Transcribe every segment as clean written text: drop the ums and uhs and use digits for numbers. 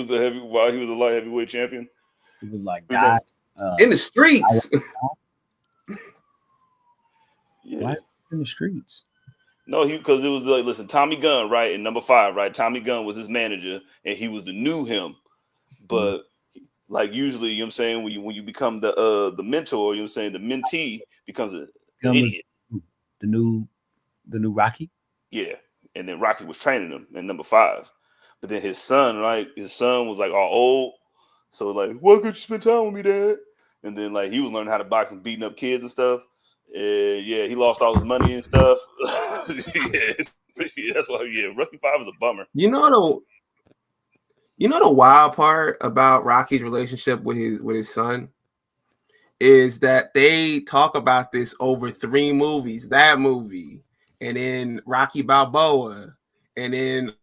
while he was a light heavyweight champion. He was like God in the streets. Why in the streets? No, because it was like, listen, Tommy Gunn, right, in number 5, right? Tommy Gunn was his manager, and he was the new him. But like usually, you know what I'm saying, when you become the mentor, you know what I'm saying, the mentee becomes an idiot. The new Rocky? Yeah. And then Rocky was training him in number 5. But then his son, right? His son was like all old. So like, why could you spend time with me, Dad? And then like he was learning how to box and beating up kids and stuff. Yeah, he lost all his money and stuff. That's why. Yeah, Rocky 5 is a bummer. You know the wild part about Rocky's relationship with his son is that they talk about this over 3 movies. That movie, and then Rocky Balboa, and then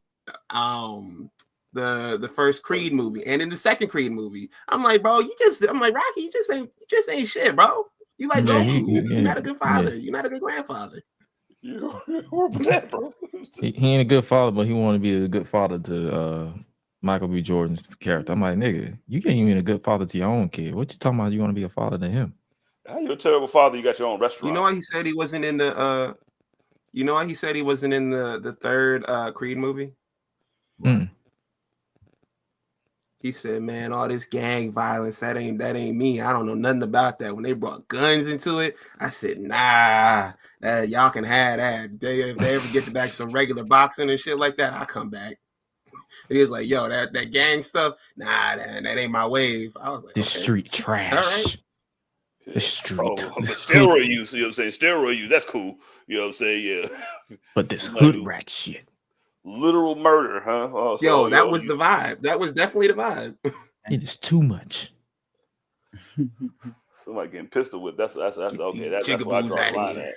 the first Creed movie, and in the second Creed movie. I'm like, bro, Rocky, you just ain't shit, bro. You like Goku. You're not a good father. You're not a good grandfather. You're that, bro. He ain't a good father, but he want to be a good father to Michael B. Jordan's character. I'm like, nigga, you can't even be a good father to your own kid. What you talking about? You want to be a father to him? You're a terrible father. You got your own restaurant. You know why he said he wasn't in the the third Creed movie? He said, "Man, all this gang violence, that ain't me. I don't know nothing about that." When they brought guns into it, I said, "Nah, y'all can have that. If they ever get back some regular boxing and shit like that, I'll come back." He was like, "Yo, that gang stuff, nah, that ain't my wave." I was like, "This street trash." All right. The street. But steroid use, you know what I'm saying? Steroid use, that's cool. You know what I'm saying? Yeah. But this hood rat shit. Literal murder, huh? Oh, so, that was the vibe. That was definitely the vibe. It is too much. Somebody getting pistol whipped. That's okay. That's why I draw the line at.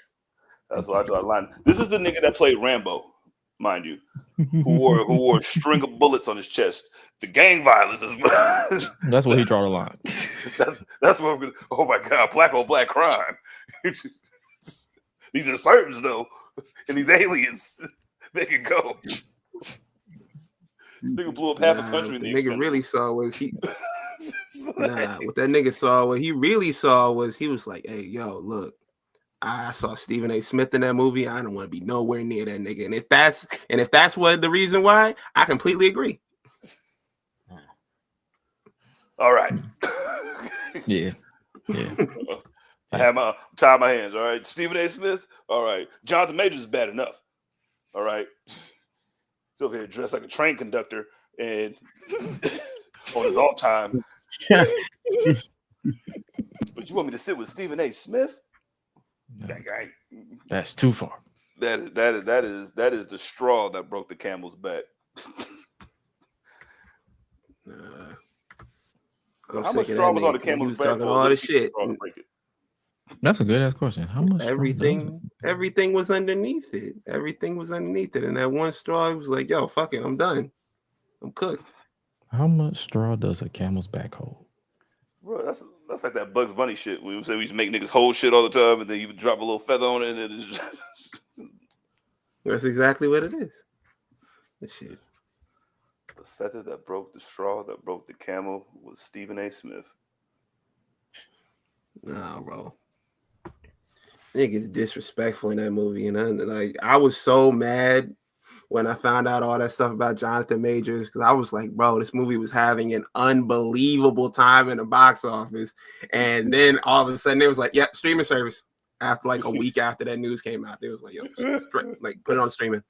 That's why I draw the line. This is the nigga that played Rambo, mind you, who wore a string of bullets on his chest. The gang violence is that's where he draw the line. That's what I'm gonna. Oh my God, black on black crime. These insurgents though, and these aliens. They can go. Nigga blew up half a country. What the nigga really saw was what that nigga saw, what he really saw was he was like, "Hey, yo, look, I saw Stephen A. Smith in that movie. I don't want to be nowhere near that nigga." And if that's what the reason why, I completely agree. All right. Yeah. I have tie my hands. All right, Stephen A. Smith. All right, Jonathan Majors is bad enough. All right, he's over here dressed like a train conductor and on his off time. But you want me to sit with Stephen A. Smith? No, that guy. That's too far. That is the straw that broke the camel's back. How much straw was on the camel's back? Talking all this shit. That's a good ass question. How much? Everything was underneath it. Everything was underneath it. And that one straw, he was like, "Yo, fuck it, I'm done. I'm cooked." How much straw does a camel's back hold? Bro, that's like that Bugs Bunny shit. We used to make niggas hold shit all the time, and then you would drop a little feather on it, and it's that's exactly what it is. This shit. The feather that broke the straw that broke the camel was Stephen A. Smith. Nah, bro. Niggas disrespectful in that movie, and I was so mad when I found out all that stuff about Jonathan Majors, because I was like, bro, this movie was having an unbelievable time in the box office, and then all of a sudden it was like, "Yep, streaming service." After like a week after that news came out, it was like, "Yo, like put it on streaming."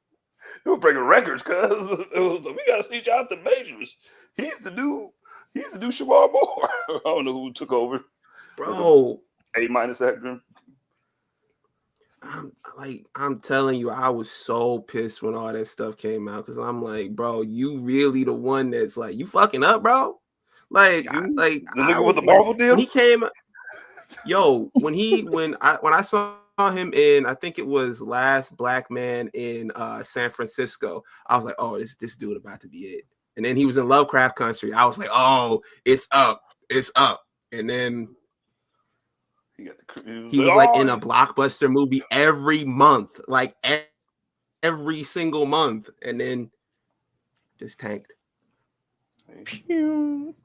They were breaking records, cuz it was like, we gotta see Jonathan Majors. He's the new Shamar Moore. I don't know who took over, bro. A- actor. I'm telling you, I was so pissed when all that stuff came out, because I'm like, bro, you really the one that's like, you fucking up, bro. Like the nigga with the Marvel deal. When he came, yo, when I saw him in, I think it was Last Black Man in San Francisco, I was like, oh, this dude about to be it. And then he was in Lovecraft Country. I was like, oh, it's up. And then he was like in a blockbuster movie every month, like every single month, and then just tanked.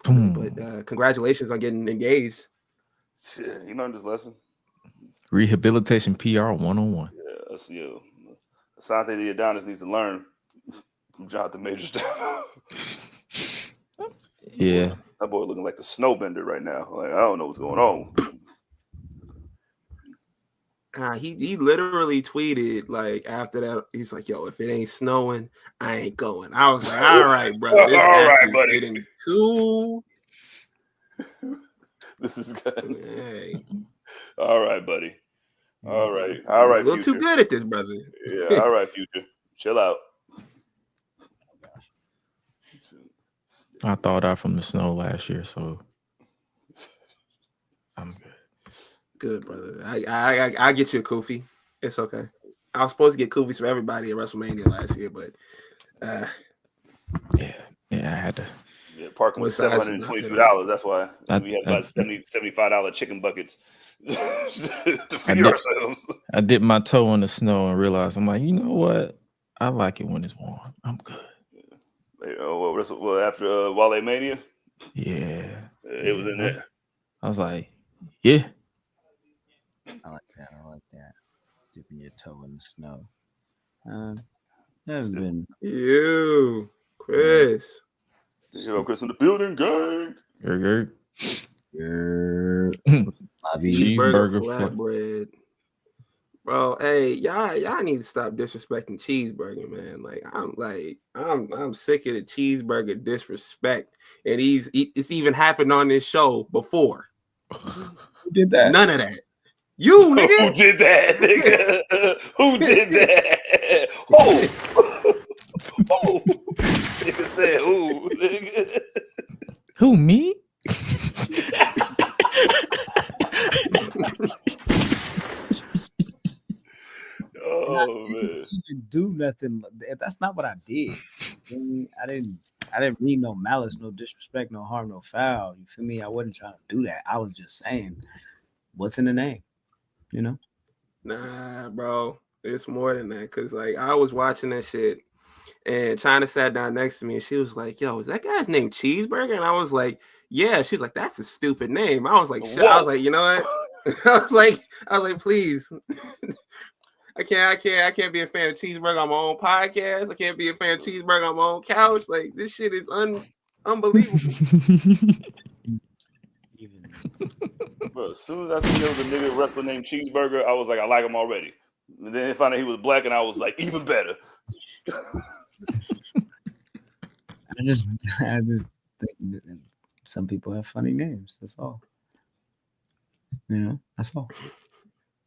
But congratulations on getting engaged. Shit, he learned his lesson. Rehabilitation PR 101. Yeah, that's Asante the Adonis needs to learn from Jonathan Major's stuff. Yeah. That boy looking like the snowbender right now. Like, I don't know what's going on. He literally tweeted like after that, he's like, "Yo, if it ain't snowing, I ain't going." I was like, "All right, brother, this All right, is buddy. getting too." This is good. Hey. All right, buddy. All right, A little Future. too good at this, brother. Yeah, all right, Future. Chill out. I thawed out from the snow last year, so I'm good. Good, brother. I get you a Kofi. It's okay. I was supposed to get Kufis for everybody at WrestleMania last year, but yeah, I had to. Yeah, parking was What size is $722. That's why we had about $75 chicken buckets to feed ourselves. I dipped my toe in the snow and realized I'm like, you know what? I like it when it's warm. I'm good. Well, after Wale Mania, yeah, it was in there. I was like, yeah. I like that. Dipping your toe in the snow. Has been you, Chris. Chris in the building, gang. Cheeseburger flatbread. Bro, hey, y'all need to stop disrespecting cheeseburger, man. I'm sick of the cheeseburger disrespect. And it's even happened on this show before. Who did that? None of that. You, nigga. Who did that, nigga? Who did that? Oh. Nigga said, "Who, nigga?" Who, me? Oh man! Didn't do nothing. That's not what I did. I didn't mean no malice, no disrespect, no harm, no foul. You feel me? I wasn't trying to do that. I was just saying, what's in the name? You know? Nah, bro. It's more than that. Cause like I was watching that shit, and China sat down next to me, and she was like, "Yo, is that guy's name Cheeseburger?" And I was like, "Yeah." She's like, "That's a stupid name." I was like, "Shit." I was like, "You know what?" I was like, "Please." I can't be a fan of cheeseburger on my own podcast. I can't be a fan of cheeseburger on my own couch. Like this shit is unbelievable. Bro, as soon as I seen there was a nigga wrestler named Cheeseburger, I was like, I like him already. And then I found out he was black, and I was like, even better. I just think that some people have funny names. That's all. You know, that's all.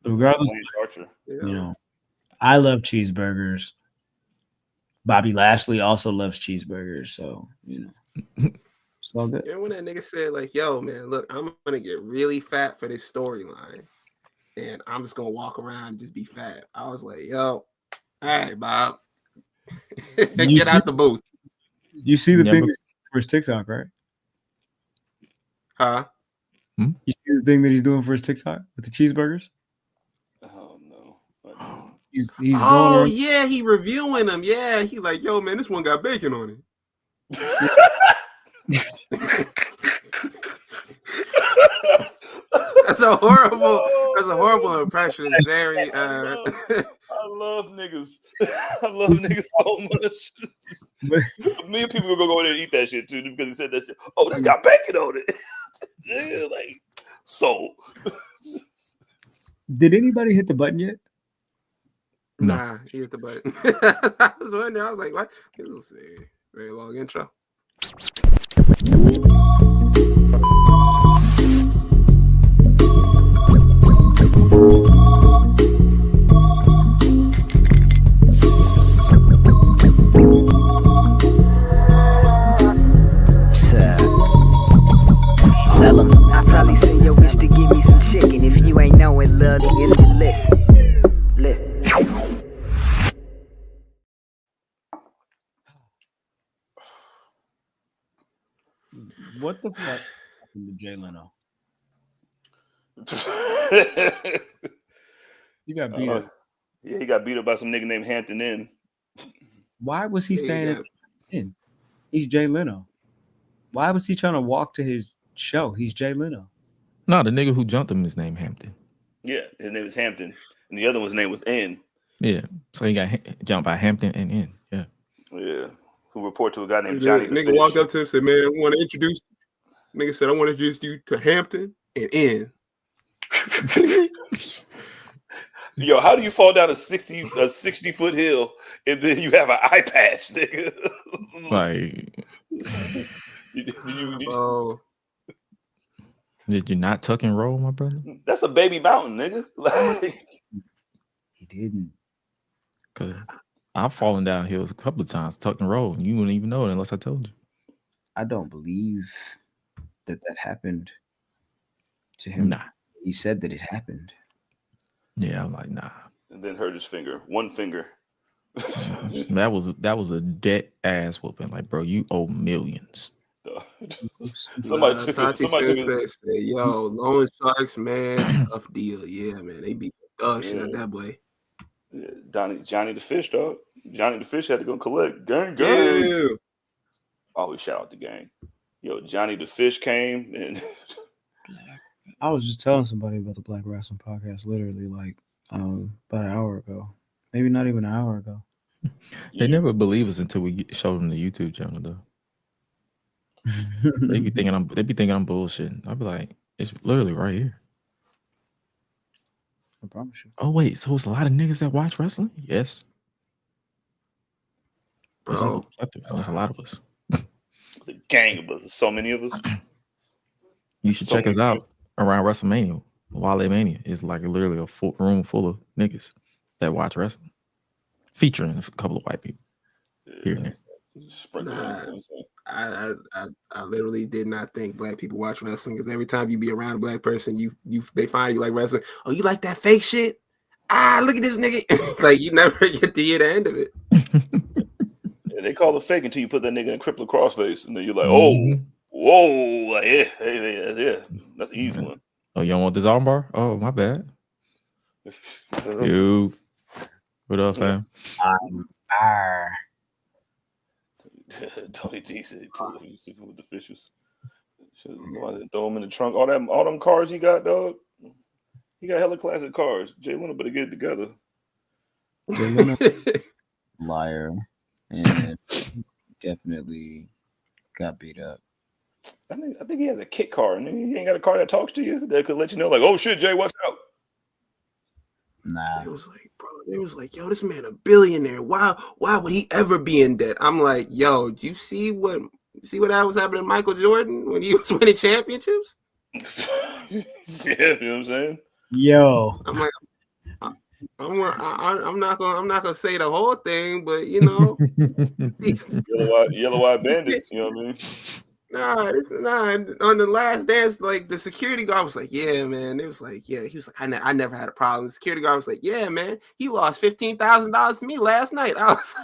Regardless, you know, I love cheeseburgers. Bobby Lashley also loves cheeseburgers, so you know, it's all good. And when that nigga said, like, "Yo, man, look, I'm gonna get really fat for this storyline, and I'm just gonna walk around and just be fat," I was like, "Yo, all right, Bob, get out the booth." You see the thing for his TikTok, right? Huh? You see the thing that he's doing for his TikTok with the cheeseburgers? Oh no! He's oh yeah, he reviewing them. Yeah, he like, "Yo, man, this one got bacon on it." That's a horrible impression. Very I love niggas. I love niggas so much. Me and people gonna go in there and eat that shit too because he said that shit. Oh, this got bacon on it. Yeah, like so. Did anybody hit the button yet? Nah, he hit the button. I was wondering. I was like, "What?" Let's see. Very long intro. Tell him I probably send your bitch to give me some chicken. If you ain't knowing, love, if you listen. What the fuck happened to Jay Leno? He got beat up. Yeah, he got beat up by some nigga named Hampton Inn. Why was he staying in? He's Jay Leno. Why was he trying to walk to his show? He's Jay Leno. No, the nigga who jumped him is named Hampton. Yeah, his name is Hampton, and the other one's name was N. Yeah, so he got jumped by Hampton and N. Yeah. Yeah, who report to a guy named Johnny the Nigga Fish. walked up to him and said, "Man, I want to introduce." Nigga said, "I want to introduce you to Hampton and N." Yo, how do you fall down a 60-foot hill and then you have an eye patch, nigga? Like, Oh, did you not tuck and roll, my brother? That's a baby mountain, nigga. Like, He didn't. Cause I've fallen down hills a couple of times, tuck and roll, and you wouldn't even know it unless I told you. I don't believe that happened to him. Nah. He said that it happened. Yeah, I'm like, nah. and then hurt his finger. One finger. That was a dead ass whooping. Like, bro, you owe millions. Somebody took said, "Yo, Lone Sharks, man, tough deal. Yeah, man, they beat the dog shit out that boy." Yeah, Johnny the Fish, dog. Johnny the Fish had to go collect. Gang. Yeah. Always shout out the gang. Yo, Johnny the Fish came and I was just telling somebody about the Black Wrestling Podcast literally like about an hour ago. Maybe not even an hour ago. They never believe us until we show them the YouTube channel, though. They be thinking I'm bullshitting. I'd be like, it's literally right here. I promise you. Oh wait, so it's a lot of niggas that watch wrestling? Yes, Bro. There's a lot of us. the gang of us. There's so many of us. You should check us out around WrestleMania. Wale Mania is like literally a full room full of niggas that watch wrestling, featuring a couple of white people here and there. I literally did not think black people watch wrestling because every time you be around a black person, they find you like wrestling. Oh, you like that fake shit? Look at this nigga. Like you never get to hear the end of it. Yeah, they call it fake until you put that nigga in a crippler crossface, and then you're like, oh, whoa, like, yeah, that's an easy one. Oh, you don't want this armbar? Oh, my bad. You, what up, fam? Tony D said he pulled up with the fishes. Throw him in the trunk. All them cars he got, dog. He got hella classic cars. Jay Leno better get it together. Jay Leno, liar, and definitely got beat up. I think he has a kit car, and he ain't got a car that talks to you that could let you know, like, oh shit, Jay, watch out. Nah. It was like, bro, it was like, yo, this man a billionaire. Why would he ever be in debt? I'm like, yo, do you see what was happening to Michael Jordan when he was winning championships? Yeah, you know what I'm saying? Yo. I'm like, I'm not gonna say the whole thing, but you know, yellow-eyed bandits, you know what I mean? Nah. On the Last Dance, like the security guard was like, "Yeah, man." It was like, "Yeah." He was like, "I never had a problem." The security guard was like, "Yeah, man. He lost $15,000 to me last night." I was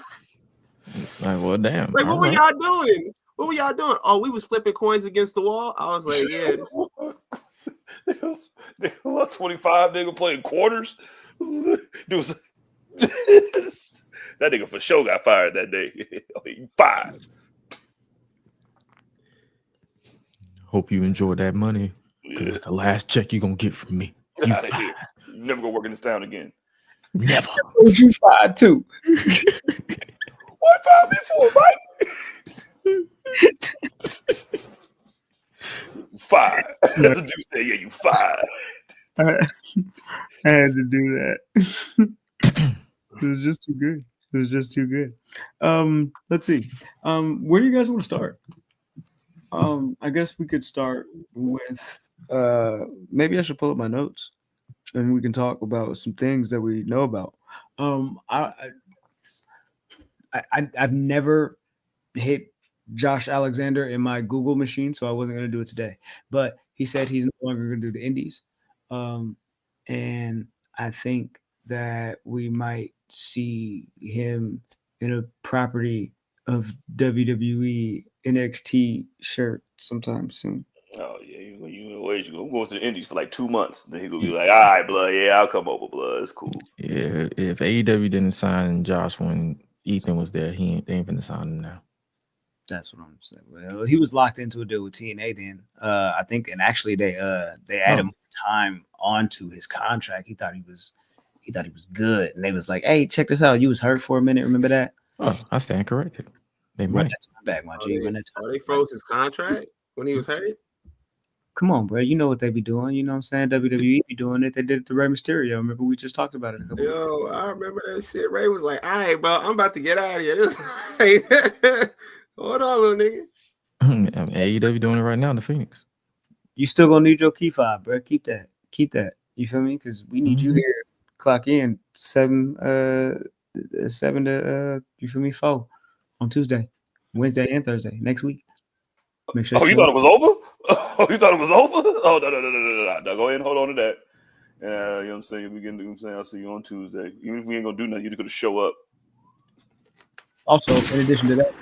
like, "Well, damn." Like, what were y'all doing? What were y'all doing? Oh, we was flipping coins against the wall. I was like, "Yeah." They lost 25. Nigga playing quarters. That nigga for sure got fired that day. He fired. Hope you enjoy that money because it's the last check you're going to get from me. Get out of here. You're never going to work in this town again. Never. What you fired too? What fired me for, Mike? Fired. The dude said, yeah, you fired. I had to do that. It was just too good. Let's see. Where do you guys want to start? I guess we could start with maybe I should pull up my notes and we can talk about some things that we know about. I've never hit Josh Alexander in my Google machine, so I wasn't going to do it today. But he said he's no longer going to do the indies. And I think that we might see him in a property of WWE NXT shirt sometime soon. Oh yeah, you go to the indies for like 2 months. Then he gonna be like, all right, blood, yeah, I'll come over, blood. It's cool. Yeah, if AEW didn't sign Josh when Ethan was there, they ain't gonna sign him now. That's what I'm saying. Well, he was locked into a deal with TNA then. I think, and actually they added more time onto his contract. He thought he was good, and they was like, "Hey, check this out. You was hurt for a minute. Remember that?" Oh, I stand corrected. They Run might. that time back, my G. Run that time They back. froze his contract when he was hurt? Come on, bro. You know what they be doing. You know what I'm saying? WWE be doing it. They did it to Rey Mysterio. Remember, we just talked about it a couple weeks ago. Yo, I remember that shit. Ray was like, all right, bro, I'm about to get out of here. Hold on, little nigga. AEW doing it right now in the Phoenix. You still gonna need your key fob, bro. Keep that. You feel me? Because we need you here. Clock in 7 to you feel me 4 on Tuesday, Wednesday, and Thursday next week. Make sure. Oh, you thought it was over? Oh, you thought it was over? Oh, no. Go ahead and hold on to that. You know what I'm saying? We can do. I'll see you on Tuesday. Even if we ain't gonna do nothing, you're gonna show up. Also, in addition to that,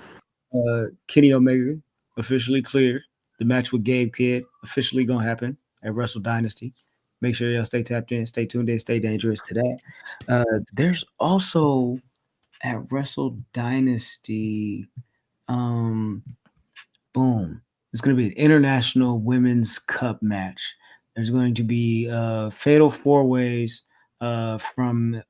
Kenny Omega officially cleared. The match with Gabe Kidd officially gonna happen at Wrestle Dynasty. Make sure y'all stay tapped in, stay tuned in, stay dangerous to that. There's also at Wrestle Dynasty, boom. It's going to be an International Women's Cup match. There's going to be fatal four-ways from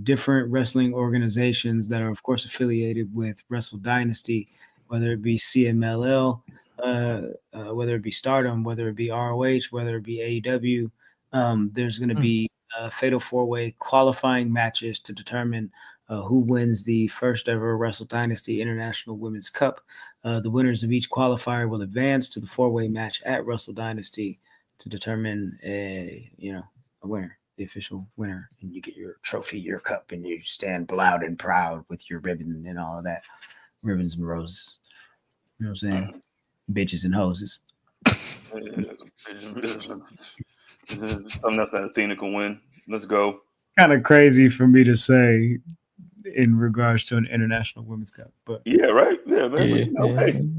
different wrestling organizations that are, of course, affiliated with Wrestle Dynasty, whether it be CMLL, whether it be Stardom, whether it be ROH, whether it be AEW. There's going to be fatal four-way qualifying matches to determine who wins the first ever Wrestle Dynasty International Women's Cup. The winners of each qualifier will advance to the four-way match at Wrestle Dynasty to determine a winner, the official winner, and you get your trophy, your cup, and you stand loud and proud with your ribbon and all of that, ribbons and roses. You know what I'm saying? Bitches and hoses. Something else that Athena can win. Let's go. Kind of crazy for me to say in regards to an International Women's Cup, but yeah, right. Yeah, man.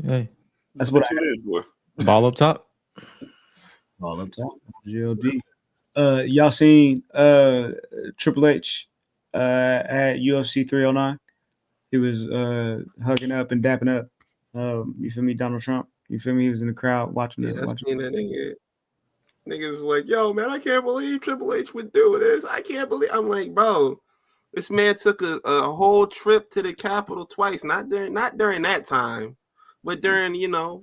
Hey. That's what it is for. Ball up top. Ball up top. GLD. Y'all seen Triple H at UFC 309? He was hugging up and dapping up. You feel me, Donald Trump? You feel me? He was in the crowd watching it. I seen that nigga. Nigga was like, yo, man, I can't believe Triple H would do this. I can't believe. I'm like, bro, this man took a whole trip to the Capitol twice. Not during that time, but during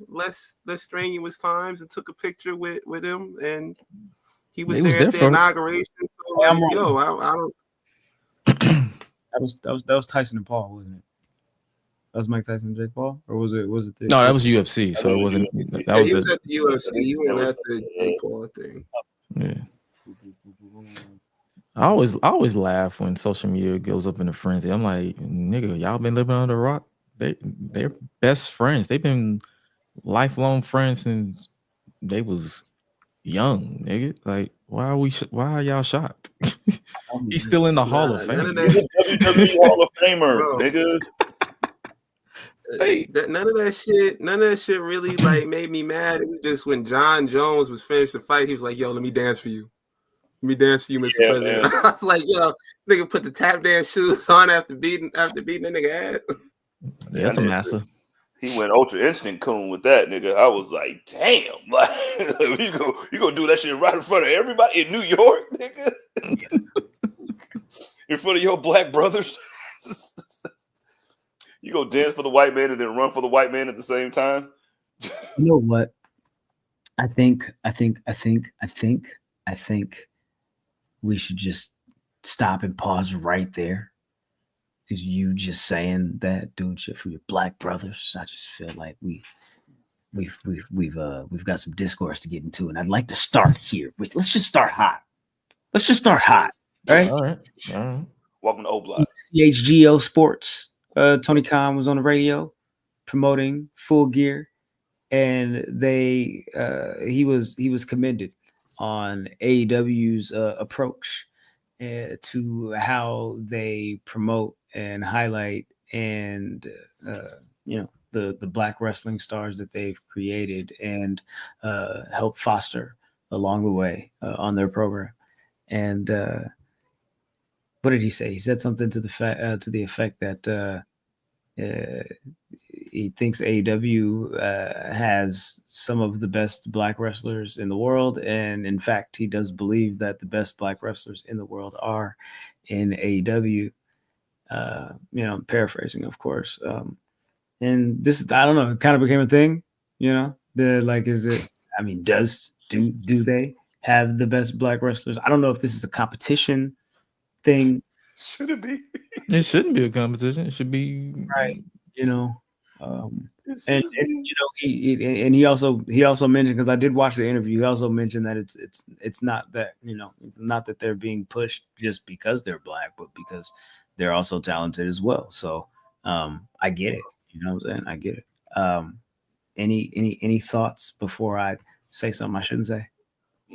less strenuous times, and took a picture with him, and he was there at the inauguration. So like, I don't. That was Tyson and Paul, wasn't it? That was Mike Tyson and Jake Paul, or was it? No, that was UFC. So it wasn't. That he was at the UFC. He went at the Jake Paul thing. Yeah. I always laugh when social media goes up in a frenzy. I'm like, nigga, y'all been living under a rock. They're best friends. They've been lifelong friends since they was young, nigga. Like, why are y'all shocked? He's still in the Hall of Fame. WWE Hall of Famer, nigga. Hey, none of that shit really like made me mad. It was just when John Jones was finished the fight, he was like, yo, let me dance for you. Let me dance for you, Mr. President. I was like, yo, nigga put the tap dance shoes on after beating the nigga ass. Yeah, that's a massa. He went ultra instant coon with that, nigga. I was like, damn, like you gonna do that shit right in front of everybody in New York, nigga? In front of your black brothers? You go dance for the white man and then run for the white man at the same time? You know what? I think we should just stop and pause right there. Because you just saying that doing shit for your black brothers, I just feel like we've got some discourse to get into, and I'd like to start here. Let's just start hot. Right? All right. Welcome to O-Block. CHGO Sports. Tony Khan was on the radio promoting Full Gear, and he was commended on AEW's approach to how they promote and highlight and the black wrestling stars that they've created and help foster along the way on their program. And what did he say? He said something to the effect that he thinks AEW has some of the best black wrestlers in the world, and in fact, he does believe that the best black wrestlers in the world are in AEW. Paraphrasing, of course. And this, I don't know, it kind of became a thing. They're like, is it? I mean, do they have the best black wrestlers? I don't know if this is a competition thing. Should it be? It shouldn't be a competition. It should be right. He also mentioned, because I did watch the interview. He also mentioned that it's not that not that they're being pushed just because they're black, but because they're also talented as well. So I get it. You know what I'm saying? I get it. Any thoughts before I say something I shouldn't say?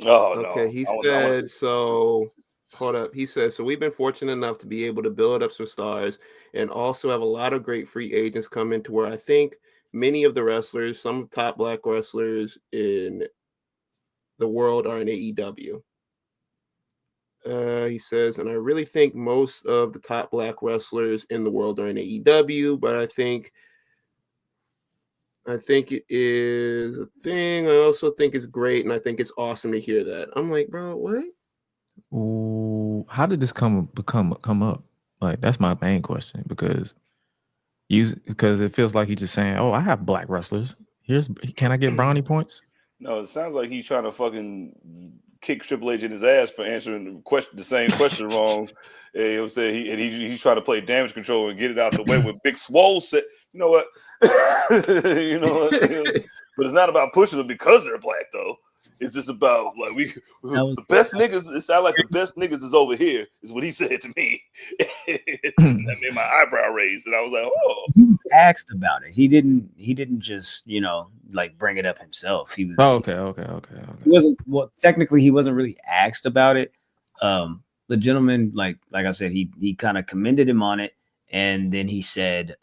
Oh, okay. No. He said so. Hold up. He says, so we've been fortunate enough to be able to build up some stars and also have a lot of great free agents come into where I think many of the wrestlers, some top black wrestlers in the world are in AEW. He says, and I really think most of the top black wrestlers in the world are in AEW, but I think it is a thing. I also think it's great, and I think it's awesome to hear that. I'm like, bro, what? Ooh, how did this come up? Like, that's my main question, because it feels like he's just saying, "Oh, I have black wrestlers. Can I get brownie points?" No, it sounds like he's trying to fucking kick Triple H in his ass for answering the same question wrong. You know what I'm saying? He's trying to play damage control and get it out the way. When Big Swole said, "You know what? You know what?" But it's not about pushing them because they're black, though. It's just about like the best niggas. It sounds like the best niggas is over here, is what he said to me. That made my eyebrow raise, and I was like, "Oh." He was asked about it. He didn't just like bring it up himself. He was. Oh, okay. He wasn't. Well, technically, he wasn't really asked about it. The gentleman, like I said, he kind of commended him on it. And then he said,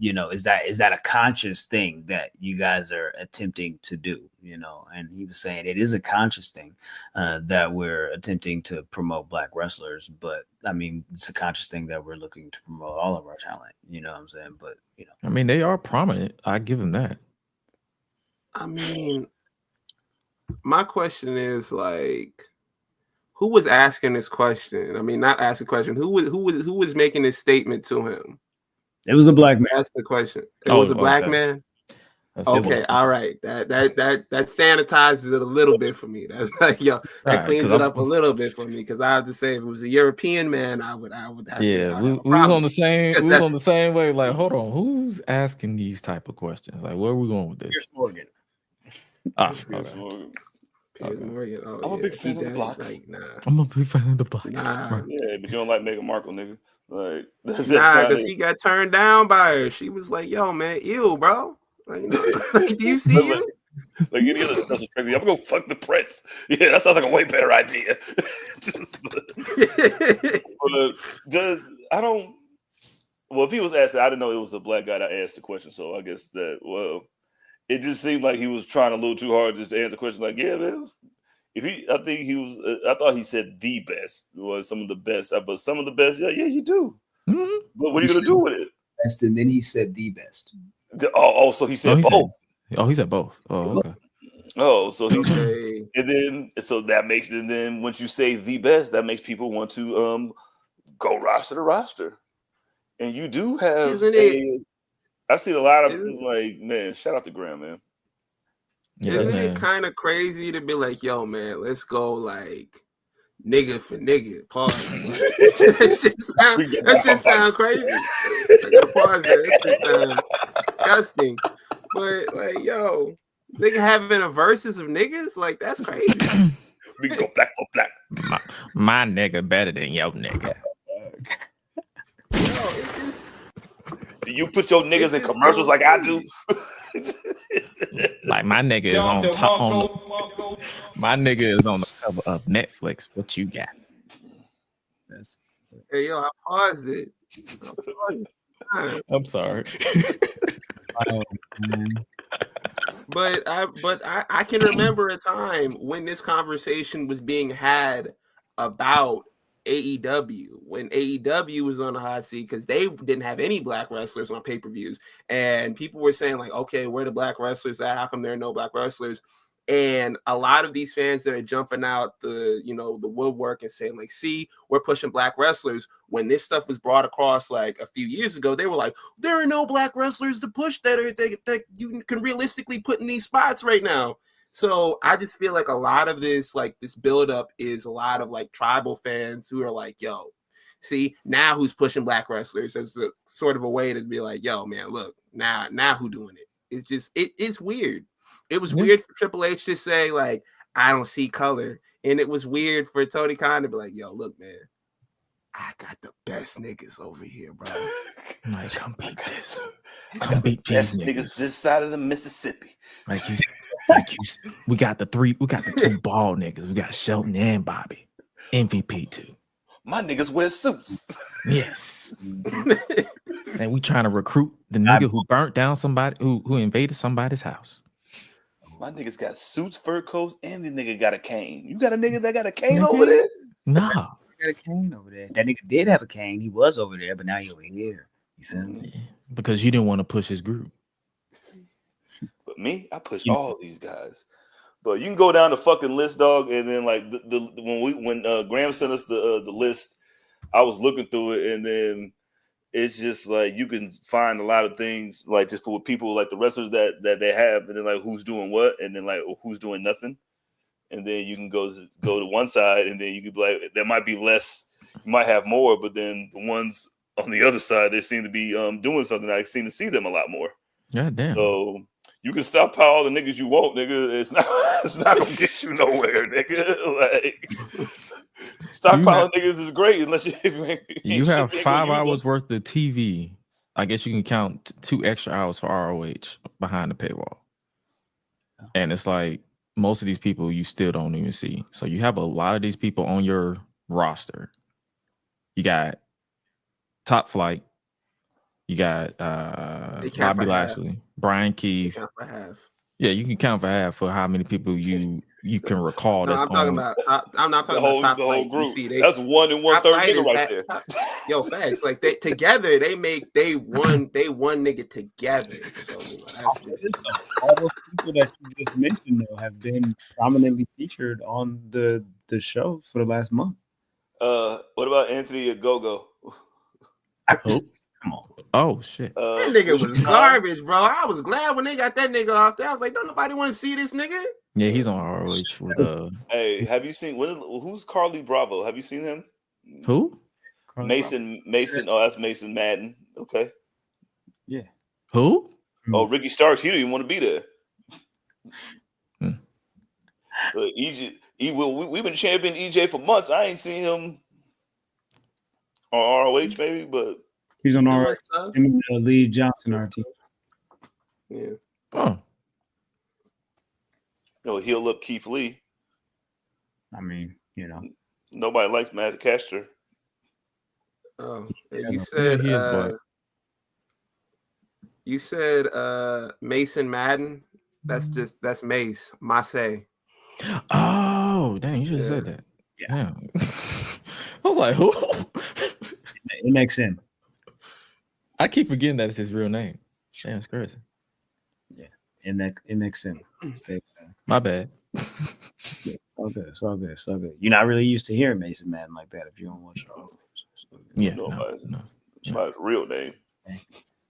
is that a conscious thing that you guys are attempting to do? And he was saying it is a conscious thing that we're attempting to promote black wrestlers. But I mean, it's a conscious thing that we're looking to promote all of our talent. You know what I'm saying? But I mean, they are prominent. I give them that. I mean, my question is like, who was asking this question? I mean, not asking the question. Who was making this statement to him? It was a black man. That's the question. It was a black man. Okay, all right. That sanitizes it a little bit for me. That's like, that cleans it up a little bit for me, because I have to say, if it was a European man, I would have. Yeah, we was on the same. We was on the same way. Like, hold on, who's asking these type of questions? Like, where are we going with this? Here's Morgan. Morgan. Okay. I'm a big fan of the blocks. Like, nah. I'm a big fan of the blocks. Nah. Yeah, but you don't like Meghan Markle, nigga. Like, because he got turned down by her. She was like, "Yo, man, ew, bro. Like, like, do you see you?" Like any other stuff, I'm gonna go fuck the prince. Yeah, that sounds like a way better idea. Well, if he was asked, I didn't know it was a black guy that asked the question, so I guess that it just seemed like he was trying a little too hard just to answer the question. Like, yeah, man. I thought he said the best, or some of the best, but some of the best. Yeah, you do. Mm-hmm. But what are you gonna do with it? Best, and then he said the best. So he said both. He said both. Oh, okay. Oh, so he Okay. and then once you say the best, that makes people want to go roster to roster, and you do have. I've seen a lot of like, man. Shout out to Graham, man. Yeah, Isn't it kind of crazy to be like, yo, man, let's go like nigga for nigga? Pause. that shit sound crazy. Like, pause there. That shit sound disgusting. But like, yo, nigga having a versus of niggas, like, that's crazy. We go black for black. My nigga better than your nigga. Yo, it just. Do you put your niggas in commercials like I do? Like, my nigga is on top. My nigga is on the cover of Netflix. What you got? Hey, yo, I paused it. I'm sorry. But I can remember a time when this conversation was being had about AEW when AEW was on the hot seat because they didn't have any black wrestlers on pay-per-views, and people were saying like, okay, where the black wrestlers at? How come there are no black wrestlers? And a lot of these fans that are jumping out the woodwork and saying like, see, we're pushing black wrestlers. When this stuff was brought across like a few years ago, they were like, there are no black wrestlers to push that you can realistically put in these spots right now. So I just feel like a lot of this buildup is a lot of like tribal fans who are like, yo, see, now who's pushing black wrestlers as a sort of a way to be like, yo, man, look, now who doing it? It's just, it's weird. It was weird for Triple H to say, like, I don't see color. And it was weird for Tony Khan to be like, yo, look, man, I got the best niggas over here, bro. Like, come beat this. Come beat these niggas this side of the Mississippi. Like you we got the two bald niggas. We got Shelton and Bobby. MVP too. My niggas wear suits. Yes. And we trying to recruit the nigga who burnt down somebody who invaded somebody's house. My niggas got suits, fur coats, and the nigga got a cane. You got a nigga that got a cane over there? Nah. Got a cane over there. That nigga did have a cane. He was over there, but now he over here. You feel me? Because you didn't want to push his group. But me, I push all these guys. But you can go down the fucking list, dog, and then like when Graham sent us the list, I was looking through it, and then it's just like you can find a lot of things like just for people like the wrestlers that they have, and then like who's doing what, and then like who's doing nothing, and then you can go to one side, and then you could be like there might be less, you might have more, but then the ones on the other side they seem to be doing something. I seem to see them a lot more. Yeah, damn. So you can stockpile all the niggas you want, nigga. It's not gonna get you nowhere, nigga. Like stockpiling niggas is great unless you have 5 hours worth of TV. I guess you can count 2 extra hours for ROH behind the paywall. And it's like most of these people you still don't even see. So you have a lot of these people on your roster. You got Top Flight. You got Bobby Lashley, Brian Keith. Yeah, you can count for half for how many people you can recall. I'm talking about the whole group. That's 1 1/3 nigga right there. Yo, facts. Like they together, they one nigga together. So all those people that you just mentioned though have been prominently featured on the show for the last month. What about Anthony Ogogo? Come on. Oh shit. That nigga was garbage, bro. I was glad when they got that nigga off there. I was like, don't nobody want to see this nigga. Yeah, he's on ROH with Hey, have you seen who's Carly Bravo? Have you seen him? Who? Mason. Oh, that's Mason Madden. Okay. Yeah. Who? Oh, Ricky Starks. He didn't even want to be there. EJ, we've been championing EJ for months. I ain't seen him on ROH, maybe, but he's on ROH. Him and Lee Johnson, RT. Yeah. Oh. No, he'll up Keith Lee. I mean, nobody likes Matt Castor. Oh, you said Mason Madden. That's Mace. Mace. Oh, dang! You should have said that. Yeah. I was like, who? MXM. I keep forgetting that it's his real name. Damn, it's crazy. Yeah, MXM. My bad. Yeah, it's all good. You're not really used to hearing Mason Madden like that if you don't watch it. Yeah, no. It's not his real name.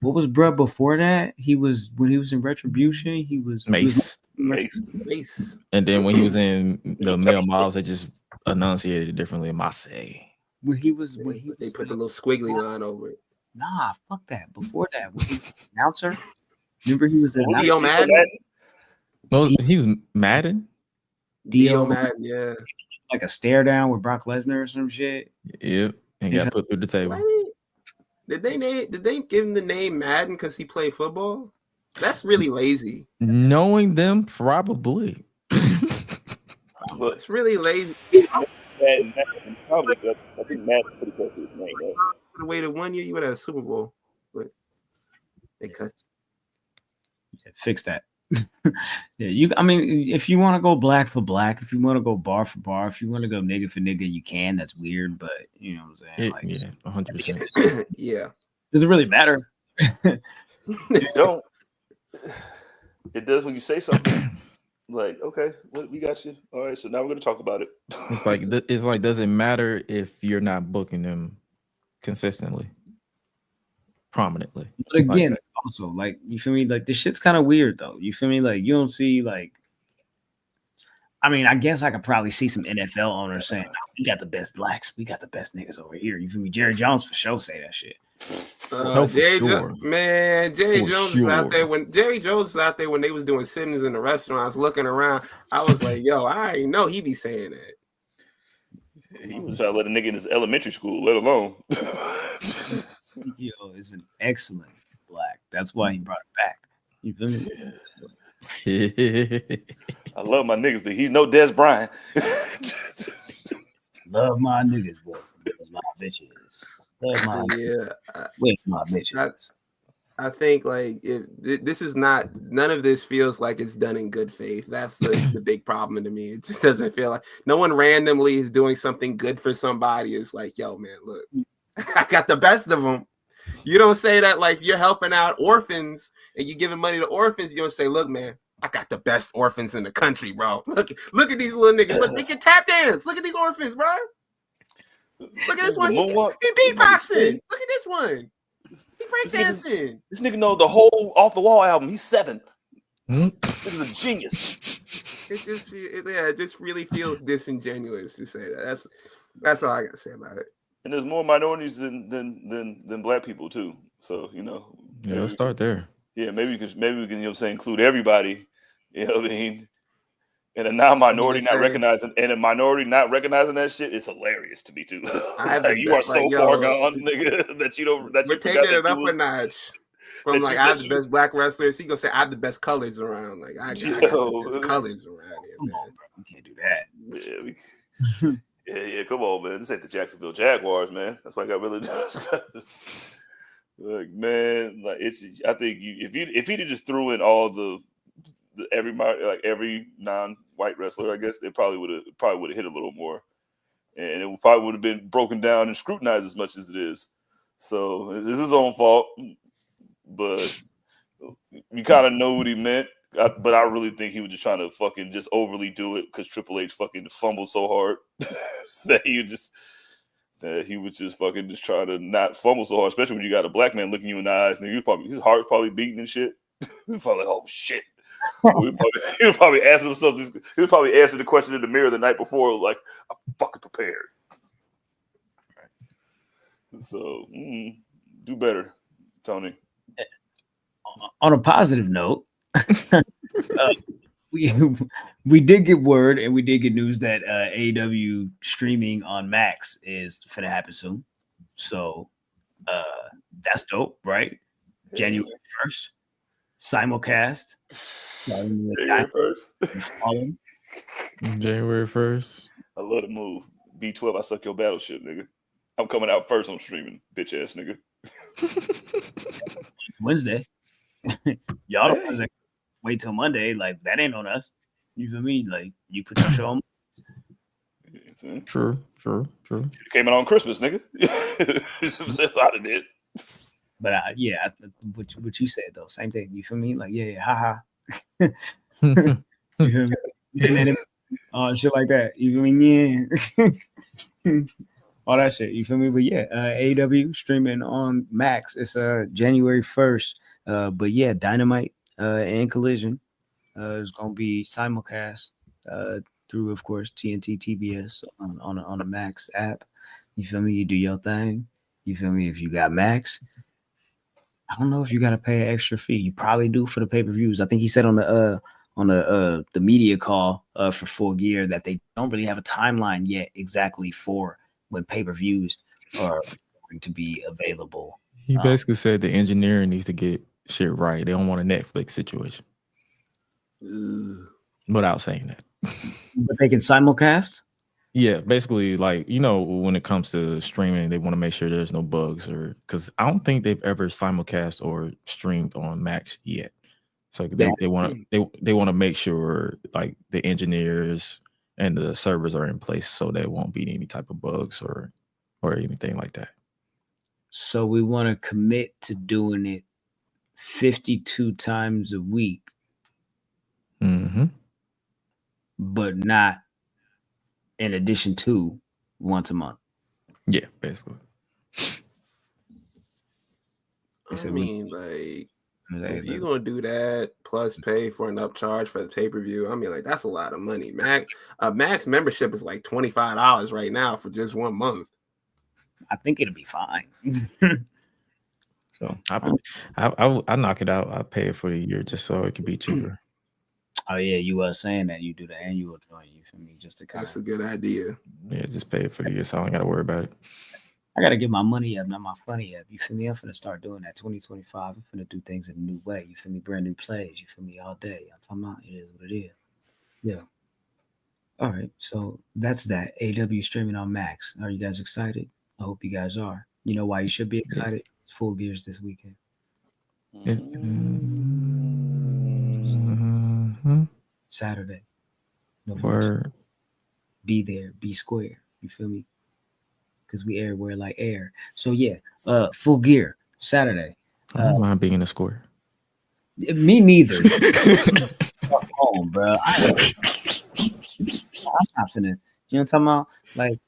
What was bruh before that? When he was in Retribution, he was Mace. And then when he was in the male models, they just enunciated it differently. Mace. When he they put the little squiggly line over it. Nah, fuck that. Before that, when he was the announcer, remember he was the Dio Madden. No, he was Madden. Dio Madden, yeah. Like a stare down with Brock Lesnar or some shit. Yep, and got put through the table. Did they give him the name Madden because he played football? That's really lazy. Knowing them, probably. Well, it's really lazy. Probably, I think Madden pretty close to his name, right? Could have waited 1 year, you would have a Super Bowl. But they cut. Fix that. Yeah, I mean, if you want to go black for black, if you want to go bar for bar, if you want to go nigga for nigga, you can. That's weird, but you know what I'm saying? Like, yeah, 100%. Yeah. Does it really matter? You don't. It does when you say something like, okay, we got you. All right, so now we're gonna talk about it. It's like does it matter if you're not booking them consistently, prominently? But again, also, like, you feel me? Like, this shit's kind of weird, though. You feel me? Like, you don't see, like, I mean, I guess I could probably see some NFL owners saying, oh, we got the best blacks. We got the best niggas over here. You feel me? Jerry Jones for sure say that shit. Jerry Jones was out there when Jerry Jones was out there when they was doing sittings in the restaurants, looking around. I was like, yo, I ain't know he be saying that. He was trying to let a nigga in his elementary school, let alone. Yo, is an excellent black. That's why he brought it back. You feel me? I love my niggas, but he's no Des Bryant. Love my niggas, boy. My bitches. Love my with my bitches. I think like this is not, none of this feels like it's done in good faith. That's the big problem to me. It just doesn't feel like no one randomly is doing something good for somebody. It's like, yo, man, look, I got the best of them. You don't say that like you're helping out orphans and you're giving money to orphans. You don't say, look, man, I got the best orphans in the country, bro. Look at these little niggas. Look, they can tap dance. Look at these orphans, bro. Look at this one. He beatboxing. Look at this one. He breakdancing. This nigga knows the whole Off the Wall album. He's 7. This is a genius. It just really feels disingenuous to say that. That's all I gotta say about it. And there's more minorities than black people too. So yeah, let's start there. Yeah, maybe we can include everybody. You know what I mean? And a non-minority not recognizing that shit is hilarious to me too. Like, you are so far gone, nigga, that you don't. That we're taking it up a notch. From like I have the best black wrestlers, he gonna say I have the best colors around. Like I got the best colors around here, man. Come on, bro. We can't do that. Yeah, come on, man. This ain't the Jacksonville Jaguars, man. That's why I got really. Like, man, like I think if he just threw in all the every non-white wrestler, I guess they probably would have hit a little more, and it probably would have been broken down and scrutinized as much as it is. So this is his own fault, but you kind of know what he meant. But I really think he was just trying to fucking just overly do it because Triple H fucking fumbled so hard that he was just fucking just trying to not fumble so hard, especially when you got a black man looking you in the eyes. And his heart's probably beating and shit. He's probably like, oh shit. He was probably asking himself this. He was probably asking the question in the mirror the night before, like, I'm fucking prepared. So do better, Tony. On a positive note, we did get word and we did get news that AEW streaming on Max is finna happen soon. So that's dope, right? January 1st. Simulcast. January 1st. January 1st. I love the move. B12, I suck your battleship, nigga. I'm coming out first on streaming, bitch ass nigga. It's Wednesday. Y'all don't wait till Monday. Like, that ain't on us. You feel me? Like, you put your show on. True. It came out on Christmas, nigga. That's how it did. But yeah, what you said though, same thing. You feel me? Like, yeah, haha. You feel me? Shit like that. You feel me? Yeah. All that shit. You feel me? But yeah, AEW streaming on Max. It's January 1st. But yeah, Dynamite and Collision is gonna be simulcast through, of course, TNT TBS on a Max app. You feel me? You do your thing. You feel me? If you got Max, I don't know if you got to pay an extra fee. You probably do for the pay-per-views. I think he said on the media call for Full Gear that they don't really have a timeline yet exactly for when pay-per-views are going to be available. He basically said the engineering needs to get shit right. They don't want a Netflix situation. Without saying that. But they can simulcast? Yeah, basically, like, when it comes to streaming, they want to make sure there's no bugs, or because I don't think they've ever simulcast or streamed on Max yet. So they want to make sure like the engineers and the servers are in place so there won't be any type of bugs or anything like that. So we want to commit to doing it 52 times a week, but not in addition to once a month. Yeah, basically. I mean, like, if you're gonna do that plus pay for an upcharge for the pay-per-view, I mean, like, that's a lot of money. Max membership is like $25 right now for just 1 month. I think it'll be fine. So I knock it out. I pay it for the year just so it can be cheaper. Oh yeah, you were saying that you do the annual joint. You feel me? Just to kind That's a good idea. Yeah, just pay it for the year, so I don't got to worry about it. I gotta get my money up, not my funny up. You feel me? I'm finna start doing that. 2025. I'm finna do things in a new way. You feel me? Brand new plays. You feel me? All day. I'm talking about it is what it is. Yeah. All right. So that's that. AEW streaming on Max. Are you guys excited? I hope you guys are. You know why you should be excited? It's Full Gears this weekend. Saturday. November. Be there. Be square. You feel me? Because we everywhere like air. So yeah, Full Gear Saturday. I don't mind being in the square. Me neither. Fuck home, bro. I'm not finna. You know what I'm talking about? Like,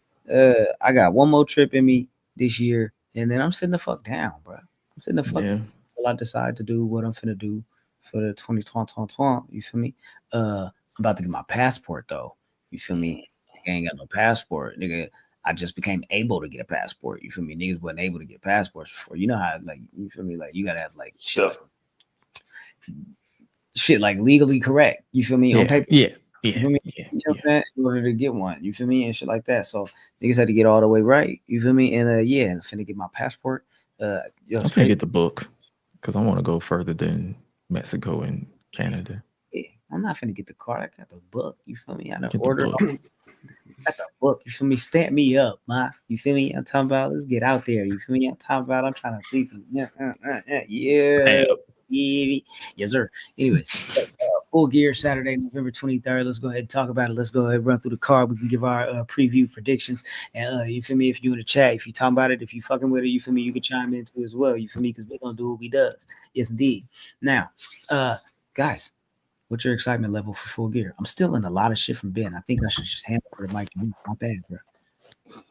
I got one more trip in me this year, and then I'm sitting the fuck down, bro. I'm sitting the fuck down until I decide to do what I'm finna do for the 2020. You feel me? I'm about to get my passport though. You feel me? I ain't got no passport, nigga. I just became able to get a passport. You feel me? Niggas wasn't able to get passports before. You know how, like, you feel me? Like, you gotta have like shit like legally correct. You feel me? On paper. Yeah. You feel me? You know what I'm saying? In order to get one. You feel me? And shit like that. So niggas had to get all the way right. You feel me? And I'm finna get my passport. I'm finna get the book because I want to go further than Mexico and Canada. Yeah, I'm not finna get the card. I got the book. You feel me? I done ordered. Got the book, you feel me? Stamp me up, ma. You feel me? I'm talking about let's get out there. You feel me? I'm talking about I'm trying to see some. Yes, sir. Anyways, Full Gear Saturday, November 23rd. Let's go ahead and talk about it. Let's go ahead and run through the card. We can give our preview predictions. And you feel me? If you in the chat, if you talking about it, if you fucking with it, you feel me? You can chime in too as well. You feel me? Because we're gonna do what we does. Yes, indeed. Now, guys. What's your excitement level for Full Gear? I'm still in a lot of shit from Ben. I think I should just hand over the mic to you. Not bad, bro.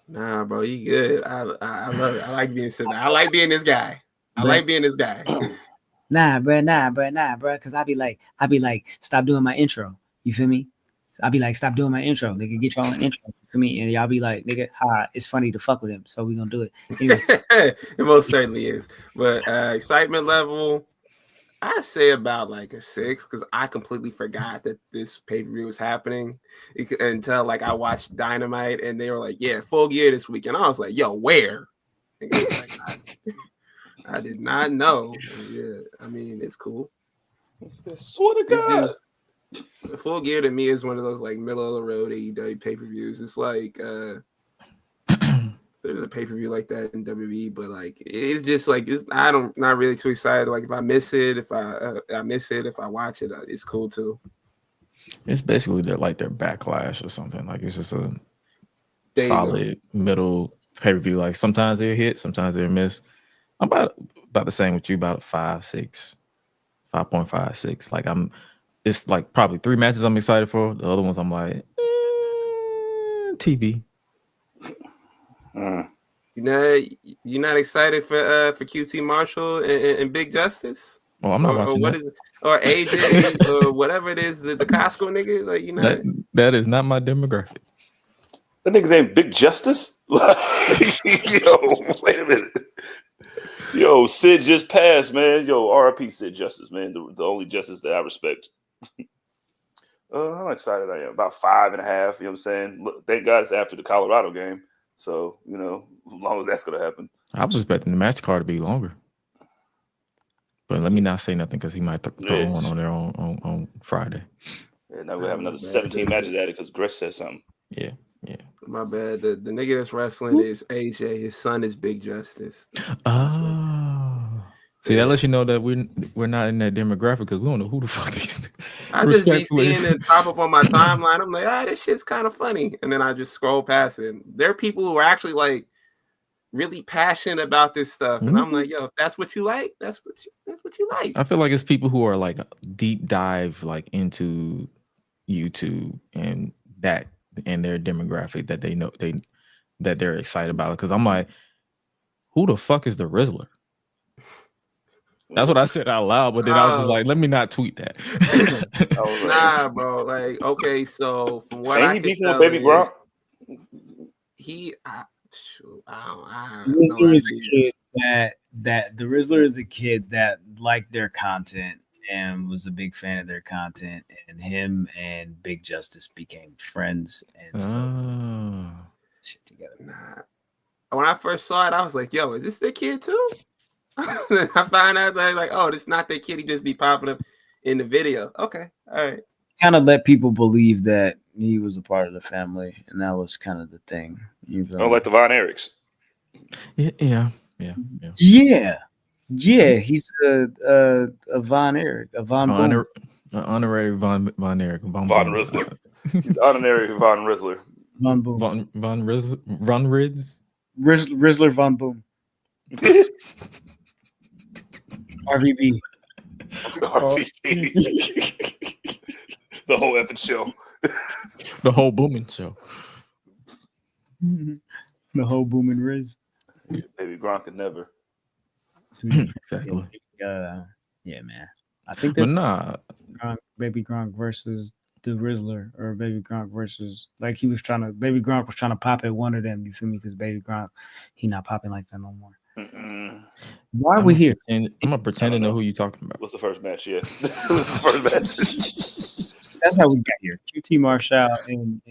Nah, bro, you good. I love it. I like being sitting. I like being this guy. Like being this guy. Nah, bro. Cause I be like, stop doing my intro. You feel me? I be like, stop doing my intro. Nigga, get y'all an intro. You feel me? And y'all be like, nigga, it's funny to fuck with him. So we gonna do it. Anyway. It most certainly is. But excitement level, I say about like a 6 because I completely forgot that this pay-per-view was happening until like I watched Dynamite and they were like, yeah, Full Gear this week. And I was like, yo, where? I did not know. Yeah, I mean, it's cool. I swear to God. Full Gear to me is one of those like middle of the road AEW pay-per-views. It's like there's a pay-per-view like that in WWE, but like it's just like not really too excited. Like if I miss it, if I miss it, if I watch it, it's cool too. It's basically their backlash or something. Like it's just a solid middle pay-per-view. Like sometimes they're hit, sometimes they're miss. I'm about the same with you, about 5.6. Like it's like probably 3 matches I'm excited for. The other ones I'm like TV. You're not excited for QT Marshall and Big Justice? Oh, I'm not watching that. Or AJ or whatever it is, the Costco nigga. Like that is not my demographic. That nigga's name Big Justice. Yo, wait a minute. Yo, Sid just passed, man. Yo, RIP Sid Justice, man. The only justice that I respect. How excited I am. About 5.5. You know what I'm saying? Look, thank God it's after the Colorado game. So, you know, as long as that's going to happen. I was expecting the match card to be longer. But let me not say nothing because he might throw one on there on Friday. Yeah, now we'll have another 17 matches added because Gresh said something. Yeah. My bad. The nigga that's wrestling is AJ. His son is Big Justice. Oh. See, that lets you know that we're not in that demographic because we don't know who the fuck these niggas. I just be seeing it pop up on my timeline. I'm like, this shit's kind of funny, and then I just scroll past it. There are people who are actually like really passionate about this stuff, and I'm like, yo, if that's what you like, that's what you like. I feel like it's people who are like deep dive like into YouTube and their demographic that they know that they're excited about it. Because I'm like, who the fuck is the Rizzler? That's what I said out loud, but then I was just like, let me not tweet that. Nah, bro. Like, okay, so from what ain't I he can beefing tell, with Baby Gronk? I Rizzler is a kid that the Rizzler is a kid that liked their content and was a big fan of their content, and him and Big Justice became friends and shit together. Nah. When I first saw it, I was like, yo, is this their kid too? I find out that like, oh, this is not their kid. He just be popping up in the video. Okay, all right. Kind of let people believe that he was a part of the family, and that was kind of the thing. Like the Von Erichs. Yeah. He's a Von Erich, a Von Boom. Honorary Von Erich, Von Rizzler. He's honorary Von Rizzler. Von Boom. Von Riz. Rizzler Von Boom. RVB. The whole effing show. The whole booming show. The whole booming Riz. Baby Gronk could never. Exactly. Yeah, man. I think that Baby Gronk versus the Rizzler, or Baby Gronk versus Baby Gronk was trying to pop at one of them. You feel me? Because Baby Gronk, he not popping like that no more. Why are we here? And I'm gonna pretend to know who you're talking about. What's the first match? Yeah, what's the first match? That's how we got here. QT Marshall and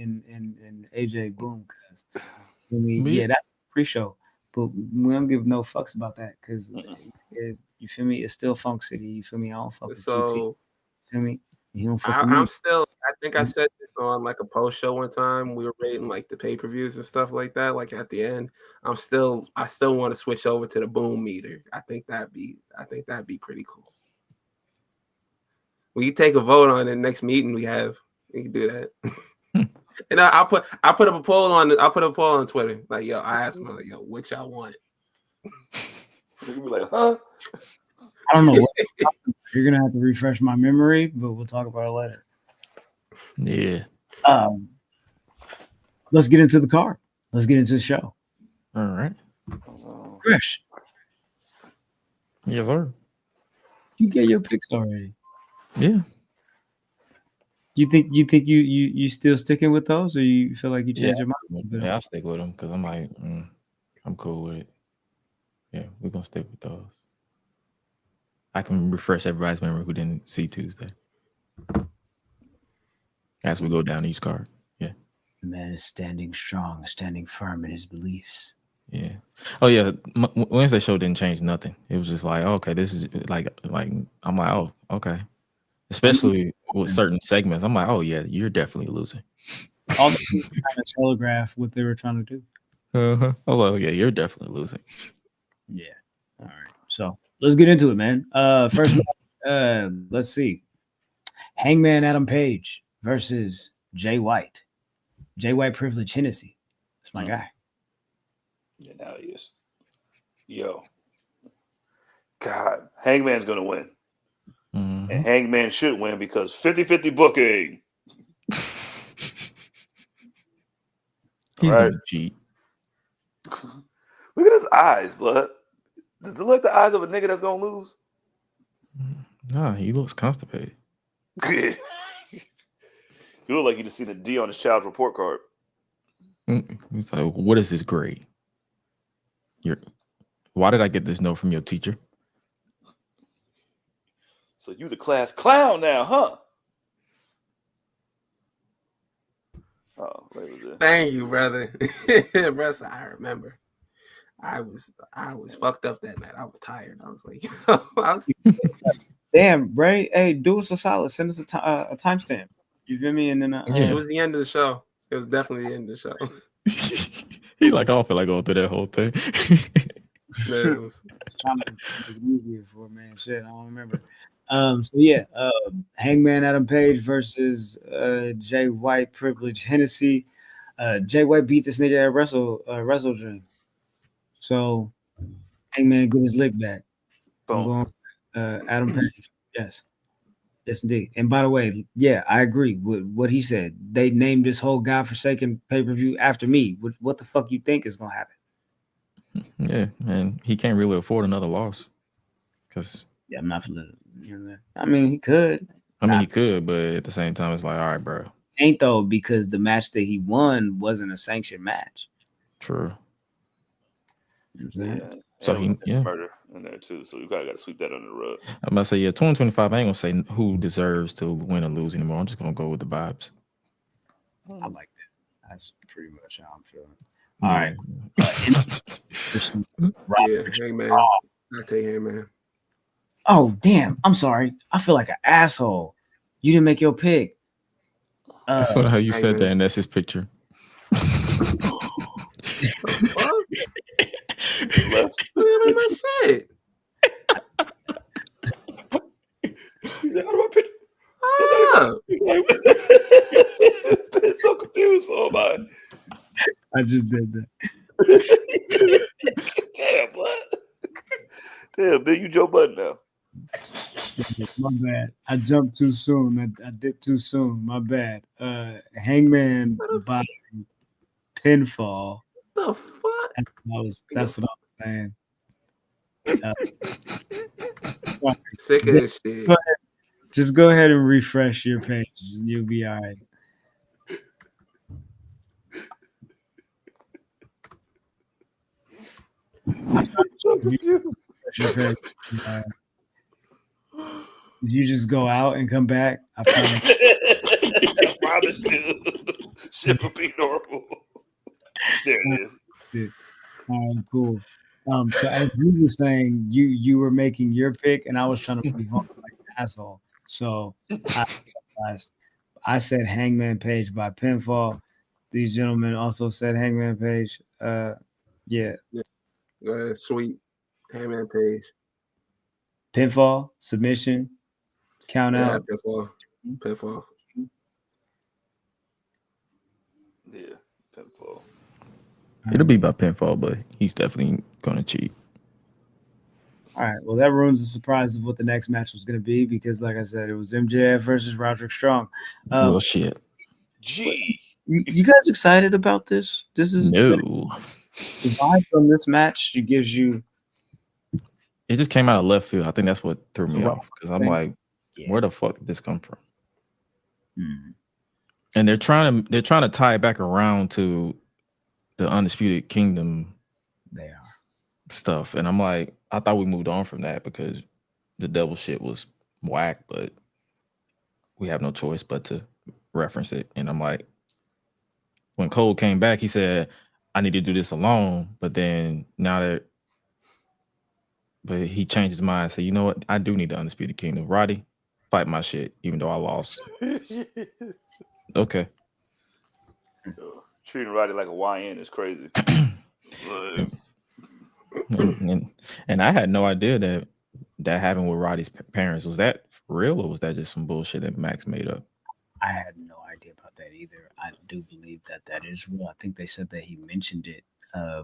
AJ Boom. Yeah, that's pre-show, but we don't give no fucks about that because you feel me? It's still Funk City. You feel me? I don't fuck with QT. You feel me? You don't fuck with me. I'm still. I think I said this on like a post show one time. We were rating like the pay-per-views and stuff like that. Like at the end, I still want to switch over to the Boom meter. I think that'd be pretty cool. We can take a vote on the next meeting we have. We can do that. And I'll put up a poll on Twitter. Like, yo, I asked them, like, yo, what y'all want? You be like, huh? I don't know. You're gonna have to refresh my memory, but we'll talk about it later. Yeah. Let's get into the card. Let's get into the show. All right. Fresh. Yes, sir. You get your picks already. Yeah. You think you still sticking with those, or you feel like you changed your mind? Yeah, I'll stick with them because I'm like, I'm cool with it. Yeah, we're gonna stick with those. I can refresh everybody's memory who didn't see Tuesday as we go down each card. Yeah. The man is standing strong, standing firm in his beliefs. Yeah. Oh yeah. Wednesday show didn't change nothing. It was just like, okay, this is like I'm like, oh, okay. Especially with certain segments, I'm like, oh yeah, you're definitely losing. All the people trying to telegraph what they were trying to do. Oh well, yeah, you're definitely losing. Yeah. All right. So let's get into it, man. First, let's see. Hangman Adam Page versus Jay White. Jay White Privilege Hennessy. That's my guy. Yeah, now he is. Yo. God, Hangman's gonna win. Mm-hmm. And Hangman should win because 50-50 booking. He's gonna cheat. Look at his eyes, blood. Does it look like the eyes of a nigga that's gonna lose? Nah, he looks constipated. You look like you just seen a D on his child's report card. He's like, what is this grade? Why did I get this note from your teacher? So you the class clown now, huh? Oh, wait, was it? Thank you, brother. I remember. I was fucked up that night. I was tired. I was like, damn, Bray. Hey, do us a solid. Send us a timestamp. You feel me? And then it was the end of the show. It was definitely the end of the show. He like, I don't feel like going through that whole thing. Man, it was- Trying to make it easier for man. Shit, I don't remember. So yeah, Hangman Adam Page versus Jay White Privilege Hennessy. Jay White beat this nigga at Wrestle Dream. So Hangman get his lick back. I'm Boom. going Adam Page. Yes. Yes, indeed. And by the way, yeah, I agree with what he said. They named this whole godforsaken pay-per-view after me. What the fuck you think is gonna happen? Yeah, and he can't really afford another loss. Because Yeah, I'm not for the. You know, I mean, he could. I mean, he could, but at the same time, it's like, all right, bro. Ain't though, because the match that he won wasn't a sanctioned match. True. You know what I'm saying? Yeah. So And he, yeah. murder in there too. So you got to sweep that under the rug. I'm about to say, yeah, 2025. I ain't gonna say who deserves to win or lose anymore. I'm just gonna go with the vibes. I like that. That's pretty much how I'm feeling. All right. yeah, Hangman. I take Hangman. Oh damn! I'm sorry. I feel like an asshole. You didn't make your pick. That's what how you Hangman. said that, and that's his picture. What? Left. Look at my shit. How do I pick? Ah, It's so confused. Oh my. I just did that. Damn, blood. Damn, then you Joe Budden now. My bad. I jumped too soon. I dipped too soon. My bad. Hangman by pinfall. the fuck? That's what I was saying. Sick of this shit. Just go ahead and refresh your page, and you'll be all right. So confused. Did you just go out and come back? I promise. I promise you. Shit will be normal. There it is. Dude. All right, cool. So as you were saying, you were making your pick, and I was trying to move on like an asshole. So I said Hangman Page by pinfall. These gentlemen also said Hangman Page. Yeah. Go ahead, sweet. Hangman Page. Pinfall, submission, count Yeah, out. pinfall. Yeah, pinfall. It'll be by pinfall, but he's definitely gonna cheat. All right. Well, that ruins the surprise of what the next match was going to be because, like I said, it was MJF versus Roderick Strong. Well, shit. Gee. You guys excited about this? This is No. the vibe from this match. It gives you. It just came out of left field. I think that's what threw me Right. off because I'm like, where the fuck did this come from? Hmm. And they're trying to tie it back around to the Undisputed Kingdom. They are. Stuff, and I'm like, I thought we moved on from that because the devil shit was whack, but we have no choice but to reference it. And I'm like, when Cole came back, he said, I need to do this alone, but then but he changed his mind. So you know what? I do need the Undisputed Kingdom. Roddy, fight my shit, even though I lost. Okay. Treating Roddy like a YN is crazy. And I had no idea that happened with Roddy's parents. Was that real or was that just some bullshit that Max made up? I had no idea about that either. I do believe that is real. I think they said that he mentioned it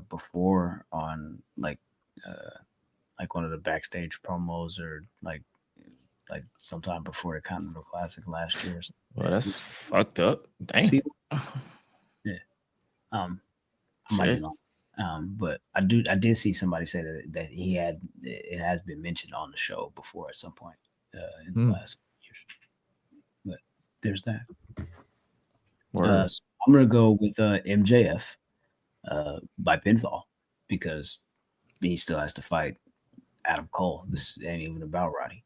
before on like one of the backstage promos or like sometime before the Continental Classic last year. Well, that's fucked up. Damn. See? Yeah. I might be wrong. But I did see somebody say that it has been mentioned on the show before at some point in the last years. But there's that. So I'm gonna go with MJF by pinfall because he still has to fight Adam Cole. This ain't even about Roddy.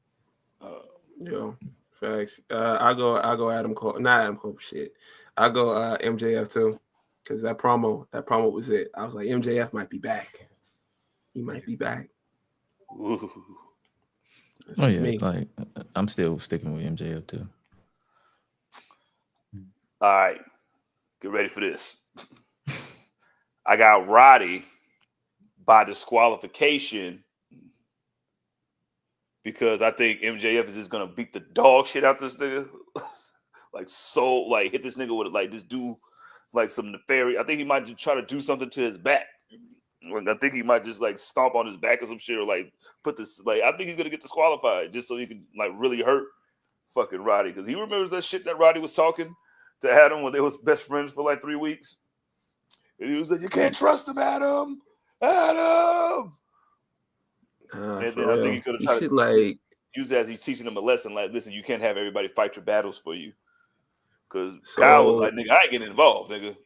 Yeah, facts. I go Adam Cole, not Adam Cole. Shit, I go MJF too. Because that promo was it. I was like, MJF might be back. He might be back. Ooh. Oh yeah, like I'm still sticking with MJF too. All right, get ready for this. I got Roddy by disqualification, because I think MJF is just gonna beat the dog shit out this nigga. Like hit this nigga with like just do like some nefarious. I think he might just try to do something to his back. I think he might just like stomp on his back or some shit, or like put this like I think he's gonna get disqualified just so he can like really hurt fucking Roddy, because he remembers that shit that Roddy was talking to Adam when they was best friends for like 3 weeks. And he was like, "You can't trust him, Adam. Adam." And then I think he could have tried to like use it as he's teaching him a lesson. Like, listen, you can't have everybody fight your battles for you. Because Kyle was like, "Nigga, I ain't getting involved, nigga."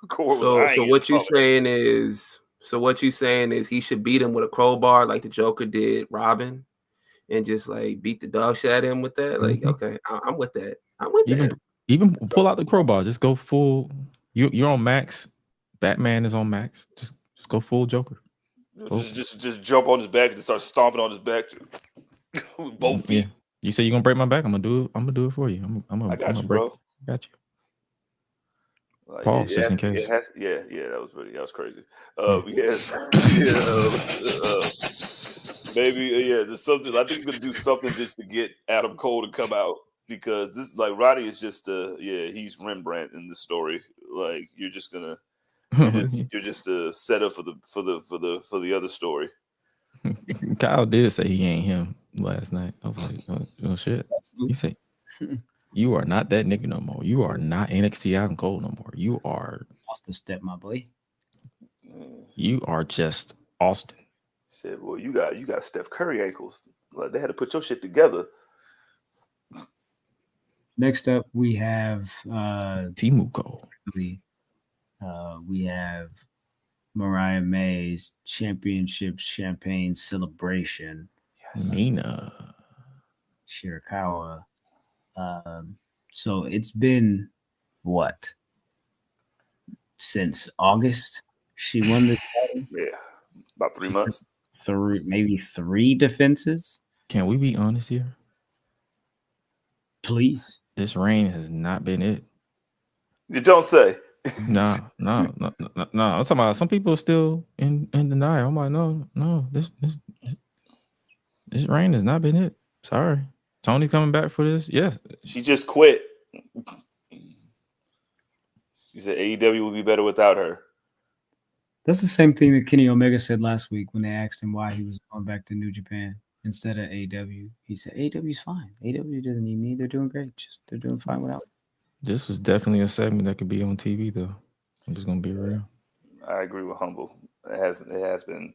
So what you saying is he should beat him with a crowbar like the Joker did Robin, and just like beat the dog shit at him with that. Like, okay, I'm with that. Even pull out the crowbar. Just go full. You're on max. Batman is on max. Just go full Joker. Just jump on his back and start stomping on his back with both feet. Yeah. You say you're gonna break my back. I'm gonna do it. I'm gonna do it for you. I got you, bro. Got you. Like, pause just in case. That was crazy. Maybe there's something. I think he's gonna do something just to get Adam Cole to come out, because this like Roddy is just he's Rembrandt in this story. Like you're just a setup for the other story. Kyle did say he ain't him last night. I was like, oh shit. He said, "You are not that nigga no more. You are not NXT Adam Cole no more. You are lost a step, my boy. You are just Austin." He said, "Well, you got Steph Curry ankles. Like they had to put your shit together." Next up, we have Timuko. We have Mariah May's championship champagne celebration. Yes. Nina Shirakawa. So it's been what? Since August? She won the title? Yeah, about 3 months. Maybe 3 defenses. Can we be honest here? Please. This reign has not been it. You don't say. No. I'm talking about some people are still in denial. I'm like, no, this reign has not been it. Sorry. Tony coming back for this? Yes. She just quit. She said AEW would be better without her. That's the same thing that Kenny Omega said last week when they asked him why he was going back to New Japan instead of AEW. He said AEW's fine. AEW doesn't need me. They're doing great. They're doing fine without me. This was definitely a segment that could be on TV, though. I'm just gonna be real. I agree with Humble. It has been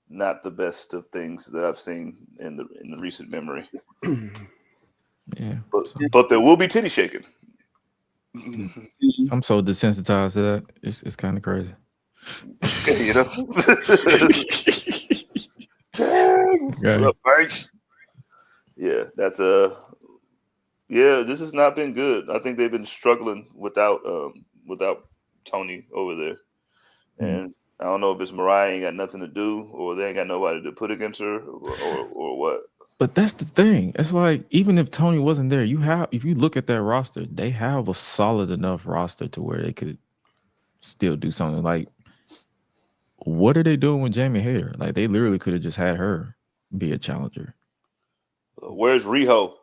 not the best of things that I've seen in the recent memory. Yeah, but there will be titty shaking. I'm so desensitized to that. It's kind of crazy. You know. Yeah, that's this has not been good. I think they've been struggling without Tony over there, and I don't know if it's Mariah ain't got nothing to do, or they ain't got nobody to put against her, or what. But that's the thing. It's like, even if Tony wasn't there, if you look at that roster, they have a solid enough roster to where they could still do something. Like, what are they doing with Jamie Hayter? Like, they literally could have just had her be a challenger. Where's Riho?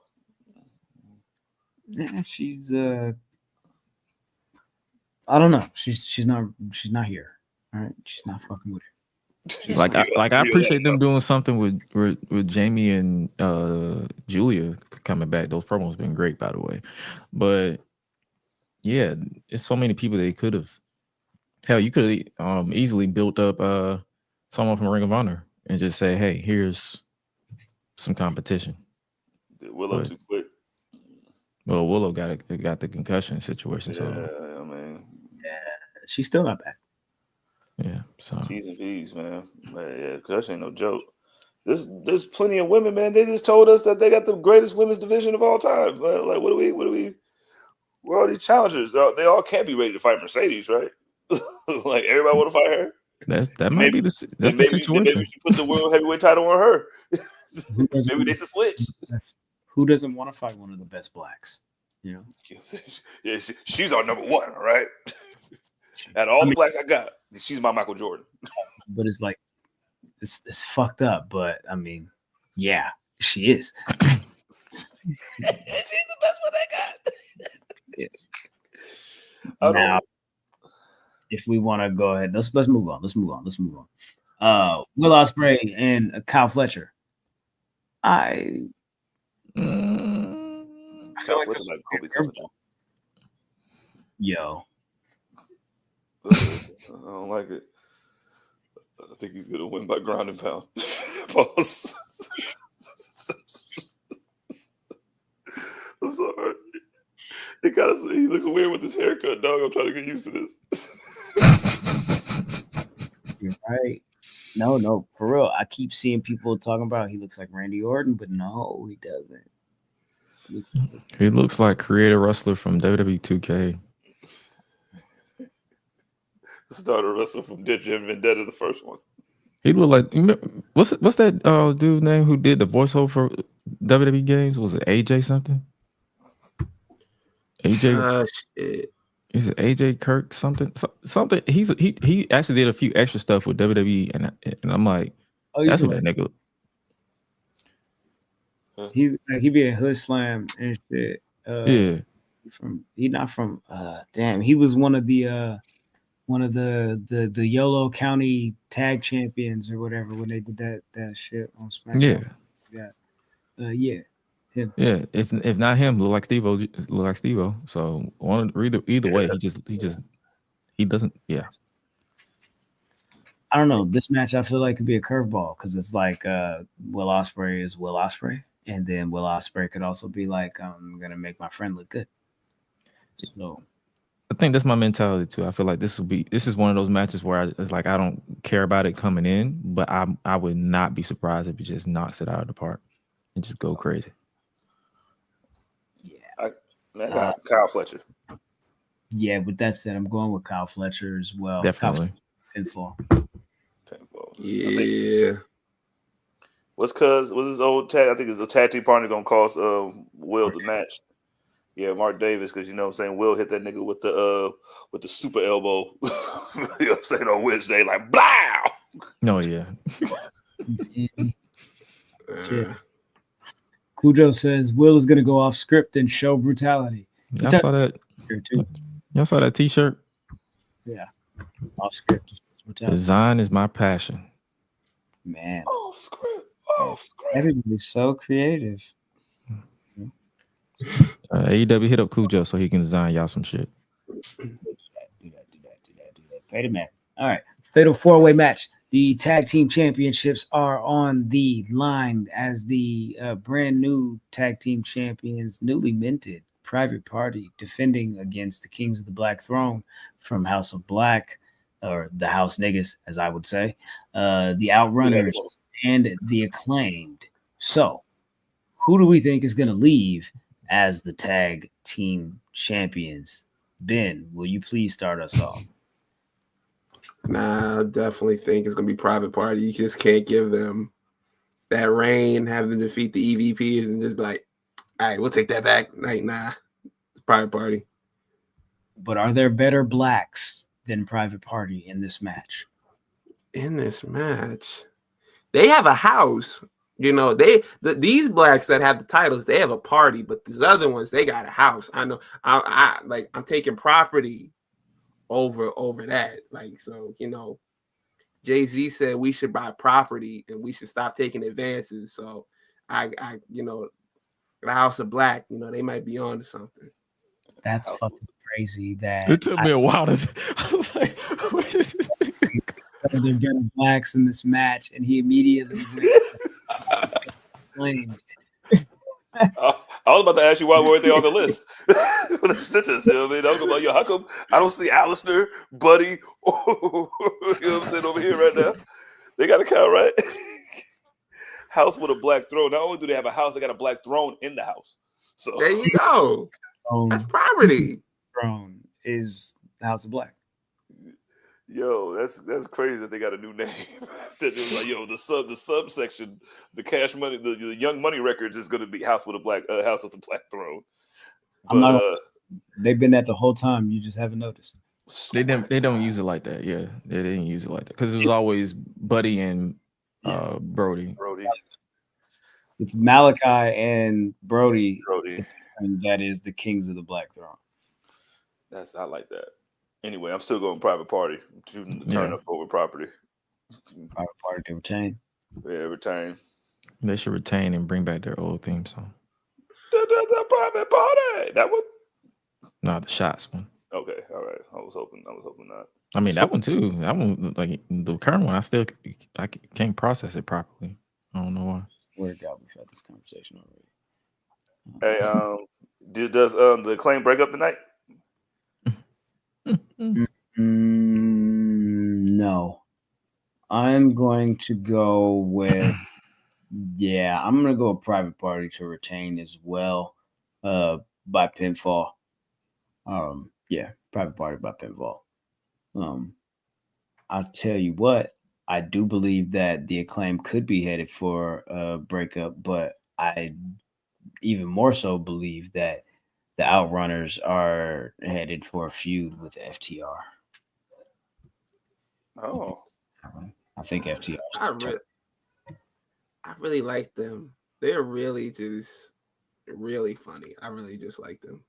Yeah, she's I don't know. She's not here. All right, she's not fucking with her. I appreciate them doing something with Jamie and Julia coming back. Those promos been great, by the way. But yeah, it's so many people they could have. Hell, you could have easily built up someone from Ring of Honor and just say, "Hey, here's some competition." Did Willow too quick? Well, Willow got the concussion situation. So she's still not back. Yeah, so T's and P's, man. Yeah, concussion ain't no joke. There's plenty of women, man. They just told us that they got the greatest women's division of all time. Like, what do we? Where are these challengers? They all can't be ready to fight Mercedes, right? Like everybody want to fight her. That might be the situation. Maybe we should put the world heavyweight title on her. Maybe they should switch. Who doesn't want to fight one of the best blacks? You know, yeah, she's our number one, right? Out of all the blacks I got, she's my Michael Jordan. But it's like it's fucked up. But I mean, yeah, she is. She's the best one they got. Yeah. I Now, don't. if we want to go ahead, let's move on. Let's move on. Will Ospreay and Kyle Fletcher. I feel like Fletcher like Kobe Covington. Yo, I don't like it. I think he's gonna win by ground and pound. Pause. I'm sorry. He looks weird with his haircut, dog. I'm trying to get used to this. you're right. No, for real. I keep seeing people talking about he looks like Randy Orton, but no, he doesn't. He looks like creator wrestler from WWE 2K. Starter wrestler from Ditch and Vendetta, the first one. He looked like what's that dude name who did the voiceover for WWE games? Was it AJ something? AJ. Shit. Is it AJ Kirk something? Something. He actually did a few extra stuff with WWE, and I'm like, that's what that nigga. He be in Hood Slam and shit. Yeah. He was one of the Yolo County tag champions or whatever when they did that shit on SmackDown. Yeah. Him. Yeah, if not him, look like Steve-O. So either way, he doesn't. Yeah, I don't know. This match I feel like could be a curveball because it's like Will Ospreay is Will Ospreay, and then Will Ospreay could also be like, I'm gonna make my friend look good. So I think that's my mentality too. I feel like this is one of those matches where it's like I don't care about it coming in, but I would not be surprised if it just knocks it out of the park and just go crazy. Kyle Fletcher. Yeah, with that said, I'm going with Kyle Fletcher as well. Definitely. Pinfall. Yeah. What's his old tag? I think his tag team partner gonna cost Will the match. Yeah, Mark Davis, because you know what I'm saying, Will hit that nigga with the super elbow. You know what I'm saying, on Wednesday, like blow. Oh yeah. Shit. Cujo says Will is gonna go off script and show brutality. Y'all saw that? Y'all saw that T-shirt? Yeah, off script. Design is my passion. Man, off script. Everybody's so creative. AEW hit up Cujo so he can design y'all some shit. Do that. Wait a minute. All right, fatal 4-way match. The tag team championships are on the line as the brand new tag team champions, newly minted, Private Party, defending against the Kings of the Black Throne from House of Black, or the House Niggas, as I would say, the Outrunners, and the Acclaimed. So, who do we think is going to leave as the tag team champions? Ben, will you please start us off? Nah, I definitely think it's gonna be Private Party. You just can't give them that reign, have them defeat the EVPs, and just be like, all right, we'll take that back. Like, nah, it's Private Party. But are there better blacks than Private Party in this match? In this match, they have a house. You know, these blacks that have the titles, they have a party, but these other ones, they got a house. I know. I'm taking property over that. Like, so, you know, Jay-Z said we should buy property and we should stop taking advances. So I you know, the House of Black, you know, they might be on to something. That's fucking crazy. That it took me a while to I was like, what is this thing? There better blacks in this match, and he immediately claimed. I was about to ask you why weren't they on the list? Sentence, you know what I mean? I was like, yo, how come I don't see Alistair, Buddy, you know what I'm saying, over here right now? They got a count, right? House with a black throne. Not only do they have a house, they got a black throne in the house. So there you go. That's property. Throne is the House of Black. Yo, that's crazy that they got a new name. That was like, yo, the subsection, the cash money, the Young Money Records is going to be House with a Black House with a Black Throne. But, they've been that the whole time. You just haven't noticed. They don't use it like that. Yeah, they didn't use it like that because it was always Buddy and Brody. It's Malachi and Brody. Brody. And that is the Kings of the Black Throne. I like that. Anyway, I'm still going private party. Turn up over property. Private party to retain. Yeah, retain. They should retain and bring back their old theme song. The private party. That one? No, the Shots one. Okay, all right. I was hoping not. I mean, that one too. That one, like the current one, I can't process it properly. I don't know why. Where God, we've had this conversation Hey, already. does the Acclaim break up tonight? No. I'm going to go with I'm going to go with private party to retain as well by pinfall. Private party by pinfall. I'll tell you what, I do believe that the Acclaim could be headed for a breakup, but I even more so believe that the Outrunners are headed for a feud with FTR. Oh, I think FTR. I really like them. They're really just really funny. I really just like them.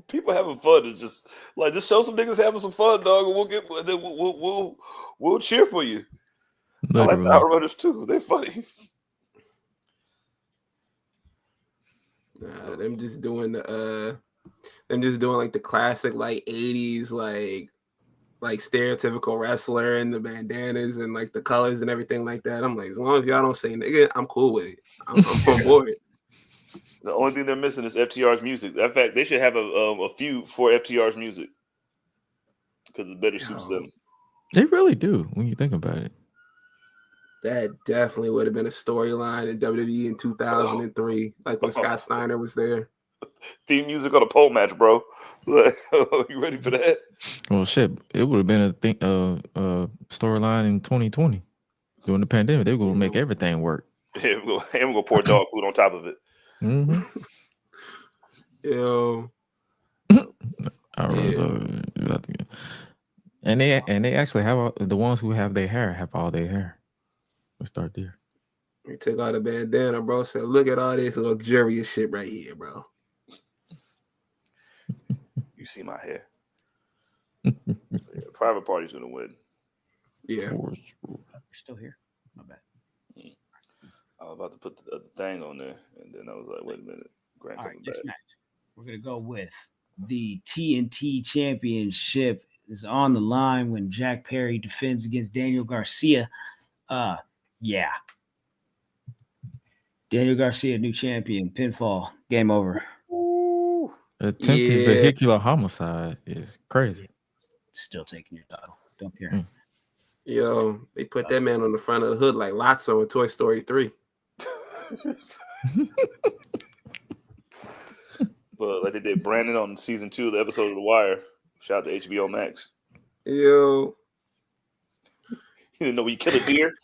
People having fun is just show some niggas having some fun, dog, and we'll cheer for you. Literally. I like the Outrunners too. They're funny. Them just doing like the classic like 80s like stereotypical wrestler and the bandanas and like the colors and everything like that. I'm like, as long as y'all don't say nigga, I'm cool with it. I'm on board. The only thing they're missing is FTR's music. In fact, they should have a feud for FTR's music because it better suits them. They really do when you think about it. That definitely would have been a storyline in WWE in 2003, like when Scott Steiner was there. Theme music on a pole match, bro. You ready for that? Well, shit, it would have been a storyline in 2020 during the pandemic. They were going to make everything work. Yeah, we're going to pour dog food on top of it. Mm-hmm. Yo. And they actually have the ones who have their hair have all their hair. Let's start there. We took out the bandana, bro. Said, look at all this luxurious shit right here, bro. You see my hair. Private party's gonna win. Yeah. We're still here. My bad. I was about to put the thing on there, and then I was like, wait a minute. All right, next match. We're gonna go with the TNT Championship is on the line when Jack Perry defends against Daniel Garcia. Daniel Garcia, new champion, pinfall, game over. Attempted vehicular homicide is crazy. Still taking your title. Don't care. Yo, they put that man on the front of the hood like Lotso in Toy Story 3. But like they did Brandon on season 2 of the episode of The Wire. Shout out to HBO Max. Yo. You didn't know when you kill a deer?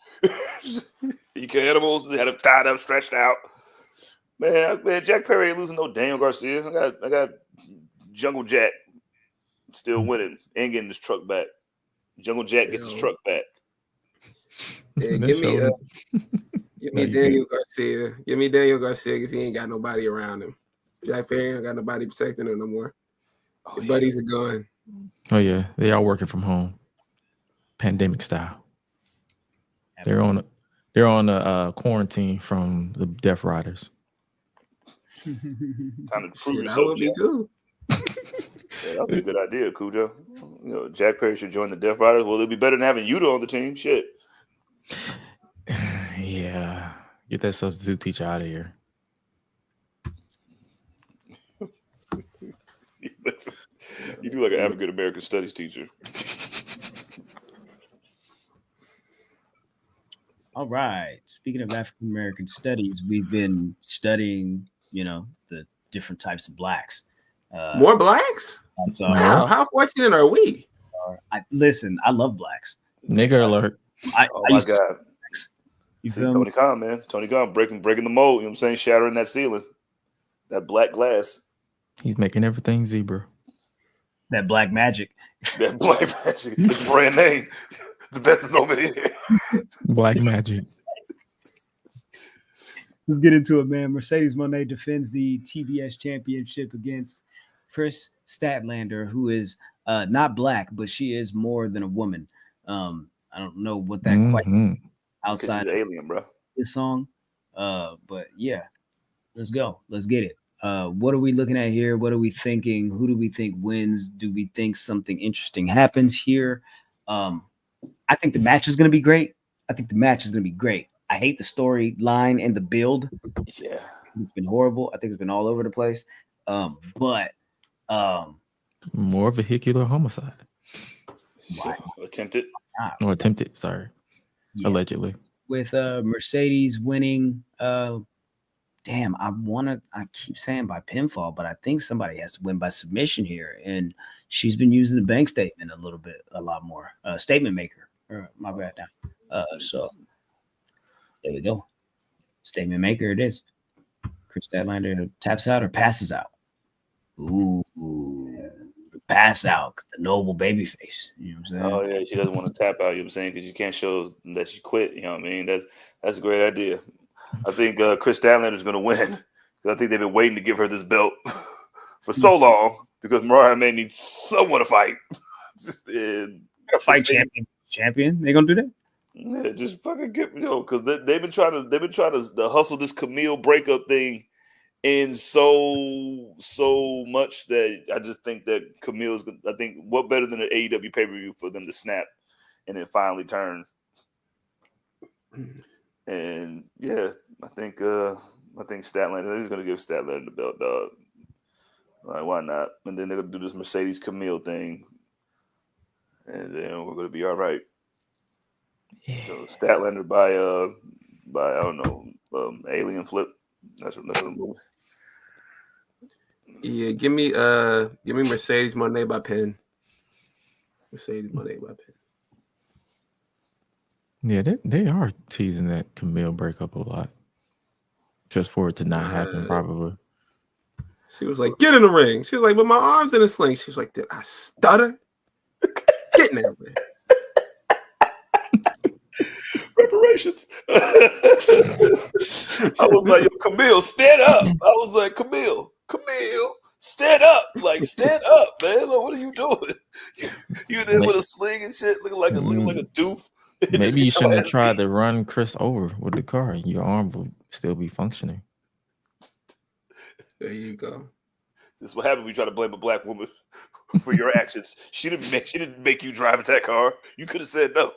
You kill animals, they had them tied up, stretched out. Man, Jack Perry ain't losing no Daniel Garcia. I got Jungle Jack still winning and getting his truck back. Jungle Jack gets his truck back. Yeah, give me Daniel Garcia. Give me Daniel Garcia because he ain't got nobody around him. Jack Perry ain't got nobody protecting him no more. The buddies are gone. Oh yeah, they are working from home, pandemic style. They're on a quarantine from the Death Riders. Time to prove yourself. I would be too. That'd be a good idea, Cujo. Jack Perry should join the Death Riders. Well, it'd be better than having Yuta on the team. Shit. Yeah, get that substitute teacher out of here. You do like an African American studies teacher. All right. Speaking of African American studies, we've been studying, the different types of blacks. More blacks? Wow, how fortunate are we? Listen, I love blacks. Nigger alert. Oh my God. You feel Tony me? Khan, man. Tony Khan breaking the mold, you know what I'm saying? Shattering that ceiling. That black glass. He's making everything zebra. That black magic. That black magic. It's a brand name. The best is over here. Black magic. Let's get into it, man. Mercedes Moné defends the TBS championship against Chris Statlander, who is not black, but she is more than a woman. I don't know what that quite outside she's an alien, bro. This song. But yeah, let's go. Let's get it. What are we looking at here? What are we thinking? Who do we think wins? Do we think something interesting happens here? I think the match is going to be great. I hate the storyline and the build. Yeah. It's been horrible. I think it's been all over the place. But more vehicular homicide. Attempted. Or attempted, sorry. Yeah. Allegedly. With Mercedes winning, I keep saying by pinfall, but I think somebody has to win by submission here. And she's been using the bank statement a lot more. Statement maker. My bad now. So there we go. Statement maker it is. Chris Statlander taps out or passes out. Ooh, pass out. The noble baby face. You know what I'm saying? Oh yeah, she doesn't want to tap out. You know what I'm saying? Because you can't show that she quit. You know what I mean? That's a great idea. I think Chris Statlander is going to win because I think they've been waiting to give her this belt for so long because Mariah may need someone to fight. Fight champion. They gonna do that? Yeah, just fucking get because they've been trying to hustle this Camille breakup thing in so much that I just think that Camille's. I think what better than an AEW pay-per-view for them to snap and then finally turn. And yeah, I think Statlander is going to give Statlander the belt, dog. Like, why not? And then they're going to do this Mercedes Camille thing, and then we're going to be all right. Yeah. So Statlander by I don't know, Alien Flip. That's what movie. Yeah, give me Mercedes Moné by pin. Mercedes Moné by pin. Yeah, they are teasing that Camille breakup a lot. Just for it to not happen, probably. She was like, get in the ring. She was like, but my arm's in a sling. She was like, did I stutter? Get in there, man. Reparations. I was like, yo, Camille, stand up. I was like, Camille, stand up. Like, stand up, man. Like, what are you doing? You there with a sling and shit, looking like a doof. Maybe you shouldn't have tried to run Chris over with the car. Your arm would still be functioning. There you go. This is what happens when you try to blame a black woman for your actions. She didn't make you drive that car. You could have said no.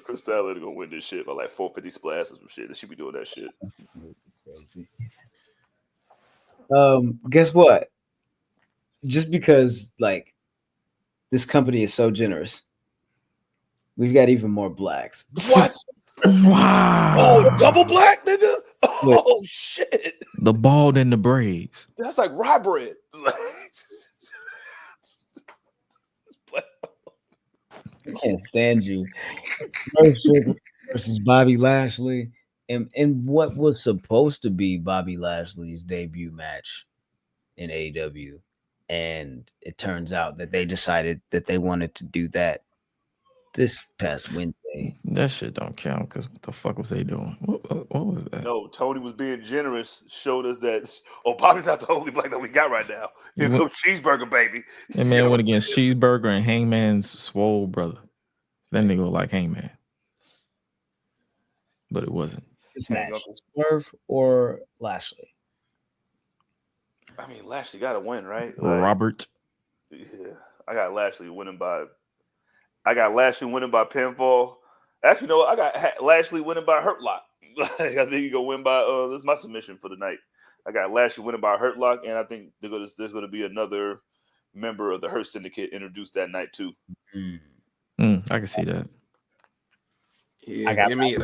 Chris Statlander gonna win this shit by like 450 splash or some shit. They should be doing that shit. Guess what? Just because like this company is so generous, we've got even more blacks. What? Wow! Oh, double black, nigga! Oh shit! The bald and the braids. That's like rye bread. I can't stand you. Versus Bobby Lashley, and what was supposed to be Bobby Lashley's debut match in AEW, and it turns out that they decided that they wanted to do that this past Wednesday. That shit don't count because what the fuck was they doing? What was that? No, Tony was being generous, showed us that Bobby's not the only black that we got right now. Here goes Cheeseburger, baby. That man went against Cheeseburger and Hangman's swole brother. That nigga look like Hangman. But it wasn't. This match, Swerve or Lashley? I mean, Lashley got to win, right? Robert. Yeah, I got Lashley winning by pinfall. Actually, no, I got Lashley winning by hurt lock. I think he's gonna win by. This is my submission for the night. I got Lashley winning by hurt lock, and I think there's going to be another member of the Hurt Syndicate introduced that night too. I can see that. Yeah, give me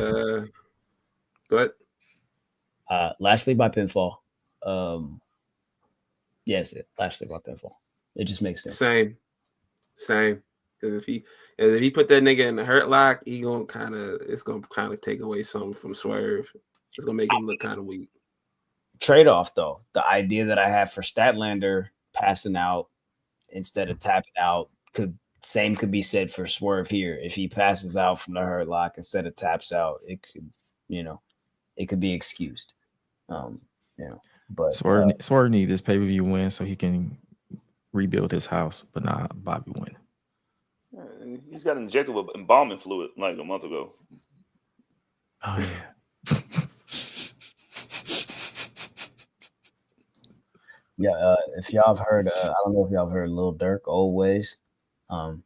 but Lashley by pinfall. Yes, Lashley by pinfall. It just makes sense. Same. Because if he put that nigga in the hurt lock, it's gonna kind of take away something from Swerve. It's gonna make him look kind of weak. trade-off though. The idea that I have for Statlander passing out instead of tapping out could be said for Swerve here. If he passes out from the hurt lock instead of taps out, it could, it could be excused. But Swerve need this pay-per-view win so he can rebuild his house, but not Bobby win. He's got injected with embalming fluid like a month ago. Oh yeah. Yeah, if y'all have heard, I don't know if y'all have heard Lil Durk, Old Ways. I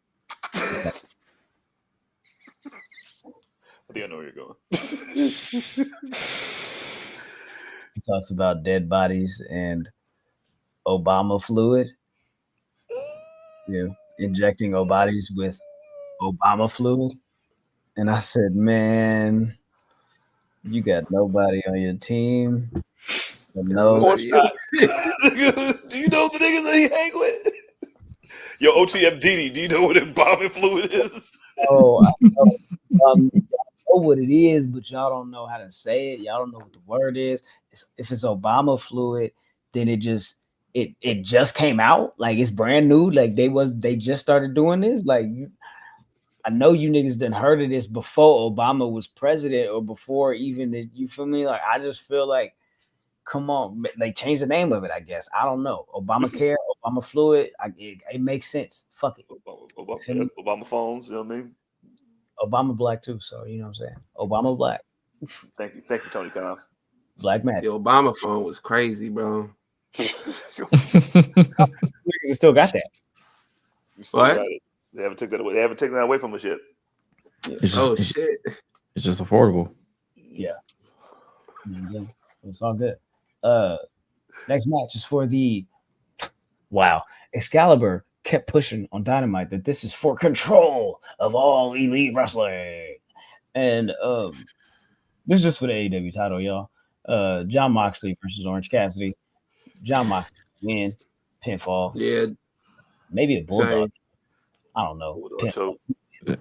think I know where you're going. He talks about dead bodies and Obama fluid. Yeah, injecting bodies with Obama fluid. And I said, man, you got nobody on your team. No. Do you know the niggas that he hang with? Yo, OTMDD, do you know what embalming fluid is? Oh, I know. Y'all know what it is, but y'all don't know how to say it. Y'all don't know what the word is. If it's Obama fluid, then it just came out. Like it's brand new. Like they just started doing this. Like I know you niggas done heard of this before Obama was president or before even you feel me? Like I just feel like, come on, they changed the name of it. I guess I don't know. Obamacare, Obama fluid. It makes sense. Fuck it. Obama phones. You know what I mean? Obama black too. So you know what I'm saying. Obama black. Thank you, Tony Khan. Black man. The Obama phone was crazy, bro. Niggas still got that. What? Got it. They haven't taken that away. They haven't taken that away from us yet. Shit! It's just affordable. Yeah. It's all good. Next match is for the Excalibur kept pushing on Dynamite that this is for control of all elite wrestling. And this is just for the AEW title, y'all. John Moxley versus Orange Cassidy. John Moxley win, pinfall. Yeah. Maybe a bulldog. I don't know.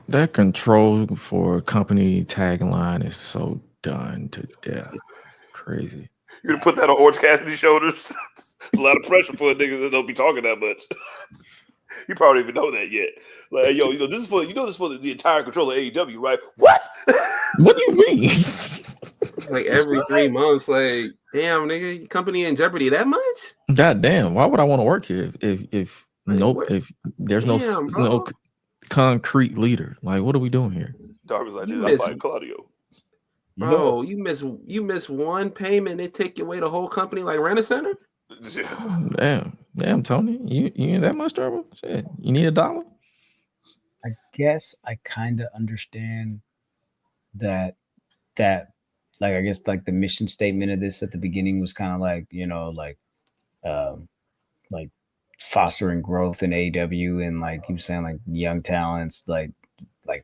That control for company tagline is so done to death. Crazy. You're gonna put that on Orange Cassidy's shoulders. It's a lot of pressure for a nigga that don't be talking that much. You probably don't even know that yet. Like, yo, this is for the entire control of AEW, right? What? What do you mean? Like every 3 months, like, damn, nigga, company in jeopardy that much? God damn, why would I want to work here if there's no concrete leader? Like, what are we doing here? Darby's like, I'm fighting Claudio. Bro, you miss one payment, they take away the whole company like Rent-A-Center? Damn, Tony, you in that much trouble? Shit, you need $1? I guess I kind of understand that like I guess like the mission statement of this at the beginning was kind of like, like fostering growth in AEW and like you were saying like young talents like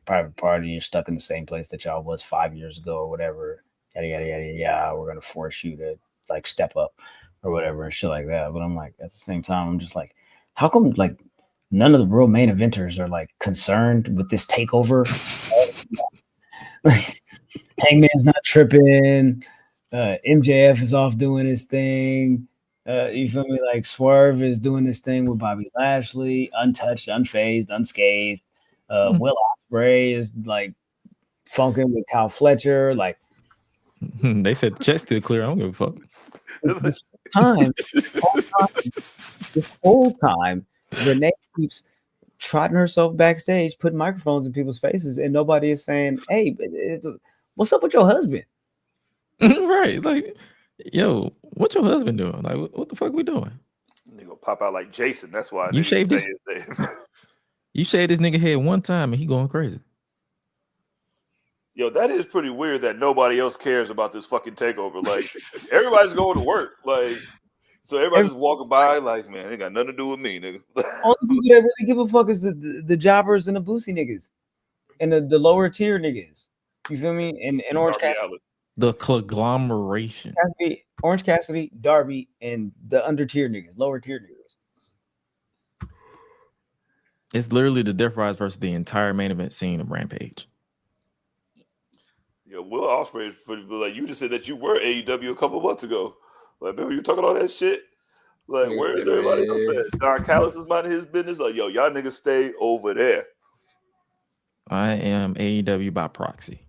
Private Party, you're stuck in the same place that y'all was 5 years ago or whatever. Yada yada yada. Yeah, we're gonna force you to like step up or whatever and shit like that. But I'm like at the same time, I'm just like, how come like none of the real main eventers are like concerned with this takeover? Like Hangman's not tripping. MJF is off doing his thing. You feel me? Like Swerve is doing this thing with Bobby Lashley, untouched, unfazed, unscathed. Will Ospreay is like funking with Kyle Fletcher. Like they said the check's still clear. I don't give a fuck. This whole time, Renee keeps trotting herself backstage, putting microphones in people's faces, and nobody is saying, "Hey, what's up with your husband?" Right? Like, yo, what's your husband doing? Like, what the fuck we doing? They gonna pop out like Jason. That's why you shaved this. You shaved this nigga head one time, and he going crazy. Yo, that is pretty weird that nobody else cares about this fucking takeover. Like, everybody's going to work. Like, so everybody's walking by like, man, it ain't got nothing to do with me, nigga. Only people that really give a fuck is the jobbers and the boosie niggas and the lower tier niggas. You feel me? And Orange Cassidy. The conglomeration. Orange Cassidy, Darby, and the under tier niggas, lower tier niggas. It's literally the Death Rise versus the entire main event scene of Rampage. Yeah, Will Ospreay is pretty like you just said that you were AEW a couple months ago. Like, remember you talking all that shit? Like, Yeah, where is everybody else man. at? Don Callis is minding his business. Like, yo, y'all niggas stay over there. I am AEW by proxy.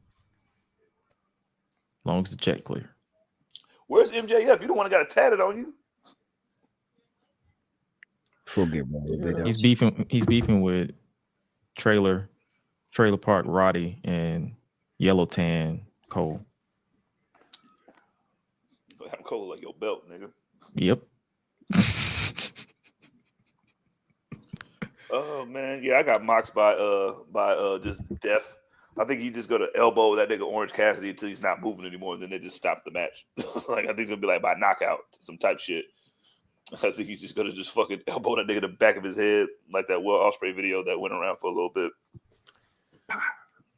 Long as the check clear. Where's MJF? You don't want to got it tatted on you. Full Gear, bro. Yeah. He's beefing with Trailer Park Roddy and Yellow Tan Cole. I'm cold like your belt, nigga. Yep. Oh man, yeah, I got moxed by just death. I think he just gonna elbow that nigga Orange Cassidy until he's not moving anymore, and then they just stop the match. Like, I think it's gonna be like by knockout, some type shit. I think he's just gonna just fucking elbow that nigga in the back of his head, like that Will Ospreay video that went around for a little bit.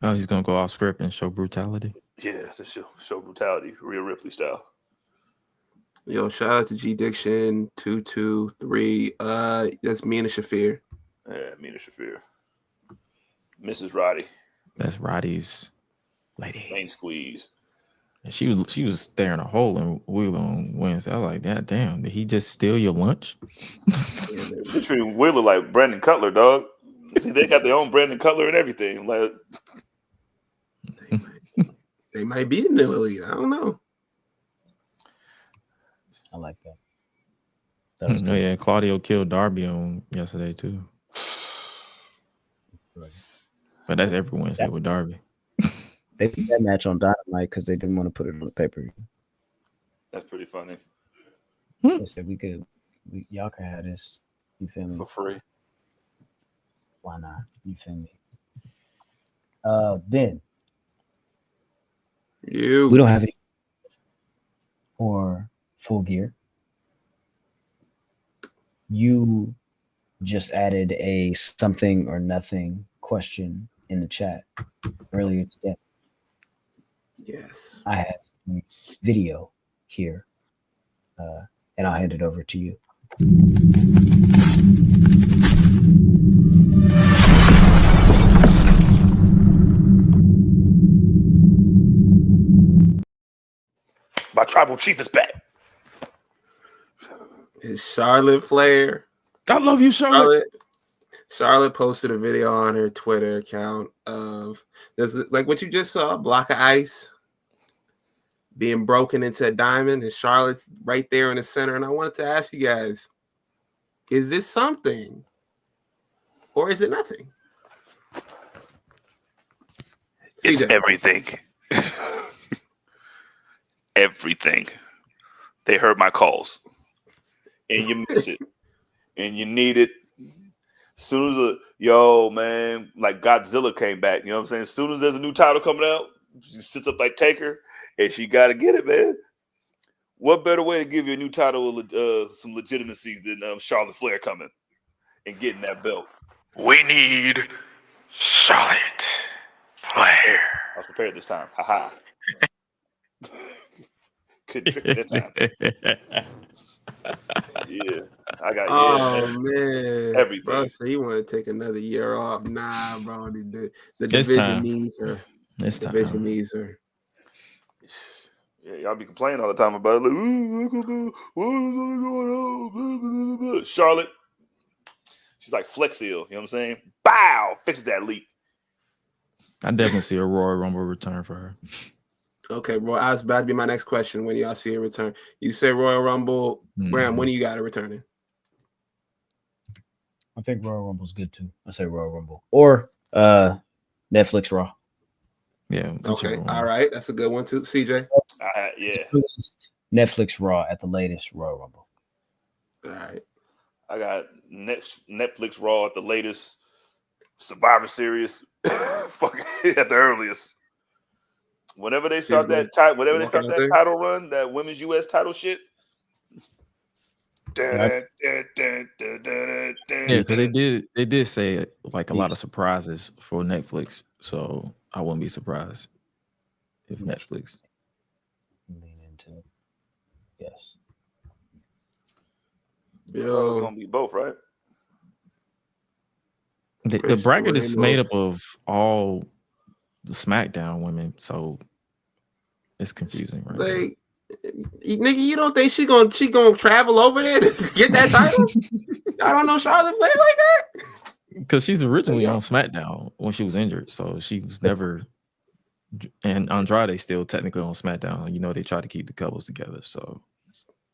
Oh, he's gonna go off script and show brutality. Yeah, the show brutality, Rhea Ripley style. Yo, shout out to G Diction 223. That's Mina Shafir. Yeah, Mina Shafir, Mrs. Roddy, That's Roddy's lady. main squeeze. And she was staring a hole in Wheeler on Wednesday. I was like, that damn, did he just steal your lunch? They treat Wheeler like Brandon Cutler, dog. See, they got their own Brandon Cutler and everything. Like, They might be in the elite. I don't know. I like that. That was Oh yeah, Claudio killed Darby on yesterday too. But that's every Wednesday with Darby. They put that match on Dynamite because they didn't want to put it on the paper. that's pretty funny. They said y'all can have this. You feel me? For free. Why not? You feel me? Ben, we don't have any for Full Gear. You just added a something or nothing question in the chat earlier today. Yes. I have a video here, and I'll hand it over to you. My tribal chief is back. It's Charlotte Flair. I love you, Charlotte. Charlotte posted a video on her Twitter account of there's like what you just saw, a block of ice being broken into a diamond, and Charlotte's right there in the center. And I wanted to ask you guys, is this something or is it nothing? It's CJ. everything. Everything. They heard my calls. And you miss it. And you need it. As soon as like Godzilla came back, you know what I'm saying? As soon as there's a new title coming out, she sits up like Taker, and she got to get it, man. What better way to give you a new title some legitimacy than Charlotte Flair coming and getting that belt? We need Charlotte Flair. I was prepared this time. Ha ha. Couldn't trick it that time. Yeah, I got. Man, everything. Bro, so he want to take another year off? Nah, bro. The It's division time. needs her. It's Division time. needs her. Yeah, y'all be complaining all the time about it. Like, what's going on? Charlotte, she's like Flex Seal. You know what I'm saying? Bow, fixes that leak. I definitely see a Royal Rumble return for her. Okay, bro. I was about to be my next question. When y'all see a return, you say Royal Rumble. Graham, when do you got it returning? I think Royal Rumble's good too. I say Royal Rumble or Netflix Raw. Yeah. Okay, all right. That's a good one too. CJ. Yeah. Netflix Raw at the latest Royal Rumble. All right. I got Netflix Raw at the latest, Survivor Series, fuck at the earliest. Whenever they start that title run, that women's US title shit. Yeah, because they did say like a lot of surprises for Netflix, so I wouldn't be surprised if Netflix lean into it. Yes. Yo, it's gonna be both, right? The bracket is made up of all the SmackDown women, so it's confusing, right? Like Nigga, you don't think she gonna travel over there to get that title? I don't know Charlotte Flair like that. Because she's originally on SmackDown when she was injured, so she was never. And Andrade still technically on SmackDown. You know they try to keep the couples together. So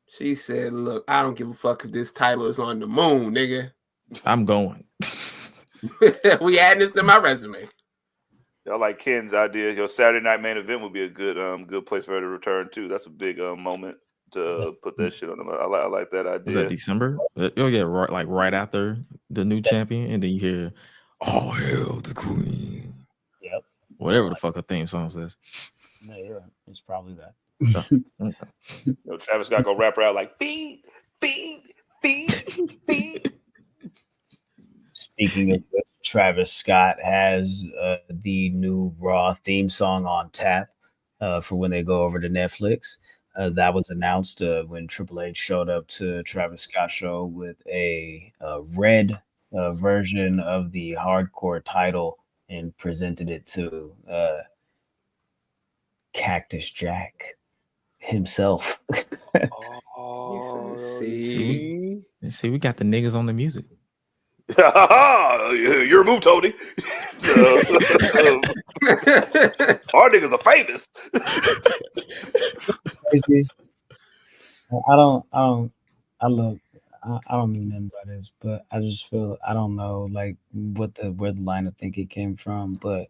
she said, "Look, I don't give a fuck if this title is on the moon, nigga. I'm going." We adding this to my resume. Y'all like Ken's idea. Your Saturday night main event would be a good place for her to return too. That's a big moment to put that shit on them. I like that idea. Was that December? You'll get right after the new champion, and then you hear, "Oh hell, the queen." Yep. Whatever the fuck her theme song says. No, you're right. It's probably that. Travis Scott gonna rap around like feed. Speaking of which, Travis Scott has the new Raw theme song on tap for when they go over to Netflix. That was announced when Triple H showed up to Travis Scott's show with a red version of the hardcore title and presented it to Cactus Jack himself. See, we got the niggas on the music. Your move, Tony. Our niggas are famous. I don't mean nothing by this, but I just feel I don't know like where the line of thinking came from, but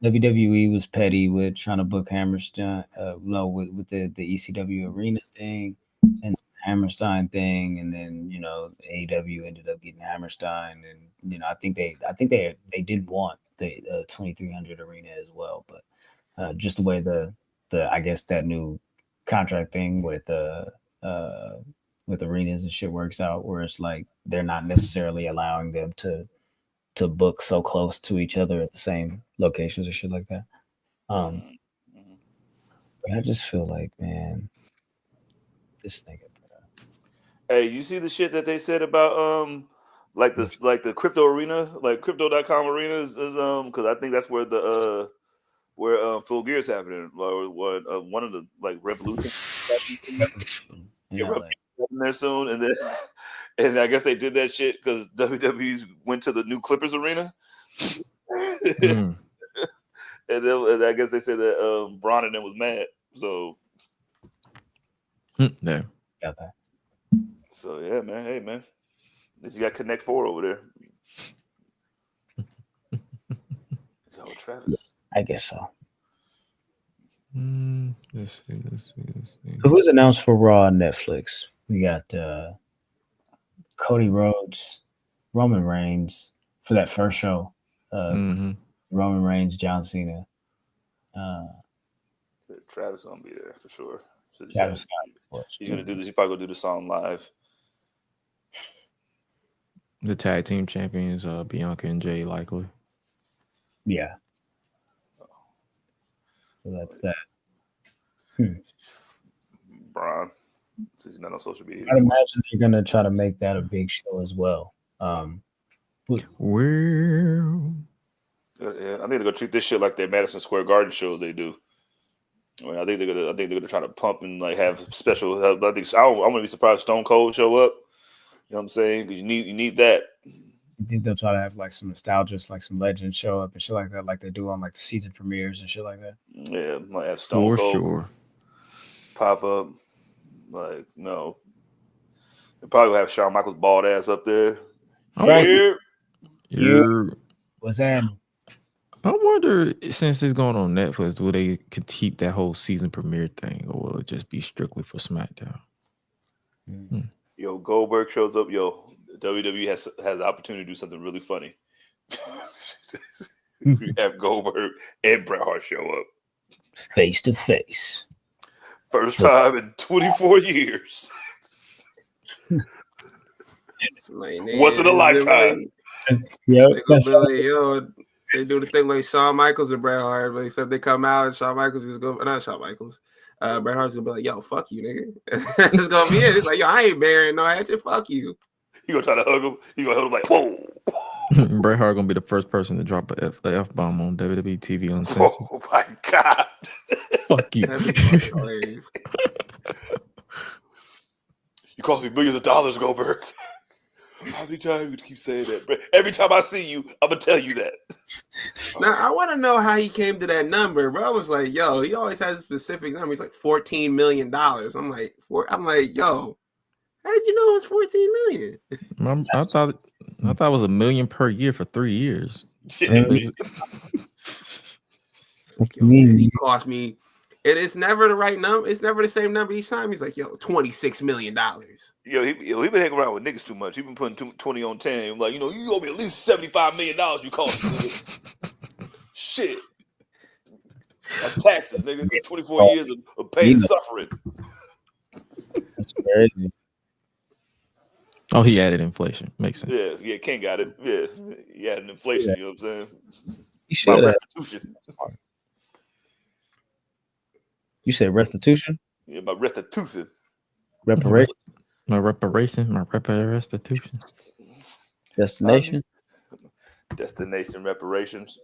WWE was petty with trying to book Hammerstein, with the ECW arena thing and Hammerstein thing, and then AEW ended up getting Hammerstein, and I think they did want the 2300 arena as well, but just the way the I guess that new contract thing with arenas and shit works out, where it's like they're not necessarily allowing them to book so close to each other at the same locations or shit like that. But I just feel like, man, this nigga. Hey, you see the shit that they said about like the crypto arena, like crypto.com arena is because I think that's where the where Full Gear is happening, or what one of the like Revolution there soon, and then and I guess they did that shit because WWE went to the new Clippers arena. And I guess they said that Braun and them was mad. So yeah, got that. So yeah, man. Hey, man. At least you got Connect 4 over there. Yo, Travis. I guess so. Let's see. So who's announced for Raw on Netflix? We got Cody Rhodes, Roman Reigns for that first show. Roman Reigns, John Cena. Travis gonna be there for sure. So Travis he's gonna do this. He's probably gonna do the song live. The tag team champions, Bianca and Jay, likely. Yeah. So that's that. Braun, since he's not on social media. I'd imagine they're gonna try to make that a big show as well. Yeah, I think they're gonna treat this shit like their Madison Square Garden shows they do. I think they're gonna try to pump and like have special help. I'm gonna be surprised if Stone Cold show up. You know what I'm saying? Because you need that. You think they'll try to have like some nostalgia, like some legends show up and shit like that, like they do on like the season premieres and shit like that? Yeah, might have Stone Cold sure pop up. Like no, they probably will have Shawn Michaels' bald ass up there. Right. You're What's happening? I wonder, since it's going on Netflix, will they keep that whole season premiere thing, or will it just be strictly for SmackDown? Yo, Goldberg shows up. Yo, WWE has the opportunity to do something really funny. If you have Goldberg and Bret Hart show up Face to face. first time in 24 years. Once in a lifetime. Yeah. They do the thing like Shawn Michaels and Bret Hart, but except they come out and Shawn Michaels just go, not Shawn Michaels. Bret Hart's gonna be like, yo, fuck you, nigga. It's gonna be it. It's like, yo, I ain't bearing no hatchet, fuck you. You gonna try to hug him? You gonna hold him like, whoa. Bret Hart gonna be the first person to drop a F bomb on WWE TV uncensored. Oh my god! Fuck you. That'd be fucking hilarious. You cost me millions of dollars, Goldberg. How many times you keep saying that? Bro? Every time I see you, I'm gonna tell you that. Now I want to know how he came to that number, bro. I was like, yo, he always has a specific number. He's like $14 million. I'm like, yo, how did you know it was 14 million? I thought it was $1 million per year for 3 years. Yeah. He cost me. It's never the right number. It's never the same number each time. He's like, yo, $26 million. Yo, he been hanging around with niggas too much. He been putting 20 on 10. Like, you owe me at least $75 million. You cost me. Shit. That's taxes, nigga. 24 years of pain and suffering. That's crazy. Oh, he added inflation. Makes sense. Yeah, King got it. Yeah, he added inflation. You know what I'm saying? You should have. Restitution. You said restitution? Yeah, my restitution. Reparation? My restitution. Destination? Destination reparations.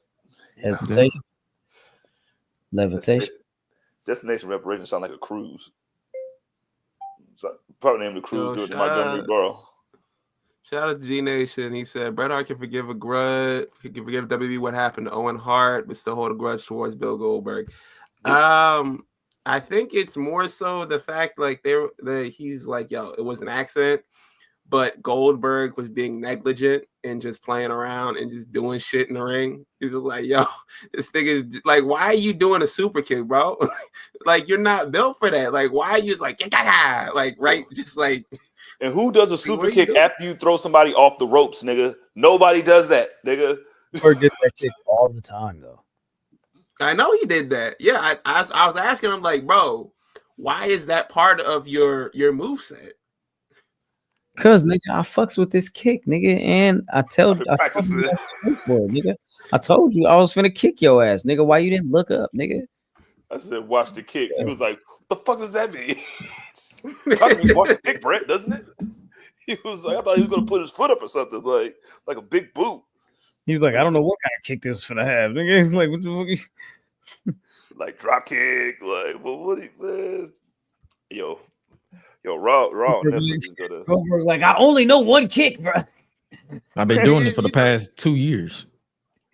Hesitation? Levitation? Destination reparations sound like a cruise. So, probably named the cruise during the Montgomery Borough. Shout out to G Nation. He said Bret Hart can forgive a grudge, can forgive WWE what happened to Owen Hart, but still hold a grudge towards Bill Goldberg. I think it's more so the fact that he's like, yo, it was an accident, but Goldberg was being negligent and just playing around and just doing shit in the ring. He's just like, yo, this thing is like, why are you doing a super kick, bro? Like, you're not built for that. Like, why are you just like, like, right? Just like. And who does a super kick after you throw somebody off the ropes, nigga? Nobody does that, nigga. Or get that shit all the time, though. I know he did that. Yeah, I was asking him, like, bro, why is that part of your moveset? Cause nigga, I fucks with this kick, nigga, and I told you, nigga. I told you I was finna kick your ass, nigga. Why you didn't look up, nigga? I said, watch the kick. He was like, what the fuck does that mean? Watch the kick, Brett, doesn't it? He was like, I thought he was gonna put his foot up or something, like a big boot. He was like, I don't know what kind of kick this finna have, nigga. He's like, what the fuck? Like drop kick, like, well, what? Man? Yo, Raw. Netflix is gonna. Goldberg's like, I only know one kick, bro. I've been doing it for the past 2 years.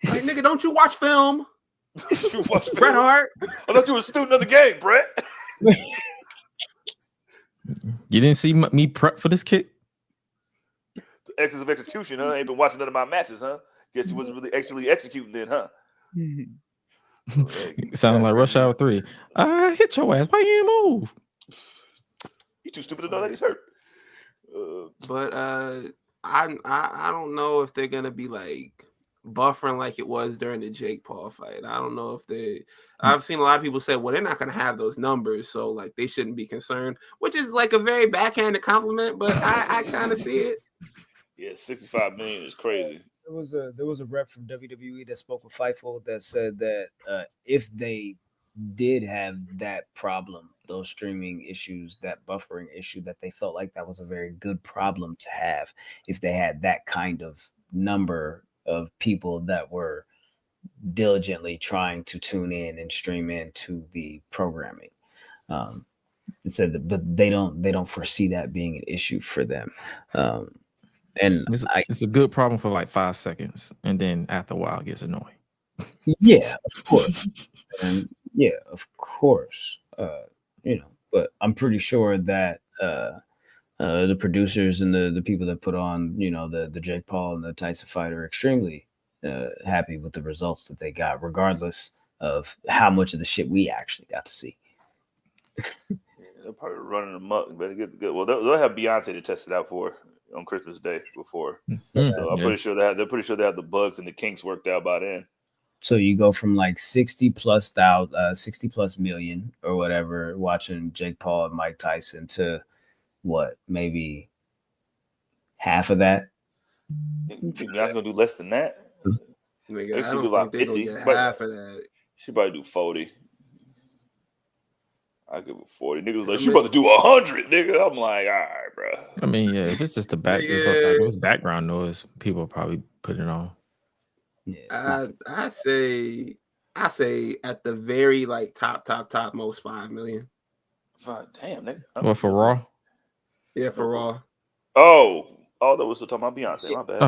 Like, nigga, don't you watch film? You watch film? Bret Hart. I thought you were a student of the game, Brett. You didn't see me prep for this kick? Excess of execution, huh? Ain't been watching none of my matches, huh? Guess you wasn't really actually executing then, huh? Sounding like Rush Hour 3. I hit your ass. Why you didn't move? You too stupid to know that he's hurt. But I don't know if they're gonna be like buffering like it was during the Jake Paul fight. I don't know if I've seen a lot of people say, well, they're not gonna have those numbers, so like they shouldn't be concerned, which is like a very backhanded compliment, but I kind of see it. Yeah, 65 million is crazy. There was a rep from WWE that spoke with Fightful that said that if they did have that problem, those streaming issues, that buffering issue, that they felt like that was a very good problem to have if they had that kind of number of people that were diligently trying to tune in and stream into the programming. It said that, but they don't foresee that being an issue for them. And it's a good problem for like 5 seconds, and then after a while it gets annoying. Yeah, of course. And yeah, of course. But I'm pretty sure that the producers and the people that put on, the Jake Paul and the Tyson fight are extremely happy with the results that they got, regardless of how much of the shit we actually got to see. They're probably running amok. Better get good. Well, they'll have Beyonce to test it out for on Christmas Day before. So I'm pretty sure they're pretty sure they have the bugs and the kinks worked out by then. So you go from like 60 plus million or whatever watching Jake Paul and Mike Tyson to what, maybe half of that? You think y'all gonna do less than that? Nigga, I don't think they're gonna get half of that. She probably do 40. I give it 40. Niggas like, she about to do 100, nigga. I'm like, all right, bro. I mean, yeah, if it's just the back, if it's background noise, people will probably put it on. Yeah, it's not I say at the very like top most 5 million. Damn, nigga. What for Raw? Yeah, for Raw. That was still talking about Beyonce. My bad.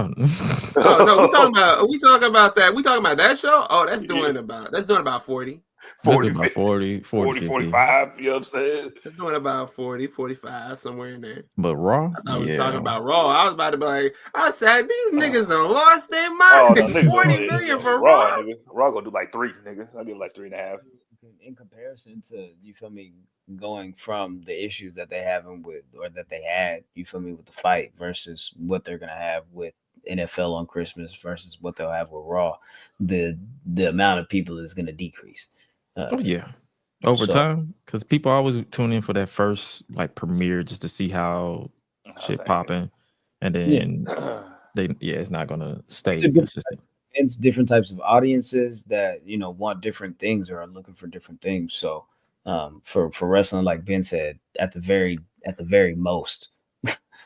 Oh no, we talking about that. We talking about that show? Oh, that's doing about 40. 40, about 40, 45. You know what I'm saying? It's doing about 40, 45, somewhere in there. But Raw? I was talking about Raw. I was about to be like, I said these niggas done lost their mind. No, nigga, 40 million for Raw. Nigga. Raw gonna do like 3, nigga. I'll give like 3.5. in comparison to, you feel me, going from the issues that they having with, or that they had, you feel me, with the fight versus what they're gonna have with NFL on Christmas versus what they'll have with Raw, the amount of people is gonna decrease. Over time, because people always tune in for that first like premiere just to see how shit popping, and then it's not gonna stay consistent. It's different types of audiences that, you know, want different things or are looking for different things. So for wrestling, like Ben said, at the very most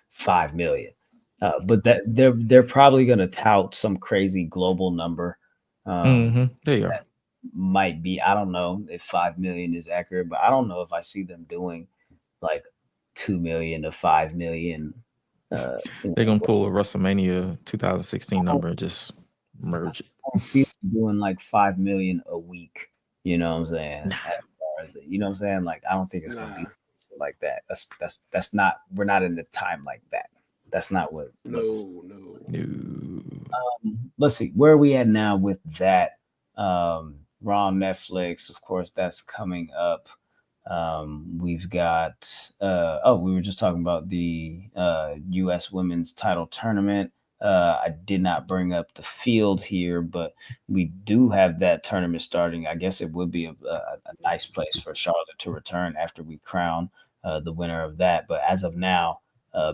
5 million. But that they're probably gonna tout some crazy global number. There you go. Might be, I don't know if 5 million is accurate, but I don't know if I see them doing like 2 million to 5 million. They're gonna pull a WrestleMania 2016 number and just merge it. I don't see them doing like 5 million a week. You know what I'm saying? You know what I'm saying? Like, I don't think it's gonna be like that. That's not. We're not in the time like that. That's not what. No. Let's see. Where are we at now with that? Raw on Netflix, of course, that's coming up. We've got we were just talking about the US women's title tournament. I did not bring up the field here, but we do have that tournament starting. I guess it would be a nice place for Charlotte to return after we crown the winner of that. But as of now,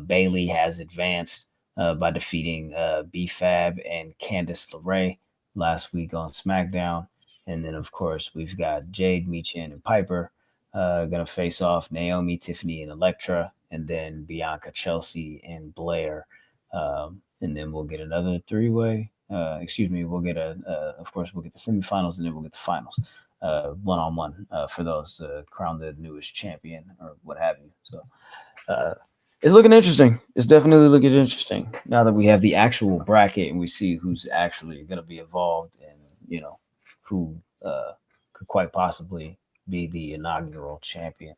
Bayley has advanced by defeating B-Fab and Candice LeRae last week on SmackDown. And then, of course, we've got Jade, Michin, and Piper going to face off Naomi, Tiffany, and Elektra, and then Bianca, Chelsea, and Blair. And then we'll get another 3-way. We'll get of course, we'll get the semifinals, and then we'll get the finals, one-on-one for those crown the newest champion or what have you. So it's looking interesting. It's definitely looking interesting now that we have the actual bracket and we see who's actually going to be involved and, you know, who could quite possibly be the inaugural champion.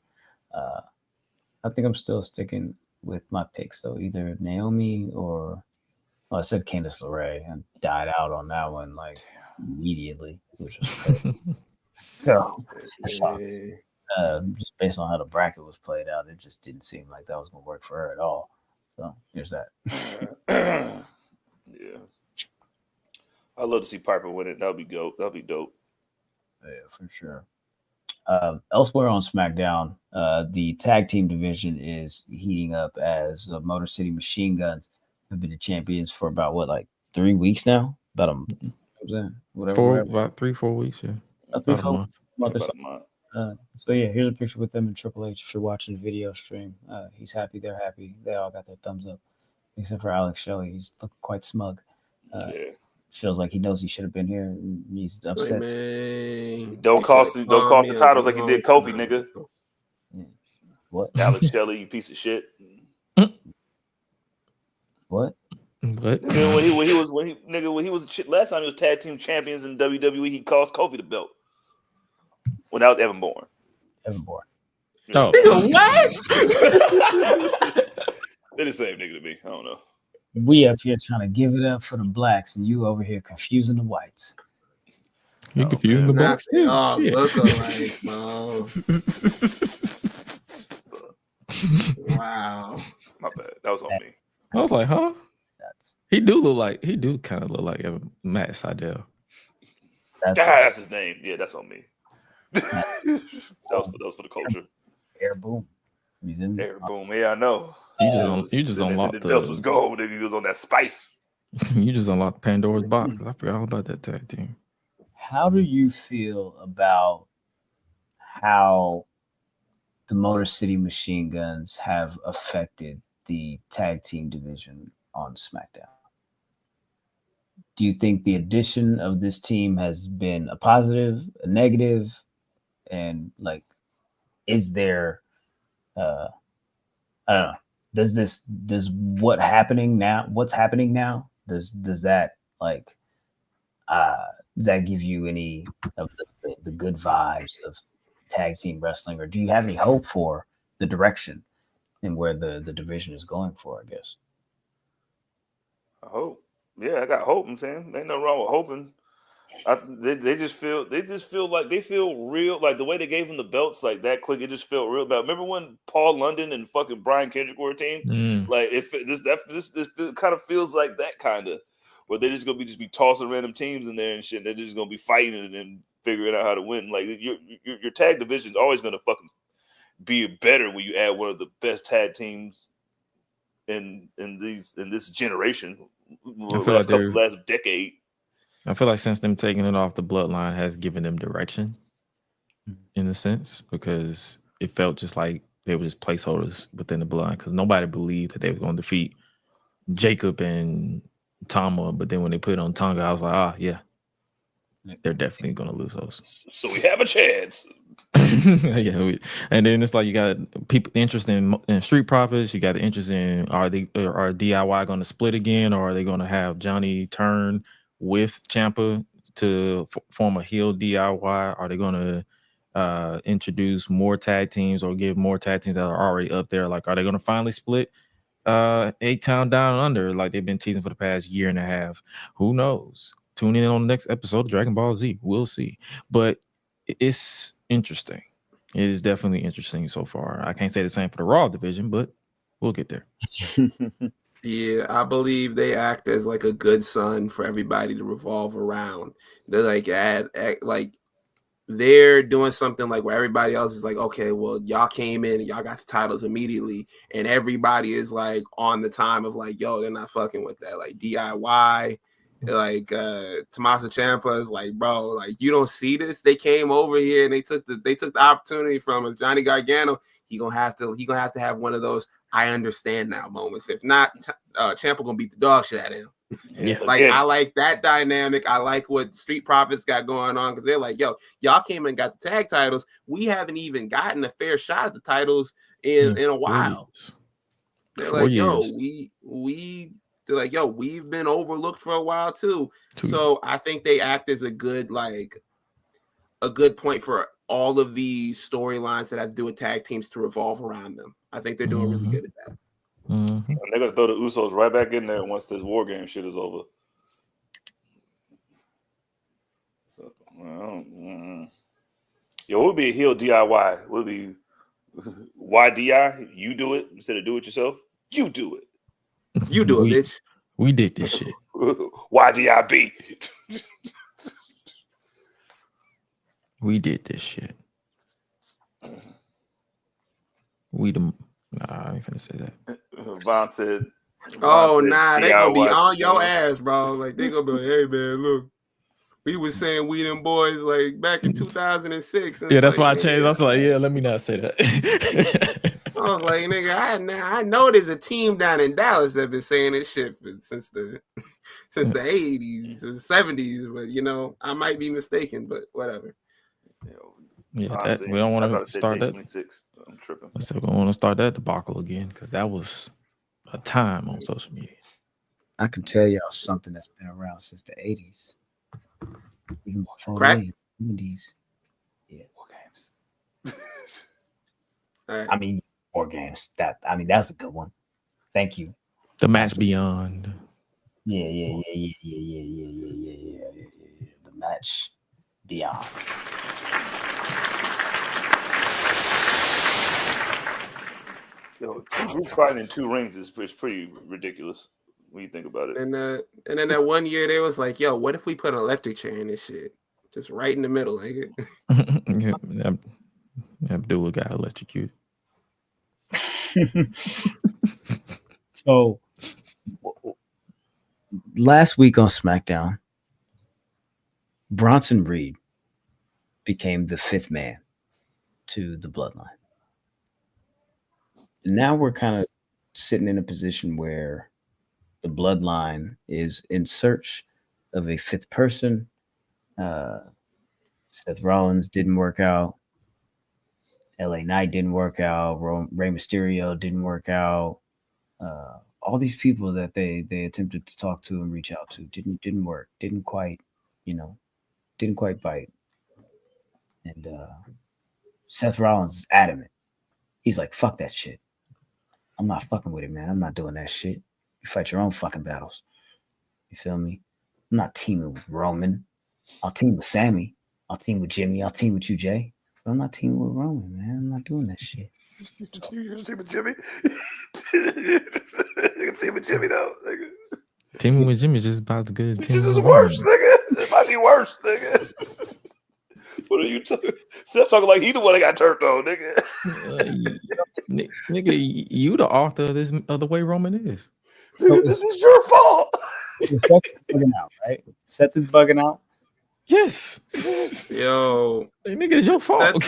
I think I'm still sticking with my picks, though. Either Naomi or, I said Candice LeRae and died out on that one like immediately, which was crazy. So, just based on how the bracket was played out, it just didn't seem like that was going to work for her at all. So here's that. Yeah. I'd love to see Piper win it. That'll be dope. Yeah, for sure. Elsewhere on SmackDown, the tag team division is heating up as Motor City Machine Guns have been the champions for about 3 weeks now. About 3-4 weeks, yeah. About a month. So yeah, here's a picture with them and Triple H. If you're watching the video stream, he's happy. They're happy. They all got their thumbs up, except for Alex Shelley. He's looking quite smug. Feels like he knows he should have been here. And he's upset. Don't cost the titles like you did Kofi, nigga. Yeah. What? Alex Shelley, you piece of shit. What? What? When he was last time he was tag team champions in WWE, he cost Kofi the belt without Evan Bourne. Oh, What? They're the same nigga to me. I don't know. We up here trying to give it up for the blacks, and you over here confusing the whites. You confusing the blacks too. Oh, Shit. look alike, bro. Wow. My bad. That was on me. I was like, huh? He do kind of look like Matt Sydal. That's his name. Yeah, that's on me. that was for the culture. Air Boom. Air Boom. Yeah, I know. You just unlocked the dust was gold. Nigga, he was on that spice. You just unlocked Pandora's box. I forgot all about that tag team. How do you feel about how the Motor City Machine Guns have affected the tag team division on SmackDown? do you think the addition of this team has been a positive, a negative, and like, is there, I don't know, does what's happening now? Does that like, does that give you any of the good vibes of tag team wrestling, or do you have any hope for the direction and where the division is going for? I guess. I hope. Yeah, I got hope. I'm saying ain't nothing wrong with hoping. They just feel like they feel real. Like the way they gave them the belts like that quick, it just felt real. About remember when Paul London and fucking Brian Kendrick were a team? Like this kind of feels like that kind of where they're just gonna be tossing random teams in there and shit. They're just gonna be fighting and then figuring out how to win. Like your tag division is always gonna fucking be better when you add one of the best tag teams in this generation. Last decade. I feel like since them taking it off, the Bloodline has given them direction in a sense, because it felt just like they were just placeholders within the Bloodline, because nobody believed that they were going to defeat Jacob and Tama, but then when they put it on Tonga, I was like, yeah, they're definitely going to lose those. So we have a chance. Yeah, and then it's like you got people interested in Street Profits. You got the interest in are DIY going to split again, or are they going to have Johnny turn with Ciampa to form a heel DIY? Are they going to introduce more tag teams or give more tag teams that are already up there? Like, are they going to finally split 8-Town Down Under like they've been teasing for the past year and a half? Who knows? Tune in on the next episode of Dragon Ball Z. We'll see. But it's interesting. It is definitely interesting so far. I can't say the same for the Raw division, but we'll get there. Yeah, I believe they act as like a good son for everybody to revolve around. They're like like they're doing something like where everybody else is like, okay, well, y'all came in and y'all got the titles immediately, and everybody is like on the time of like, yo, they're not fucking with that. Like DIY, like Tommaso Ciampa is like, bro, like you don't see this. They came over here and they took the opportunity from us. Johnny Gargano, he gonna have to have one of those I understand now moments. If not, Ciampa gonna beat the dog shit out of him. Yeah, like I like that dynamic. I like what Street Profits got going on, because they're like, yo, y'all came and got the tag titles. We haven't even gotten a fair shot at the titles in a while. They're like, yo, they're like, yo, we've been overlooked for a while too. So I think they act as a good point for all of these storylines that have to do with tag teams to revolve around them. I think they're doing really good at that. And they're gonna throw the Usos right back in there once this War Game shit is over. So, what would be a heel DIY? Would be YDI? You do it instead of do it yourself. You do it. You do it, bitch. We did this shit. YDIB. We did this shit. I ain't finna say that. Vaughn said, "Oh nah, they gonna be on your ass, bro. Like they gonna be like, hey man, look, we was saying we them boys like back in 2006." Yeah, that's why I changed. I was like, yeah, let me not say that. I was like, nigga, I know there's a team down in Dallas that been saying this shit since the 80s or 70s, but you know, I might be mistaken, but whatever. Yeah, we don't want to start that. 26. I'm tripping. I said we don't want to start that debacle again, because that was a time on social media. I can tell y'all something that's been around since the 80s. Even before Crack? the 70s. Yeah. War Games. All right. I mean, War Games. That's a good one. Thank you. The Match Beyond. Yeah. The Match Beyond. Two groups fighting in two rings is pretty ridiculous when you think about it. And then that one year they was like, yo, what if we put an electric chair in this shit? Just right in the middle, nigga. Yeah, Abdullah got electrocuted. So last week on Smackdown, Bronson Reed became the fifth man to the Bloodline. Now we're kind of sitting in a position where the Bloodline is in search of a fifth person. Seth Rollins didn't work out. LA Knight didn't work out. Rey Mysterio didn't work out. All these people that they attempted to talk to and reach out to didn't work. Didn't quite bite. And Seth Rollins is adamant. He's like, fuck that shit. I'm not fucking with it, man. I'm not doing that shit. You fight your own fucking battles. You feel me? I'm not teaming with Roman. I'll team with Sammy. I'll team with Jimmy. I'll team with you, Jay. But I'm not teaming with Roman, man. I'm not doing that shit. You're gonna team with Jimmy? You're gonna team with Jimmy, though, nigga. Teaming with Jimmy is just about the good. This is worse, nigga. It might be worse, nigga. What are you talking? Seth talking like he the one that got turned on, nigga. Nigga, you the author of this of the way Roman is. Nigga, this is your fault. Seth is bugging out, right? Seth is bugging out. Yes. Yo, Hey, nigga, it's your fault.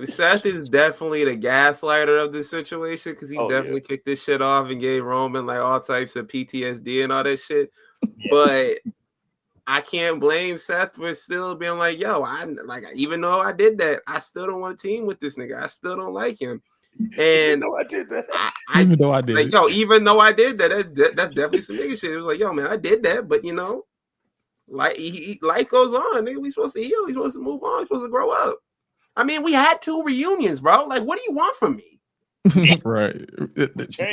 Seth is definitely the gaslighter of this situation because he definitely kicked this shit off and gave Roman like all types of PTSD and all that shit. Yeah. But I can't blame Seth for still being like, yo, even though I did that, I still don't want to team with this nigga. I still don't like him. And I did that. Even though I did like, yo, even though I did that, that's definitely some nigga shit. It was like, yo, man, I did that, but you know, like life goes on. Nigga, we supposed to heal. We supposed to move on. We supposed to grow up. I mean, we had 2 reunions, bro. Like, what do you want from me? Right.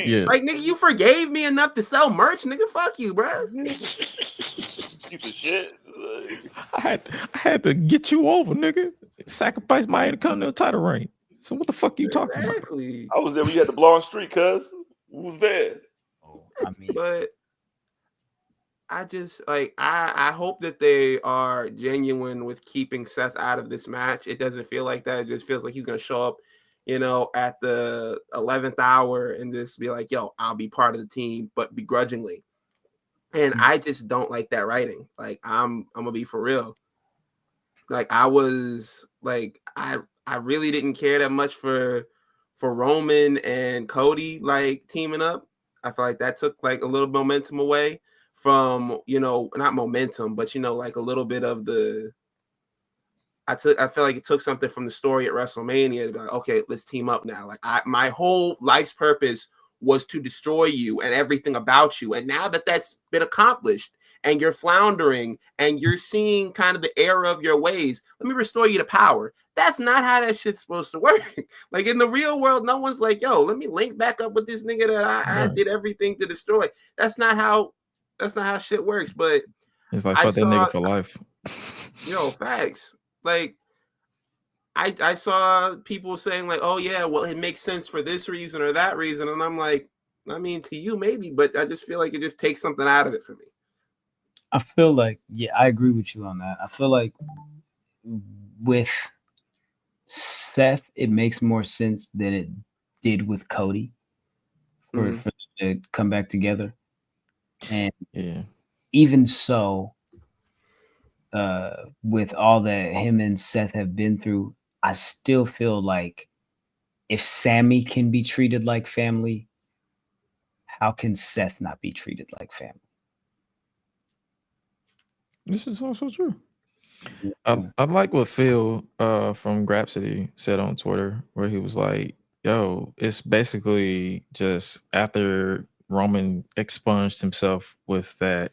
Yeah. Like, nigga, you forgave me enough to sell merch, nigga. Fuck you, bro. Piece of shit. I had to get you over, nigga. Sacrifice my Intercontinental title reign. So what the fuck are you talking about? I was there when you had the blonde streak, cuz. Who was there? But I just I hope that they are genuine with keeping Seth out of this match. It doesn't feel like that. It just feels like he's gonna show up, you know, at the 11th hour and just be like, yo, I'll be part of the team, but begrudgingly. And I just don't like that writing. Like, I'm gonna be for real. Like, I was like, I really didn't care that much for Roman and Cody like teaming up. I feel like that took like a little momentum away from, you know, not momentum, but you know, like a little bit of the. I feel like it took something from the story at WrestleMania to be like, okay, let's team up now. Like, my whole life's purpose was to destroy you and everything about you. And now that that's been accomplished and you're floundering and you're seeing kind of the error of your ways, let me restore you to power. That's not how that shit's supposed to work. Like, in the real world, no one's like, yo, let me link back up with this nigga that I did everything to destroy. That's not how shit works. But it's like, fuck that nigga for life. Yo, facts. Like, I saw people saying like, oh yeah, well, it makes sense for this reason or that reason. And I'm like, I mean, to you maybe, but I just feel like it just takes something out of it for me. I feel like, yeah, I agree with you on that. I feel like with Seth, it makes more sense than it did with Cody for them to come back together. And even so, with all that him and Seth have been through, I still feel like if Sammy can be treated like family, how can Seth not be treated like family? This is also true. I like what Phil from Grapsity said on Twitter, where he was like, yo, it's basically just after Roman expunged himself with that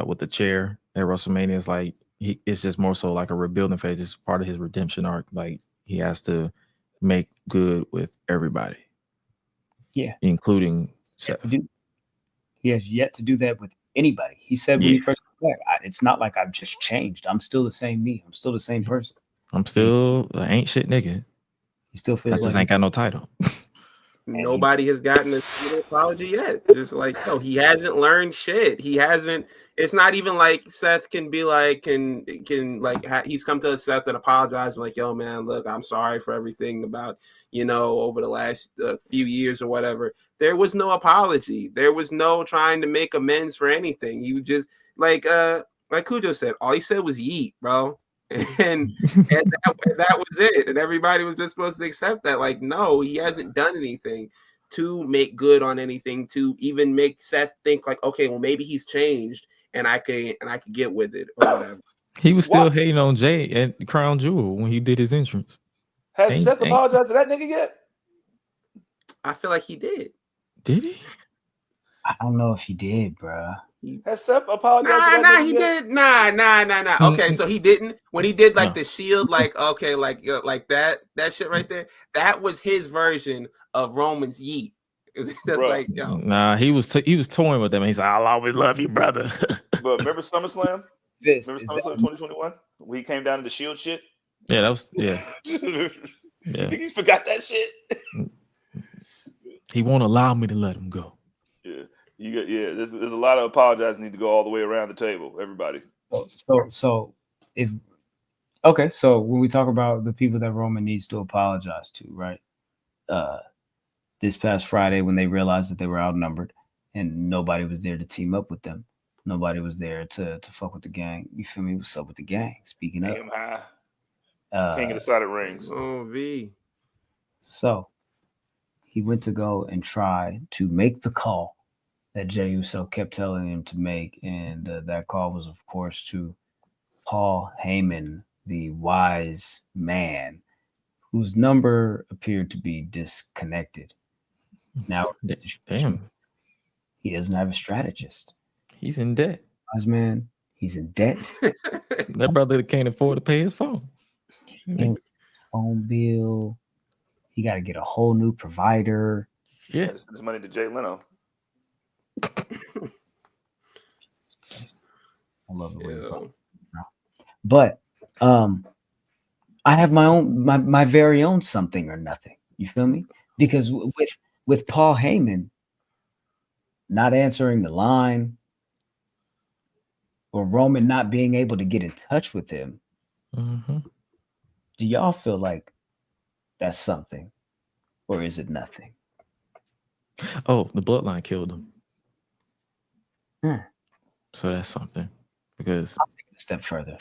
with the chair at WrestleMania, it's like it's just more so like a rebuilding phase. It's part of his redemption arc. Like, he has to make good with everybody. Yeah. Including Seth. He has yet to do that with anybody. He said when he first came back, it's not like I've just changed. I'm still the same me. I'm still the same person. I'm still an ain't shit nigga. He still feels I just ain't got no title. Nobody has gotten an apology yet. Just like, no, he hasn't learned shit. He hasn't. It's not even like Seth can be like, can like he's come to Seth and apologize, like, yo, man, look, I'm sorry for everything about, you know, over the last few years or whatever. There was no apology. There was no trying to make amends for anything. You just like Cujo said, all he said was yeet, bro. And that was it. And everybody was just supposed to accept that. Like, no, he hasn't done anything to make good on anything, to even make Seth think like, okay, well, maybe he's changed and I could get with it or whatever. He was still hating on Jay at Crown Jewel when he did his entrance. Has Seth apologized to that nigga yet? I feel like he did. Did he? I don't know if he did, bro. Has Seth apologized to that nigga He yet? did. Nah. Okay, so he didn't. When he did like the Shield, like that shit right there, that was his version of Roman's yeet. That's like, yo. Nah, he was toying with them. He's like, I'll always love you, brother. But remember SummerSlam? This Remember SummerSlam 2021? When he came down to the Shield shit? Yeah, that was yeah. You think he's forgot that shit? He won't allow me to let him go. Yeah. There's a lot of apologizing need to go all the way around the table, everybody. So when we talk about the people that Roman needs to apologize to, right? This past Friday when they realized that they were outnumbered and nobody was there to team up with them. Nobody was there to fuck with the gang. You feel me? What's up with the gang? Speaking of King of the Silent Rings. Oh, V. So he went to go and try to make the call that Jey Uso kept telling him to make. And that call was, of course, to Paul Heyman, the wise man, whose number appeared to be disconnected. Now, damn, he doesn't have a strategist. He's in debt. Wise man, he's in debt. That brother can't afford to pay his phone. Phone bill. He got to get a whole new provider. Yeah, send his money to Jay Leno. I love the way you talk. But I have my own, my very own something or nothing. You feel me? Because with Paul Heyman not answering the line or Roman not being able to get in touch with him, do y'all feel like that's something or is it nothing? Oh, the Bloodline killed him. Hmm. So that's something. Because I'll take it a step further.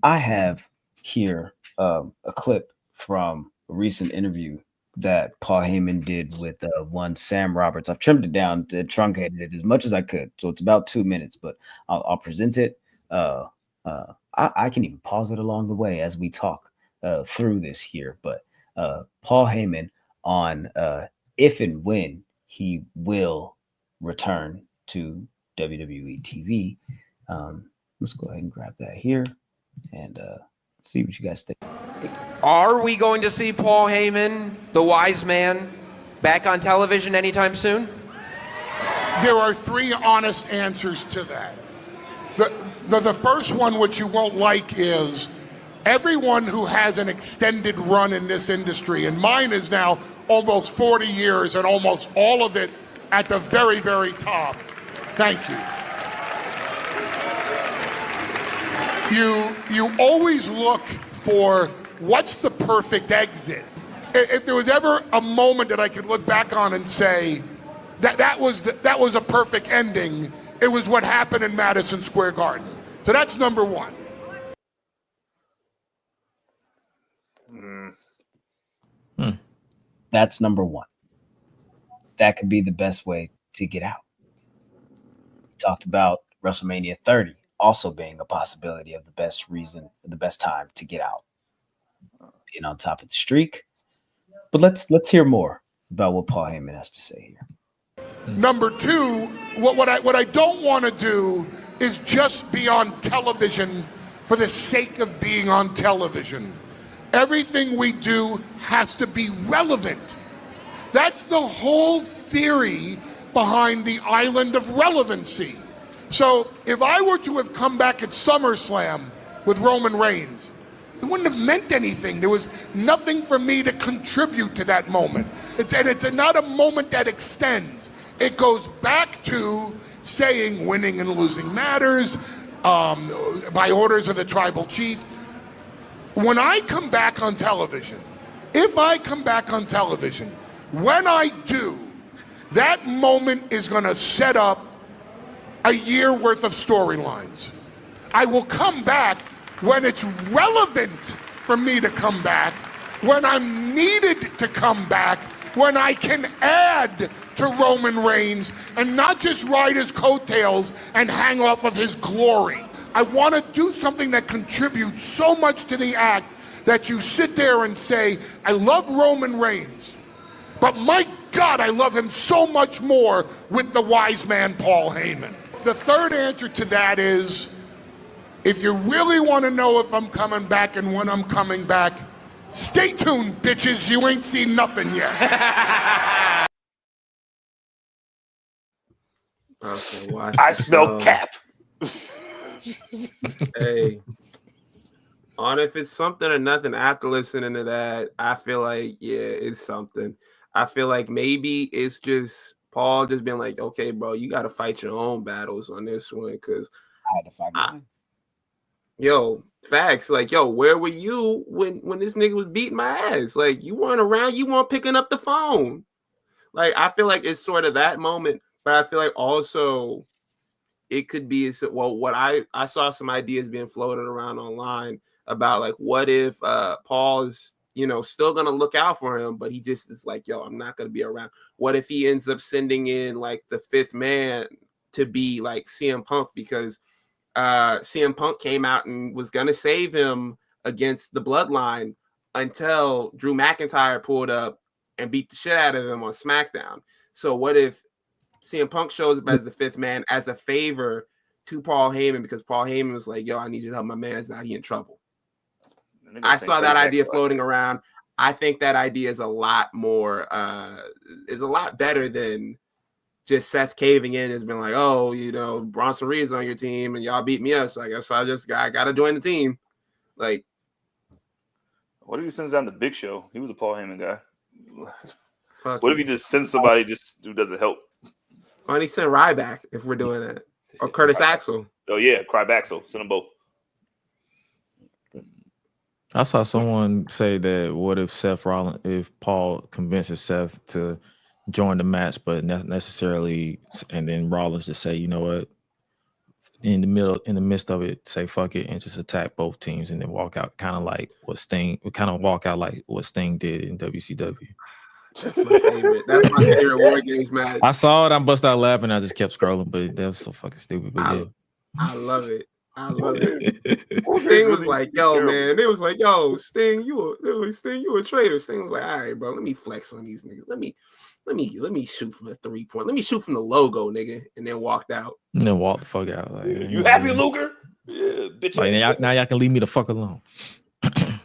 I have here a clip from a recent interview that Paul Heyman did with one Sam Roberts. I've trimmed it down, truncated it as much as I could, so it's about 2 minutes. But I'll present it. I can even pause it along the way as we talk through this here. But Paul Heyman on if and when he will return to WWE TV. Let's go ahead and grab that here and see what you guys think. Are we going to see Paul Heyman, the wise man, back on television anytime soon? There are three honest answers to that. The first one, which you won't like, is everyone who has an extended run in this industry, and mine is now almost 40 years and almost all of it at the very, very top. Thank you. You always look for what's the perfect exit. If there was ever a moment that I could look back on and say that was a perfect ending, it was what happened in Madison Square Garden. So that's number one. That's number one. That could be the best way to get out. We talked about WrestleMania 30 also being a possibility of the best time to get out. Being on top of the streak. But let's hear more about what Paul Heyman has to say here. Number two, what I don't want to do is just be on television for the sake of being on television. Everything we do has to be relevant. That's the whole theory behind the island of relevancy. So if I were to have come back at SummerSlam with Roman Reigns, it wouldn't have meant anything. There was nothing for me to contribute to that moment. It's not a moment that extends. It goes back to saying winning and losing matters, by orders of the tribal chief. When I come back on television, if I come back on television, when I do, that moment is going to set up a year worth of storylines. I will come back when it's relevant for me to come back, when I'm needed to come back when I can add to Roman Reigns and not just ride his coattails and hang off of his glory. I want to do something that contributes so much to the act that you sit there and say, I love Roman Reigns, but my God, I love him so much more with the wise man, Paul Heyman. The third answer to that is, if you really want to know if I'm coming back and when I'm coming back, stay tuned, bitches. You ain't seen nothing yet. Okay, watch I this, smell cap. Hey, on if it's something or nothing after listening to that, I feel like, yeah, it's something. I feel like maybe it's just Paul just being like, okay, bro, you got to fight your own battles on this one, because I had to fight mine. Yo, facts. Like, yo, where were you when this nigga was beating my ass? Like, you weren't around. You weren't picking up the phone. Like, I feel like it's sort of that moment, but I feel like also it could be, well, what I saw some ideas being floated around online about, like, what if Paul is, still going to look out for him, but he just is like, yo, I'm not going to be around. What if he ends up sending in, like, the fifth man to be, like, CM Punk, because CM Punk came out and was going to save him against the Bloodline until Drew McIntyre pulled up and beat the shit out of him on SmackDown. So what if CM Punk shows up as the fifth man as a favor to Paul Heyman, because Paul Heyman was like, yo, I need you to help my man's out. He in trouble. I saw that idea floating around. I think that idea is a lot more, is a lot better than just Seth caving in has been like, oh, Bronson Reed's on your team and y'all beat me up, so I guess I got to join the team. Like, what if he sends down the Big Show? He was a Paul Heyman guy. What if he just sends somebody who doesn't help? Why don't he send Ryback if we're doing that? Or Curtis Axel? Oh yeah, Crybaxel. Send them both. I saw someone say that what if Paul convinces Seth to join the match, but not necessarily, and then Rollins just say, you know what, in the midst of it, say fuck it and just attack both teams and then walk out, kind of like what Sting did in WCW. That's my favorite. That's my favorite War Games match. I saw it, I bust out laughing, I just kept scrolling, but that was so fucking stupid. But I love it. I love it. Sting was like, yo, man. It was like, yo, Sting, you a traitor. Sting was like, all right, bro, let me flex on these niggas. Let me shoot from the 3-point. Let me shoot from the logo, nigga. And then walked out. And then walked the fuck out. Like, you happy, Luger? Yeah, bitch. Like, now y'all can leave me the fuck alone.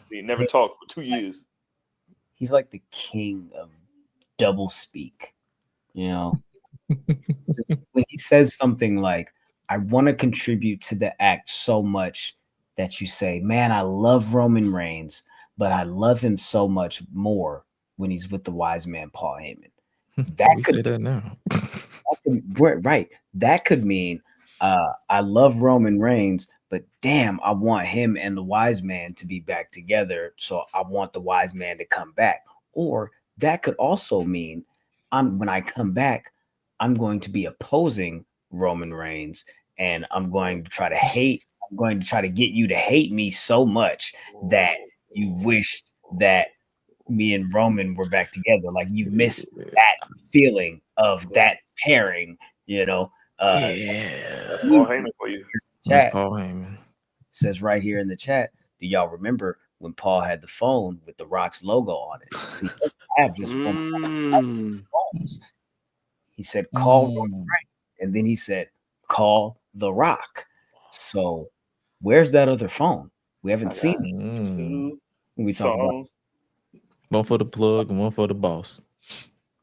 He never talked for 2 years. He's like the king of double speak. When he says something like, I want to contribute to the act so much that you say, man, I love Roman Reigns, but I love him so much more when he's with the wise man, Paul Heyman. That could say that now. Right. That could mean I love Roman Reigns, but damn, I want him and the wise man to be back together. So I want the wise man to come back. Or that could also mean when I come back, I'm going to be opposing Roman Reigns, and I'm going to try to get you to hate me so much that you wished that me and Roman were back together. Like, you miss that feeling of that pairing, That's Paul Heyman for you. That's Paul Heyman. Says right here in the chat, do y'all remember when Paul had the phone with the Rock's logo on it? So he doesn't have just one phones. He said, call Roman, and then he said, call the Rock. So where's that other phone? We haven't seen it. When we talk about one for the plug and one for the boss.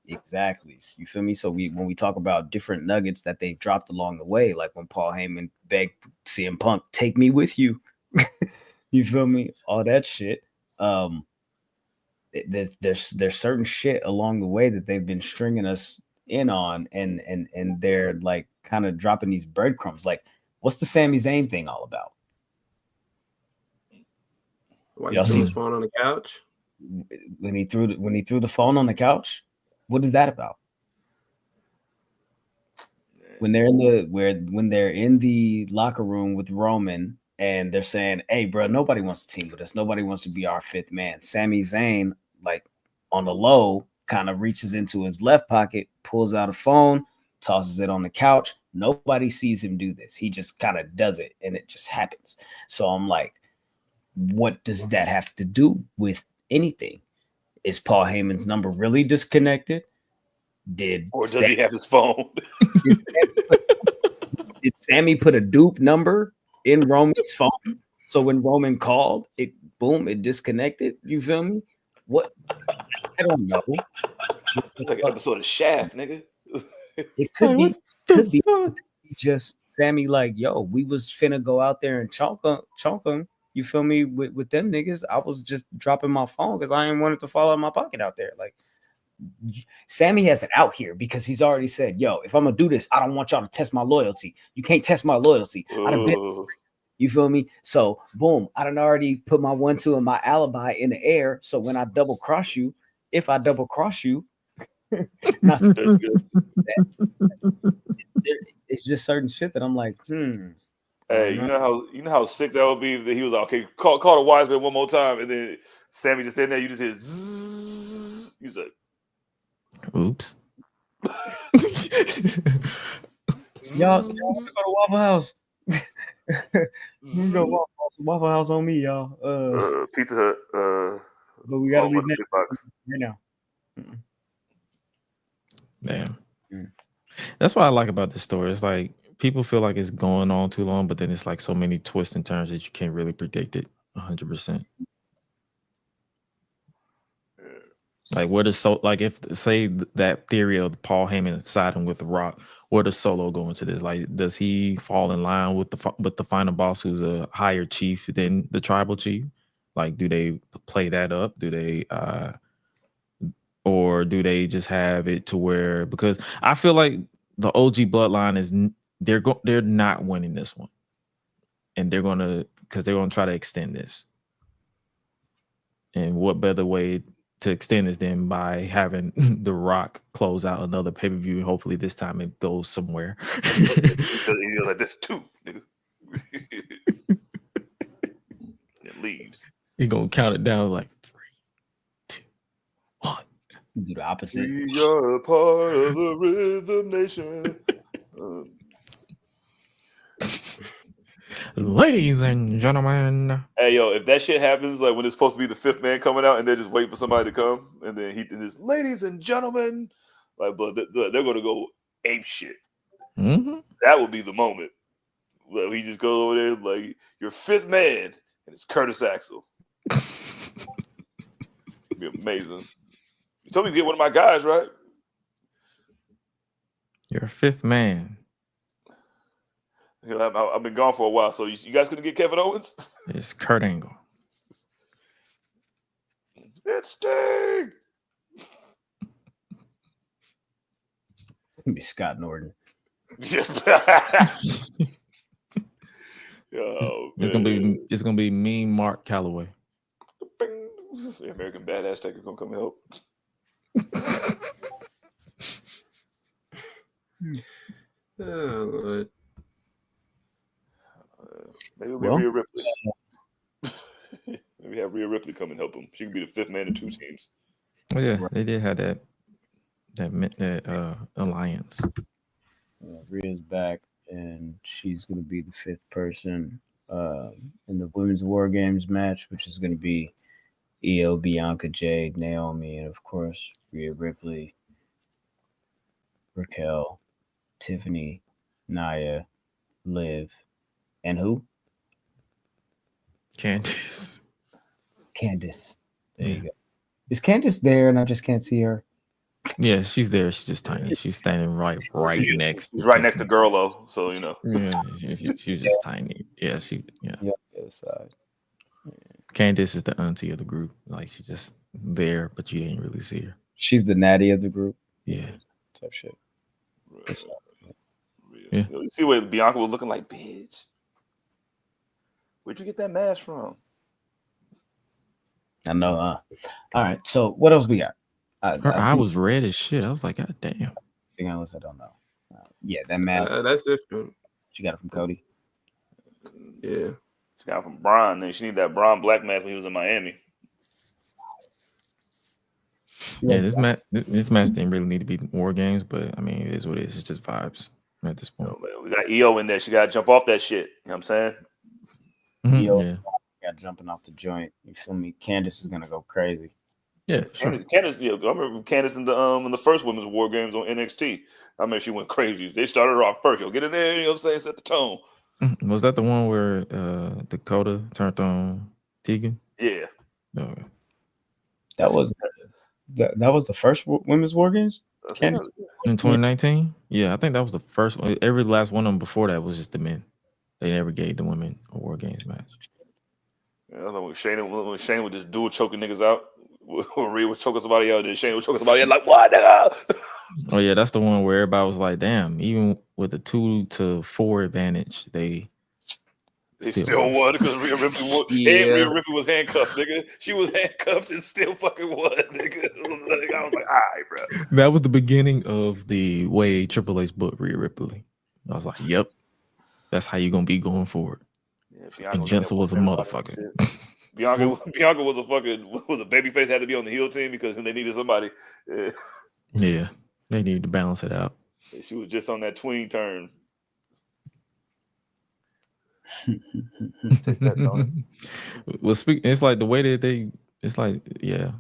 Exactly. You feel me? So when we talk about different nuggets that they've dropped along the way, like when Paul Heyman begged CM Punk, take me with you. You feel me? All that shit. There's certain shit along the way that they've been stringing us in on, and they're like kind of dropping these breadcrumbs. Like, what's the Sami Zayn thing all about? Why you threw his phone on the couch? When he threw the phone on the couch, what is that about? When they're in the locker room with Roman and they're saying, "Hey, bro, nobody wants to team with us. Nobody wants to be our fifth man." Sami Zayn, like on the low, kind of reaches into his left pocket, pulls out a phone, tosses it on the couch. Nobody sees him do this. He just kind of does it, and it just happens. So I'm like, what does that have to do with anything? Is Paul Heyman's number really disconnected? Or does he have his phone? Did Sammy put a dupe number in Roman's phone? So when Roman called, it disconnected. You feel me? What? I don't know. It's like an episode of Shaft, nigga. It could be just Sammy like, yo, we was finna go out there and chonk them. You feel me? With them niggas, I was just dropping my phone because I ain't wanted to fall out of my pocket out there. Like, Sammy has it out here because he's already said, yo, if I'm gonna do this, I don't want y'all to test my loyalty. You can't test my loyalty. You feel me? So boom, I done already put my 1-2 and my alibi in the air. So when I double cross you, if I double cross you, it's just certain shit that I'm like, Hey, you know how sick that would be if he was like, okay, call the wise man one more time, and then Sammy just in there, you just hear zzz. He's like, oops. Y'all go to Waffle House. Go Waffle House on me, y'all. Pizza Hut. But we gotta leave that right now. Damn. That's what I like about this story. It's like people feel like it's going on too long, but then it's like so many twists and turns that you can't really predict it 100%. Like, where does if say that theory of Paul Heyman siding with The Rock, where does Solo go into this? Like, does he fall in line with the final boss, who's a higher chief than the tribal chief? Like, do they play that up? Do they, or do they just have it to where? Because I feel like the OG bloodline is they're not winning this one, and they're gonna try to extend this. And what better way to extend this than by having The Rock close out another pay-per-view, and hopefully this time it goes somewhere. He's like, this too, nigga. It leaves. He gonna count it down like 3, 2, 1. Do the opposite. We are a part of the Rhythm Nation. Ladies and gentlemen. Hey, yo, if that shit happens, like when it's supposed to be the fifth man coming out, and they're just waiting for somebody to come, and then this, ladies and gentlemen, like, but they're gonna go ape shit. Mm-hmm. That would be the moment. Like, he just goes over there like, your fifth man, and it's Curtis Axel. It'd be amazing. You told me to get one of my guys, right? Your fifth man. I've been gone for a while, so you guys couldn't get Kevin Owens? It's Kurt Angle. It's Sting. It'd be Scott Norton. It's gonna be mean Mark Calloway. The American Badass Taker gonna come help. Oh, Lord. Maybe it'll be Rhea Ripley. Maybe have Rhea Ripley come and help him. She could be the fifth man in 2 teams. Oh yeah, they did have that alliance. Rhea's back, and she's going to be the 5th person in the Women's War Games match, which is going to be Io, Bianca, Jade, Naomi, and of course Rhea Ripley, Raquel, Tiffany, Nia, Liv, and who? Candice. There you go. Is Candice there and I just can't see her? Yeah, she's there. She's just tiny. She's standing right next. She's right next to Girlo, so you know. Yeah, she's just tiny. Yeah, Yeah, the other side. Candice is the auntie of the group. Like, she's just there, but you ain't really see her. She's the natty of the group. Yeah. Type shit. Yeah. You see what Bianca was looking like, bitch. Where'd you get that mask from? I know. All right. So what else we got? Her eye was red as shit. I was like, God damn. Anything else? I don't know. Yeah, that mask. That's different. She got it from Cody. Yeah. She got it from Braun, and she needed that Braun black mask when he was in Miami. Yeah, this match didn't really need to be War Games, but I mean, it is what it is. It's just vibes at this point. Man, we got EO in there. She got to jump off that shit. You know what I'm saying? Yo, got jumping off the joint. You feel me? Candace is gonna go crazy. Yeah, sure. Candace, I remember Candace in the first women's War Games on NXT. I remember she went crazy. They started her off first. Yo, get in there. You know what I'm saying? Set the tone. Was that the one where Dakota turned on Tegan? Yeah. No. That was the first women's War Games. Candace? In 2019? Yeah, I think that was the first one. Every last one of them before that was just the men. They never gave the women a War Games match. Yeah, I know when Shane would just dual choking niggas out. When Rhea would choking somebody out, then Shane would choking somebody out like, what, nigga? Oh, yeah, that's the one where everybody was like, damn, even with a 2-4 advantage, they still won because Rhea Ripley won. Yeah. And Rhea Ripley was handcuffed, nigga. She was handcuffed and still fucking won, nigga. I was like, all right, bro. That was the beginning of the way Triple H booked Rhea Ripley. I was like, yep, that's how you're going to be going forward. Yeah, and Jensen was a motherfucker. Bianca was a babyface, had to be on the heel team because they needed somebody. Yeah, they needed to balance it out. She was just on that tween turn. Well, it's like the way that it's like, yeah,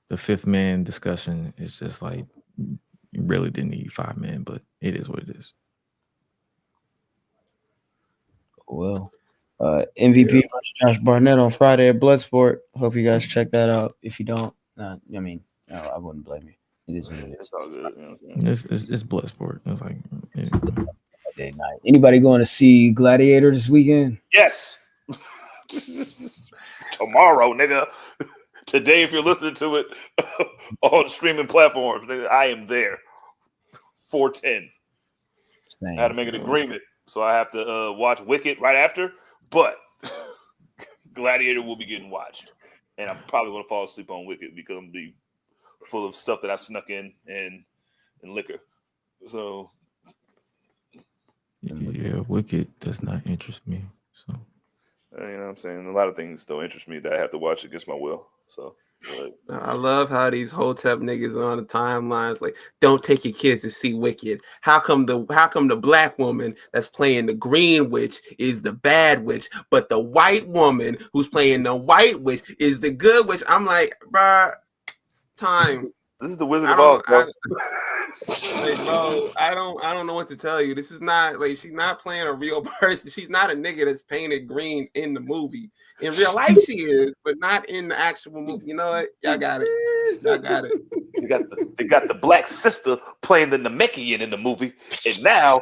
the fifth man discussion is just like, you really didn't need 5 men, but it is what it is. Well, MVP versus Josh Barnett on Friday at Bloodsport. Hope you guys check that out. If you don't, I mean, no, I wouldn't blame you. It is what it is. It's all good. You know what I'm saying? It's Bloodsport. It's like Day night. Anybody going to see Gladiator this weekend? Yes. Tomorrow, nigga. Today, if you're listening to it on streaming platforms, nigga, I am there. 4:10. I had to make an agreement, so I have to watch Wicked right after. But Gladiator will be getting watched, and I'm probably going to fall asleep on Wicked because I'm gonna be full of stuff that I snuck in and liquor. So. Yeah, Wicked does not interest me. So you know what I'm saying? A lot of things don't interest me that I have to watch against my will. So I love how these Hotep niggas on the timelines like, don't take your kids to see Wicked. How come the black woman that's playing the green witch is the bad witch, but the white woman who's playing the white witch is the good witch? I'm like, bruh, time. This is the Wizard of Oz, bro. Bro, I don't know what to tell you. This is not like, she's not playing a real person. She's not a nigga that's painted green in the movie. In real life, she is, but not in the actual movie. You know what? Y'all got it. Y'all got it. They got the black sister playing the Namekian in the movie, and now,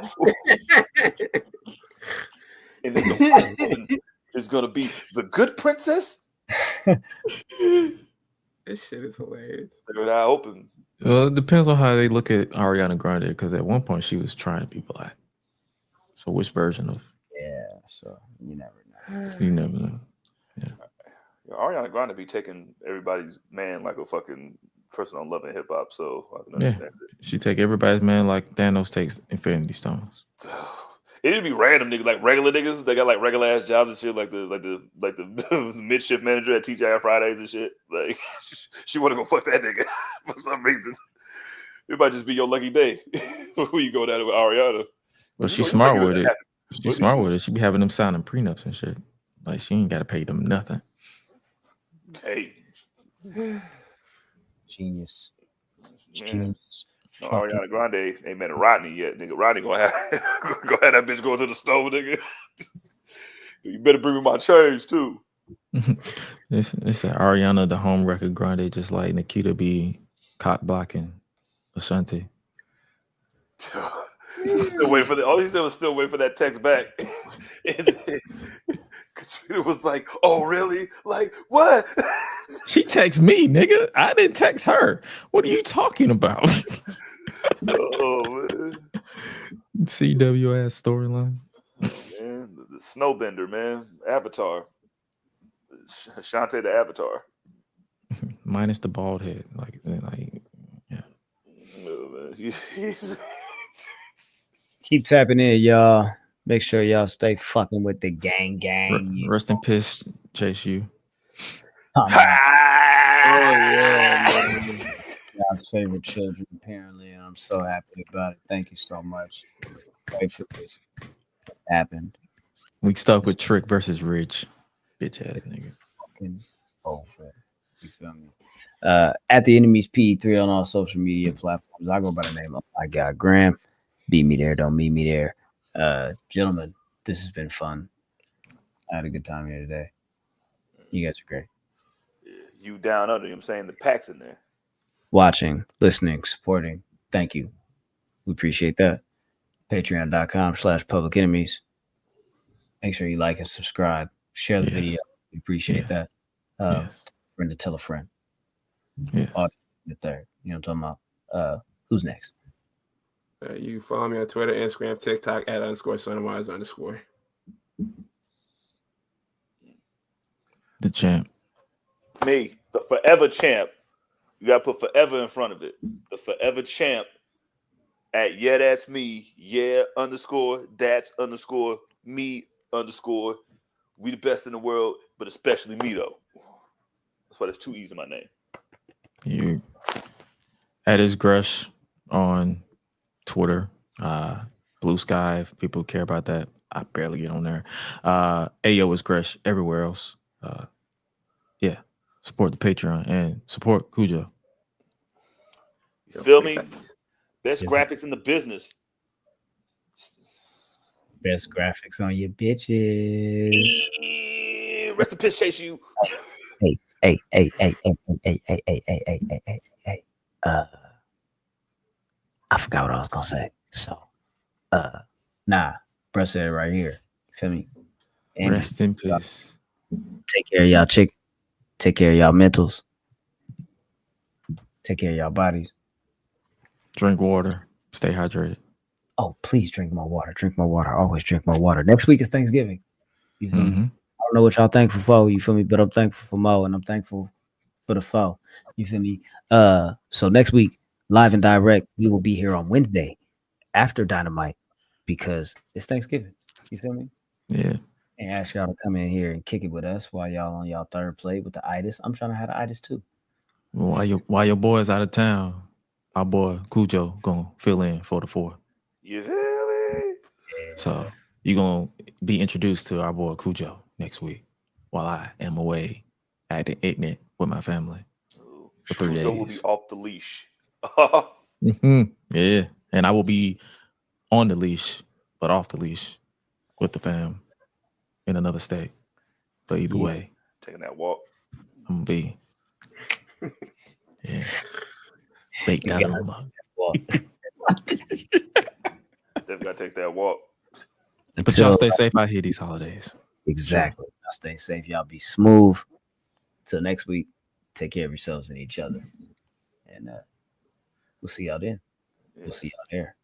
and then the white woman is gonna be the good princess. This shit is hilarious. I open. Well, it depends on how they look at Ariana Grande, because at one point she was trying to be black. So which version of? Yeah, so you never know. You never know. Yeah. Ariana Grande be taking everybody's man like a fucking person on Love and Hip Hop. So I can understand it. She take everybody's man like Thanos takes Infinity Stones. It would be random niggas, like regular niggas. They got like regular ass jobs and shit, like the mid-shift manager at TGI Fridays and shit. Like she want to go fuck that nigga for some reason. It might just be your lucky day when you go down with Ariana. But she's smart with it. She's smart with it. She be having them signing prenups and shit. Like she ain't got to pay them nothing. Hey, genius. Genius. No, Ariana Grande ain't met a Rodney yet, nigga. Rodney gonna have that bitch going to the store, nigga. You better bring me my change too. It's Ariana, the home record Grande, just like Nikita be cock blocking Ashanti. Still waiting for all he said was still waiting for that text back. And then Katrina was like, "Oh, really? Like what?" She texted me, nigga. I didn't text her. What are you talking about? Oh man, CW ass storyline. Man, the Snowbender, man, Avatar, Shantae the Avatar, minus the bald head, like yeah. Oh, man. Keep tapping in, y'all. Make sure y'all stay fucking with the gang. Rest in peace, Chase U. Oh, yeah, man. God's favorite children, apparently, and I'm so happy about it. Thank you so much. Pray for this. It happened. We stuck with Trick versus Rich. Bitch ass nigga. Fucking over. You feel me? At the enemies P3 on all social media platforms. I go by the name of my guy Graham. Beat me there, don't meet me there. Gentlemen, this has been fun. I had a good time here today. You guys are great. You down under, you know what I'm saying? The pack's in there. Watching, listening, supporting. Thank you. We appreciate that. Patreon.com/public enemies. Make sure you like and subscribe. Share the video. We appreciate that. Friend to tell a friend. Yes. The third. You know what I'm talking about? Who's next? You can follow me on Twitter, Instagram, TikTok @_Sunwise_. The champ. Me, the forever champ. You gotta put forever in front of it. The forever champ at that's me. _that's_me_. We the best in the world, but especially me though. That's why there's 2 E's in my name. You at his Grush on Twitter, Blue Sky. If people care about that, I barely get on there. Ayo is Grush everywhere else. Support the Patreon and support Cujo. You feel me? Best graphics in the business. Best graphics on your bitches. Rest in peace, Chase you. Hey. I forgot what I was gonna say. So, bruh said it right here. Feel me? And rest in peace. Take care of y'all chick. Take care of y'all mentals. Take care of y'all bodies. Drink water. Stay hydrated. Oh, please drink more water. Drink more water. Always drink more water. Next week is Thanksgiving. You feel me? I don't know what y'all thankful for. You feel me? But I'm thankful for Mo, and I'm thankful for the foe. You feel me? So next week, live and direct, we will be here on Wednesday after Dynamite because it's Thanksgiving. You feel me? Yeah. And ask y'all to come in here and kick it with us while y'all on y'all third plate with the itis. I'm trying to have the itis too. While your boy's out of town, our boy Cujo gonna fill in for the 4th. You feel me? So you're gonna be introduced to our boy Cujo next week while I am away acting ignorant with my family for 3 days. Cujo will be off the leash. Yeah, and I will be on the leash, but off the leash with the fam in another state. But either way, taking that walk. I'm gonna be baked out of my walk. They've got to take that walk. But y'all stay safe out here these holidays. Exactly. Y'all stay safe. Y'all be smooth. Till next week, take care of yourselves and each other. And we'll see y'all then. We'll see y'all there.